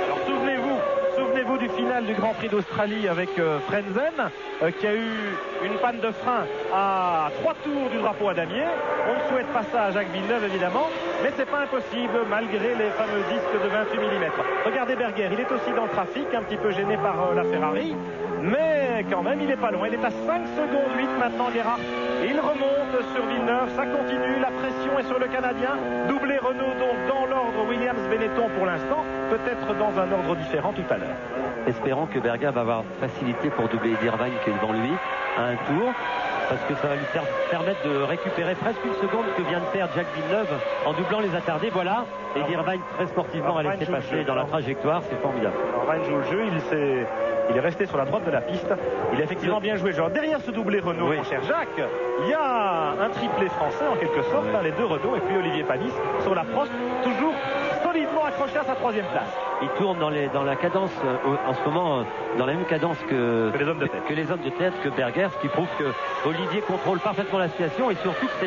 G: Alors souvenez-vous du final du Grand Prix d'Australie avec Frenzen qui a eu une panne de frein à 3 tours du drapeau à damier. On ne souhaite pas ça à Jacques Villeneuve évidemment, mais c'est pas impossible malgré les fameux disques de 28 mm. Regardez Berger, il est aussi dans le trafic, un petit peu gêné par la Ferrari, mais quand même il est pas loin. Il est à 5 secondes 8 maintenant, Gerhardt. Il remonte sur Villeneuve, ça continue, la pression est sur le Canadien. Doublé Renault donc dans l'ordre Williams Benetton pour l'instant, peut-être dans un ordre différent tout à l'heure.
I: Espérons que Berger va avoir facilité pour doubler Irvine qui est devant lui à un tour, parce que ça va lui permettre de récupérer presque une seconde que vient de perdre Jacques Villeneuve en doublant les attardés. Voilà, et Irvine très sportivement a laissé passer dans la trajectoire, c'est formidable.
G: Irvine joue le jeu, il est resté sur la droite de la piste. Il a effectivement bien joué. Genre derrière ce doublé Renault, mon cher Jacques, il y a un triplé français en quelque sorte, les deux Renault et puis Olivier Panis sur la Prost, toujours solidement accroché à sa 3e place.
I: Il tourne dans la cadence en ce moment, dans la même cadence que les hommes de tête, que Berger, ce qui prouve que Olivier contrôle parfaitement la situation et surtout que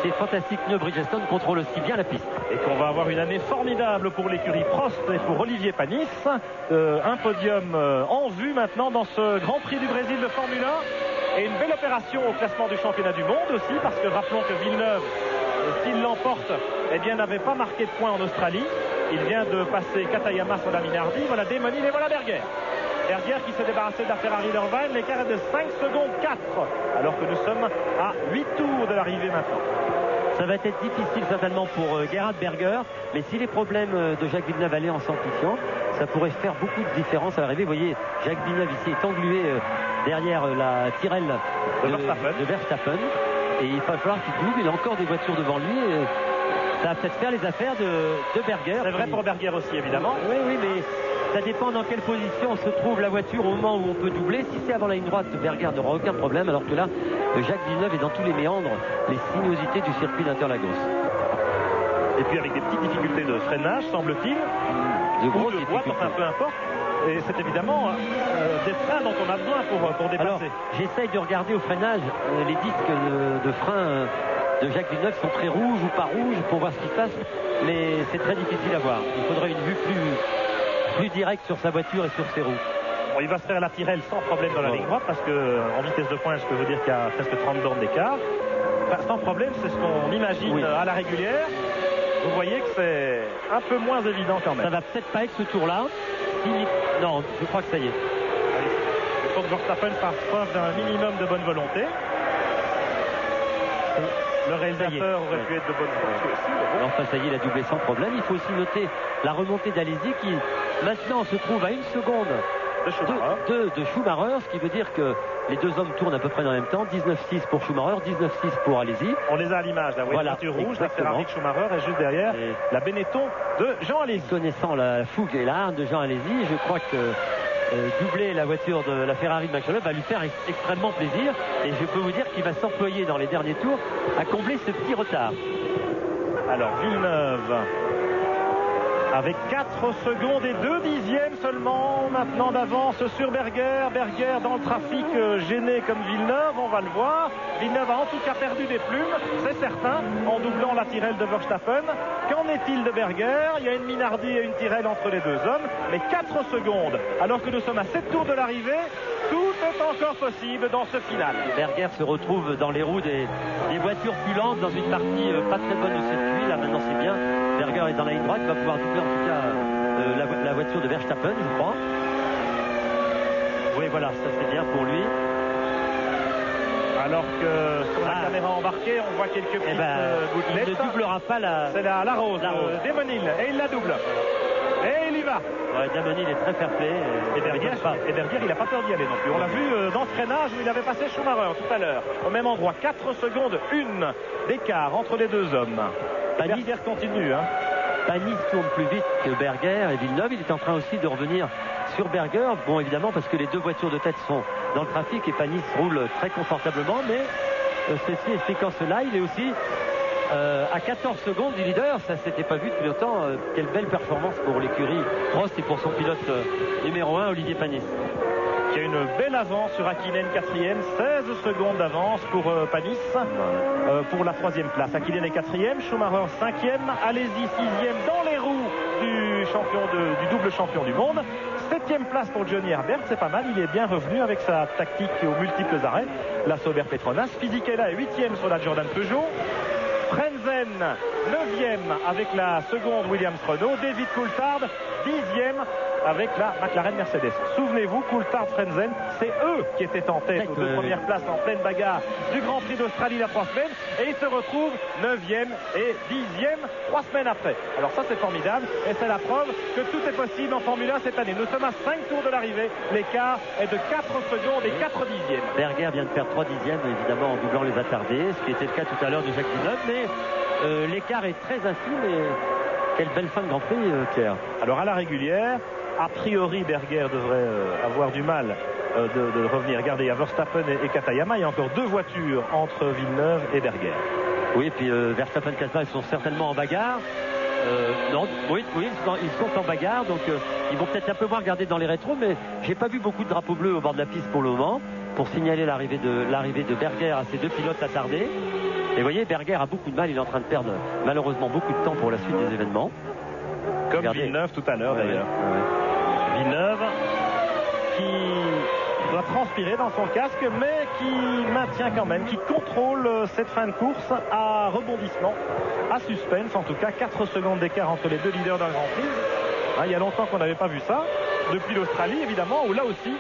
I: ces fantastiques pneus Bridgestone contrôlent aussi bien la piste.
G: Et qu'on va avoir une année formidable pour l'écurie Prost et pour Olivier Panis. Un podium en vue maintenant dans ce Grand Prix du Brésil de Formule 1. Et une belle opération au classement du championnat du monde aussi, parce que rappelons que Villeneuve, s'il l'emporte, n'avait pas marqué de points en Australie. Il vient de passer Katayama sur la Minardi. Voilà Desmonies et voilà Berger. Berger qui s'est débarrassé de la Ferrari d'Irvine. L'écart est de 5 secondes 4, alors que nous sommes à 8 tours de l'arrivée maintenant.
I: Ça va être difficile certainement pour Gerhard Berger, mais si les problèmes de Jacques Villeneuve allaient en s'amplifiant, ça pourrait faire beaucoup de différence à l'arrivée. Vous voyez, Jacques Villeneuve ici est englué derrière la Tyrrell de Verstappen, et il va falloir qu'il double. Il a encore des voitures devant lui. Ça va peut-être faire les affaires de Berger.
G: C'est vrai pour Berger aussi, évidemment.
I: Oui, mais ça dépend dans quelle position se trouve la voiture au moment où on peut doubler. Si c'est avant la ligne droite, Berger n'aura aucun problème, alors que là, Jacques Villeneuve est dans tous les méandres, les sinuosités du circuit d'Interlagos.
G: Et puis avec des petites difficultés de freinage, semble-t-il.
I: De grosses
G: boîte, enfin peu importe. Et c'est évidemment des freins dont on a besoin pour dépasser.
I: Alors, j'essaye de regarder au freinage les disques de frein de Jacques Villeneuve sont très rouges ou pas rouges pour voir ce qui se passe, mais c'est très difficile à voir. Il faudrait une vue plus directe sur sa voiture et sur ses roues.
G: Bon, il va se faire la Tyrrell sans problème dans la ligne droite parce qu'en vitesse de pointe, je peux vous dire qu'il y a presque 30 bornes d'écart. Enfin, sans problème, c'est ce qu'on imagine à la régulière. Vous voyez que c'est un peu moins évident quand même.
I: Ça va peut-être pas être ce tour-là. Non, je crois que ça y est.
G: Il faut que Verstappen fasse preuve d'un minimum de bonne volonté. Le réalisateur aurait pu être de bonne volonté aussi.
I: Enfin, ça y est, il a doublé sans problème. Il faut aussi noter la remontée d'Alesi qui maintenant se trouve à 1 seconde de Schumacher, ce qui veut dire que les deux hommes tournent à peu près dans le même temps. 19,6 pour Schumacher, 19,6 pour Alesi.
G: On les a à l'image, la voiture rouge, la Ferrari de Schumacher et juste derrière la Benetton de Jean Alesi.
I: Connaissant la fougue et l'art de Jean Alesi, je crois que doubler la voiture de la Ferrari de Max Verstappen va lui faire extrêmement plaisir, et je peux vous dire qu'il va s'employer dans les derniers tours à combler ce petit retard.
G: Alors Villeneuve avec 4 secondes et 2 dixièmes seulement maintenant d'avance sur Berger. Berger dans le trafic gêné comme Villeneuve, on va le voir. Villeneuve a en tout cas perdu des plumes, c'est certain, en doublant la Tyrrell de Verstappen. Qu'en est-il de Berger? Il y a une Minardi et une Tyrrell entre les deux hommes, mais 4 secondes, alors que nous sommes à 7 tours de l'arrivée. Tout est encore possible dans ce final.
I: Berger se retrouve dans les roues des voitures plus lentes dans une partie pas très bonne de circuit. Là maintenant c'est bien. Berger est dans la ligne droite, il va pouvoir doubler en tout cas la voiture de Verstappen, je crois. Oui, voilà, ça c'est bien pour lui.
G: Alors que sur la caméra embarquée, on voit quelques petites gouttelettes.
I: Il ne doublera pas
G: c'est la rose, Damon Hill, et il la double. Et il y va.
I: Ouais, Damon Hill est très fair play.
G: Et Berger, il n'a pas peur d'y aller non plus. On l'a vu dans ce freinage où il avait passé Schumacher tout à l'heure. Au même endroit, 4 secondes, 1 d'écart entre les deux hommes. Berger continue.
I: Panis tourne plus vite que Berger et Villeneuve. Il est en train aussi de revenir sur Berger. Bon, évidemment, parce que les deux voitures de tête sont dans le trafic et Panis roule très confortablement. Mais ceci expliquant cela, il est aussi à 14 secondes du leader. Ça s'était pas vu depuis longtemps. Quelle belle performance pour l'écurie Prost et pour son pilote numéro 1, Olivier Panis.
G: Qui a une belle avance sur Hakkinen 4e, 16 secondes d'avance pour Panis pour la 3e place. Hakkinen est 4e, Schumacher 5e, Alesi 6e dans les roues du double champion du monde. 7e place pour Johnny Herbert, c'est pas mal, il est bien revenu avec sa tactique aux multiples arrêts. La Sauber Petronas, Fisichella est 8e sur la Jordan Peugeot. Frenzen 9e avec la seconde Williams Renault. David Coulthard 10e avec la McLaren Mercedes. Souvenez-vous, Coulthard, Frenzen, c'est eux qui étaient en tête aux deux premières places en pleine bagarre du Grand Prix d'Australie il y a 3 semaines, et ils se retrouvent 9e et 10e 3 semaines après. Alors ça c'est formidable, et c'est la preuve que tout est possible en Formule 1 cette année. Nous sommes à 5 tours de l'arrivée, l'écart est de 4 secondes et 4 dixièmes.
I: Berger vient de perdre 3 dixièmes évidemment en doublant les attardés, ce qui était le cas tout à l'heure de Jacques Villeneuve, mais l'écart est très infime, et quelle belle fin de Grand Prix, Pierre.
G: Alors à la régulière, a priori, Berger devrait avoir du mal de revenir. Regardez, il y a Verstappen et Katayama. Il y a encore 2 voitures entre Villeneuve et Berger.
I: Oui, et puis Verstappen et Katayama, ils sont certainement en bagarre. Non, oui, ils sont en bagarre. Donc, ils vont peut-être un peu moins regarder dans les rétros. Mais j'ai pas vu beaucoup de drapeaux bleus au bord de la piste pour le moment, pour signaler l'arrivée de Berger à ces 2 pilotes attardés. Et vous voyez, Berger a beaucoup de mal. Il est en train de perdre malheureusement beaucoup de temps pour la suite des événements.
G: Comme regardez. Villeneuve tout à l'heure d'ailleurs. Villeneuve qui doit transpirer dans son casque, mais qui maintient quand même, qui contrôle cette fin de course à rebondissement, à suspense en tout cas. 4 secondes d'écart entre les 2 leaders d'un Grand Prix. Il y a longtemps qu'on n'avait pas vu ça, depuis l'Australie évidemment, où là aussi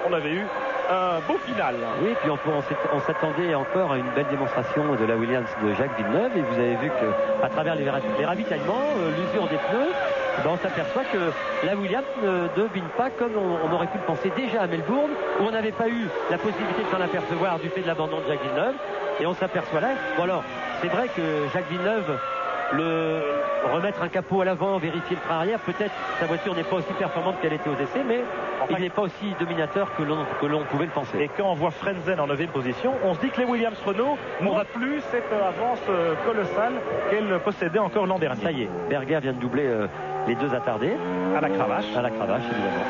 G: on avait eu un beau final.
I: Oui, puis on s'attendait encore à une belle démonstration de la Williams de Jacques Villeneuve, et vous avez vu qu'à travers les ravitaillements, l'usure des pneus, on s'aperçoit que la Williams ne domine pas comme on aurait pu le penser déjà à Melbourne, où on n'avait pas eu la possibilité de s'en apercevoir du fait de l'abandon de Jacques Villeneuve, et on s'aperçoit là. Bon alors, c'est vrai que Jacques Villeneuve, remettre un capot à l'avant, vérifier le frein arrière, peut-être sa voiture n'est pas aussi performante qu'elle était aux essais, mais il n'est pas aussi dominateur que l'on pouvait le penser.
G: Et quand on voit Frenzen en 9e position, on se dit que les Williams Renault n'ont plus cette avance colossale qu'elle possédait encore l'an dernier.
I: Ça y est, Berger vient de doubler les 2 attardés.
G: À la cravache.
I: À la cravache, évidemment.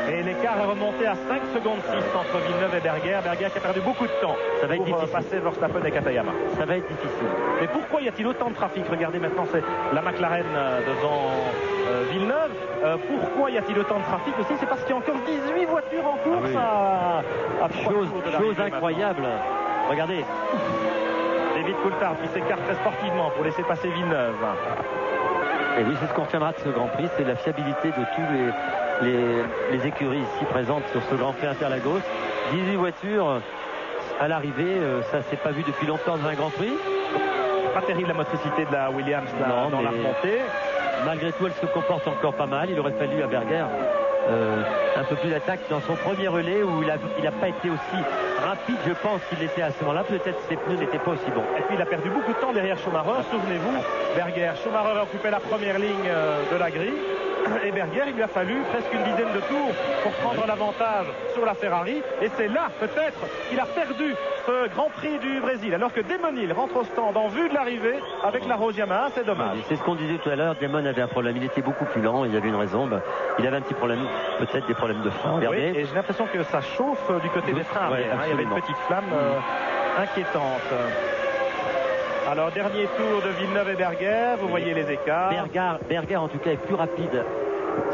G: Et l'écart est remonté à 5 secondes 6 entre Villeneuve et Berger. Berger qui a perdu beaucoup de temps pour passer Verstappen et Katayama.
I: Ça va être difficile.
G: Mais pourquoi y a-t-il autant de trafic? Regardez maintenant, c'est la McLaren devant Villeneuve. Pourquoi y a-t-il autant de trafic aussi? C'est parce qu'il y a encore 18 voitures en course à
I: chose incroyable. Regardez.
G: David Coulthard qui s'écarte très sportivement pour laisser passer Villeneuve.
I: Et oui, c'est ce qu'on retiendra de ce Grand Prix, c'est la fiabilité de tous les écuries ici présentes sur ce Grand Prix Interlagos. 18 voitures à l'arrivée, ça s'est pas vu depuis longtemps dans un Grand Prix.
G: Pas terrible la motricité de la Williams dans la remontée.
I: Malgré tout, elle se comporte encore pas mal. Il aurait fallu à Berger un peu plus d'attaque dans son premier relais où il n'a pas été aussi rapide, je pense, qu'il l'était à ce moment-là. Peut-être ses pneus n'étaient pas aussi bons.
G: Et puis il a perdu beaucoup de temps derrière Schumacher, souvenez-vous. Berger, Schumacher occupait la première ligne de la grille. Et Berger, il lui a fallu presque une dizaine de tours pour prendre l'avantage sur la Ferrari. Et c'est là, peut-être, qu'il a perdu ce Grand Prix du Brésil. Alors que Damon Hill rentre au stand en vue de l'arrivée avec la Rose Yamaha. C'est dommage.
I: C'est ce qu'on disait tout à l'heure. Damon avait un problème. Il était beaucoup plus lent. Il y avait une raison. Il avait un petit problème, peut-être des problèmes de frein.
G: Oui, et j'ai l'impression que ça chauffe du côté des freins.
I: Ouais,
G: il y avait une petite flamme inquiétante. Alors, dernier tour de Villeneuve et Berger, vous voyez les écarts.
I: Berger, en tout cas, est plus rapide.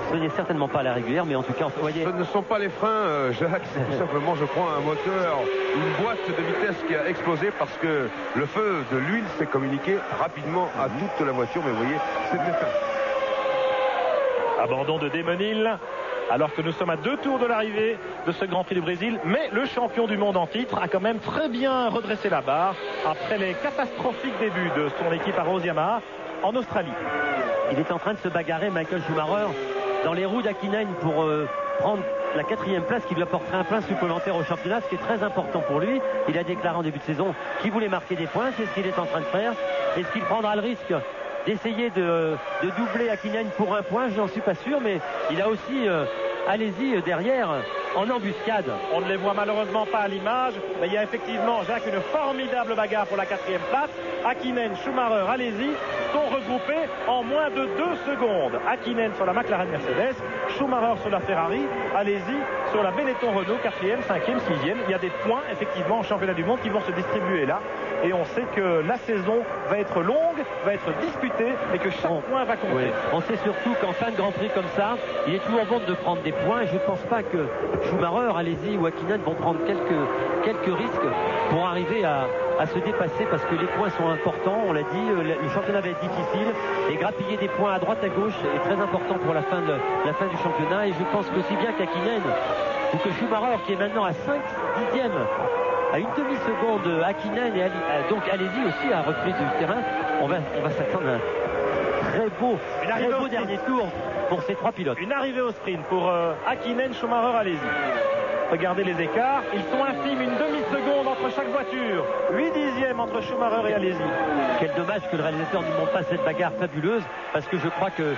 I: Ce n'est certainement pas la régulière, mais en tout cas, vous voyez.
A: Ce ne sont pas les freins, Jacques, c'est tout simplement, je crois, un moteur, une boîte de vitesse qui a explosé parce que le feu de l'huile s'est communiqué rapidement à toute la voiture, mais vous voyez, c'était fait.
G: Abandon de Damon Hill. Alors que nous sommes à 2 tours de l'arrivée de ce Grand Prix du Brésil. Mais le champion du monde en titre a quand même très bien redressé la barre après les catastrophiques débuts de son équipe à Rose Yamaha en Australie.
I: Il est en train de se bagarrer, Michael Schumacher, dans les roues d'Hakkinen pour prendre la 4e place qui lui apporterait un point supplémentaire au championnat, ce qui est très important pour lui. Il a déclaré en début de saison qu'il voulait marquer des points. C'est ce qu'il est en train de faire. Est-ce qu'il prendra le risque d'essayer de doubler Hakkinen pour un point? Je n'en suis pas sûr, mais il a aussi allez-y derrière en embuscade.
G: On ne les voit malheureusement pas à l'image, mais il y a effectivement, Jacques, une formidable bagarre pour la 4e place. Hakkinen, Schumacher, allez-y sont regroupés en moins de 2 secondes. Hakkinen sur la McLaren Mercedes, Schumacher sur la Ferrari, allez-y sur la Benetton Renault, 4e, 5e, 6e. Il y a des points effectivement au championnat du monde qui vont se distribuer là. Et on sait que la saison va être longue, va être disputée et que chaque point va compter.
I: Oui. On sait surtout qu'en fin de Grand Prix comme ça, il est toujours bon de prendre des points. Et je ne pense pas que Schumacher, allez-y ou Hakkinen vont prendre quelques risques pour arriver à se dépasser parce que les points sont importants. On l'a dit, le championnat va être difficile et grappiller des points à droite à gauche est très important pour la fin du championnat. Et je pense qu'aussi bien qu'Hakkinen ou que Schumacher, qui est maintenant à 5/10 à une demi-seconde, Hakkinen et donc allez-y aussi à reprise du terrain, on va s'attendre à un très beau dernier tour pour ces 3 pilotes.
G: Une arrivée au sprint pour Hakkinen, Schumacher, allez-y. Regardez les écarts, ils sont infimes, une demi-seconde entre chaque voiture, 8/10 entre Schumacher et allez-y.
I: Quel dommage que le réalisateur ne montre pas cette bagarre fabuleuse, parce que je crois que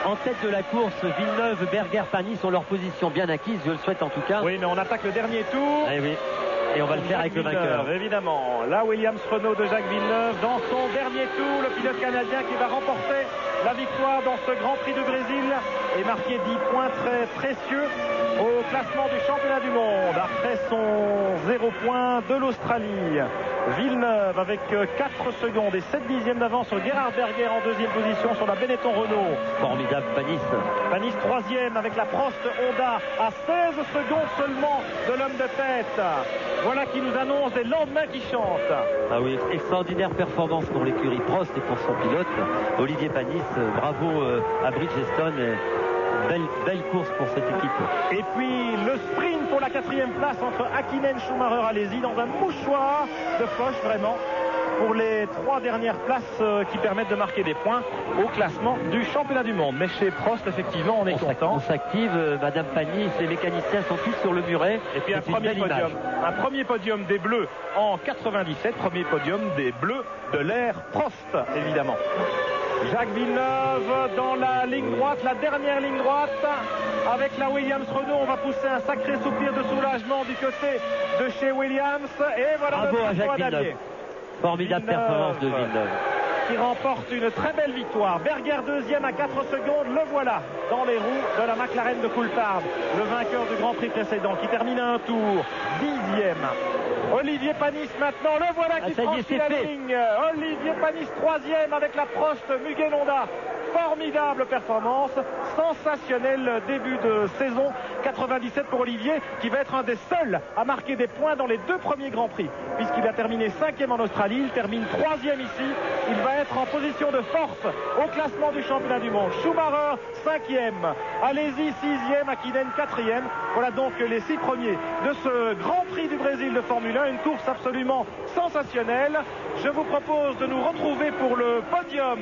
I: en tête de la course, Villeneuve, Berger, Panis ont leur position bien acquise, je le souhaite en tout cas.
G: Oui, mais on attaque le dernier tour.
I: Eh oui. Et on va le faire avec le vainqueur.
G: Évidemment, la Williams Renault de Jacques Villeneuve dans son dernier tour, le pilote canadien qui va remporter la victoire dans ce Grand Prix du Brésil et marquer 10 points très précieux au classement du championnat du monde après son 0 point de l'Australie. Villeneuve avec 4 secondes et 7/10 d'avance sur Gerhard Berger en 2e position sur la Benetton Renault.
I: Formidable Panis.
G: Panis 3e avec la Prost Honda à 16 secondes seulement de l'homme de tête. Voilà qui nous annonce des lendemains qui chantent.
I: Ah oui, extraordinaire performance pour l'écurie Prost et pour son pilote Olivier Panis. Bravo à Bridgestone. Belle course pour cette équipe.
G: Et puis le sprint pour la 4e place entre Hakkinen, Schumacher, allez-y dans un mouchoir de poche vraiment pour les 3 dernières places qui permettent de marquer des points au classement du championnat du monde. Mais chez Prost, effectivement, on est content.
I: On s'active, Madame Panis, les mécaniciens sont tous sur le muret.
G: Et puis un premier podium des Bleus en 97, premier podium des Bleus de l'ère Prost, évidemment. Jacques Villeneuve dans la ligne droite, la dernière ligne droite. Avec la Williams Renault, on va pousser un sacré soupir de soulagement du côté de chez Williams. Et voilà.
I: Bravo à Jacques Villeneuve. Formidable performance de Villeneuve.
G: Qui remporte une très belle victoire. Berger 2e à 4 secondes, le voilà dans les roues de la McLaren de Coulthard. Le vainqueur du Grand Prix précédent qui termine à un tour, 10e. Olivier Panis maintenant, le voilà qui franchit la ligne. Olivier Panis 3e avec la Prost Mugen Honda. formidable performance, sensationnel début de saison 97 pour Olivier, qui va être un des seuls à marquer des points dans les 2 premiers Grands Prix, puisqu'il a terminé 5e en Australie, il termine 3e ici. Il va être en position de force au classement du championnat du monde. Schumacher 5e, Alesi 6e, Hakkinen 4e. Voilà donc les 6 premiers de ce Grand Prix du Brésil de Formule 1, une course absolument sensationnelle. Je vous propose de nous retrouver pour le podium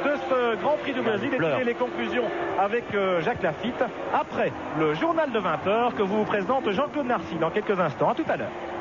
G: de ce Grand Prix du Brésil et tirer les conclusions avec Jacques Lafitte après le journal de 20h que vous présente Jean-Claude Narcy dans quelques instants. À tout à l'heure.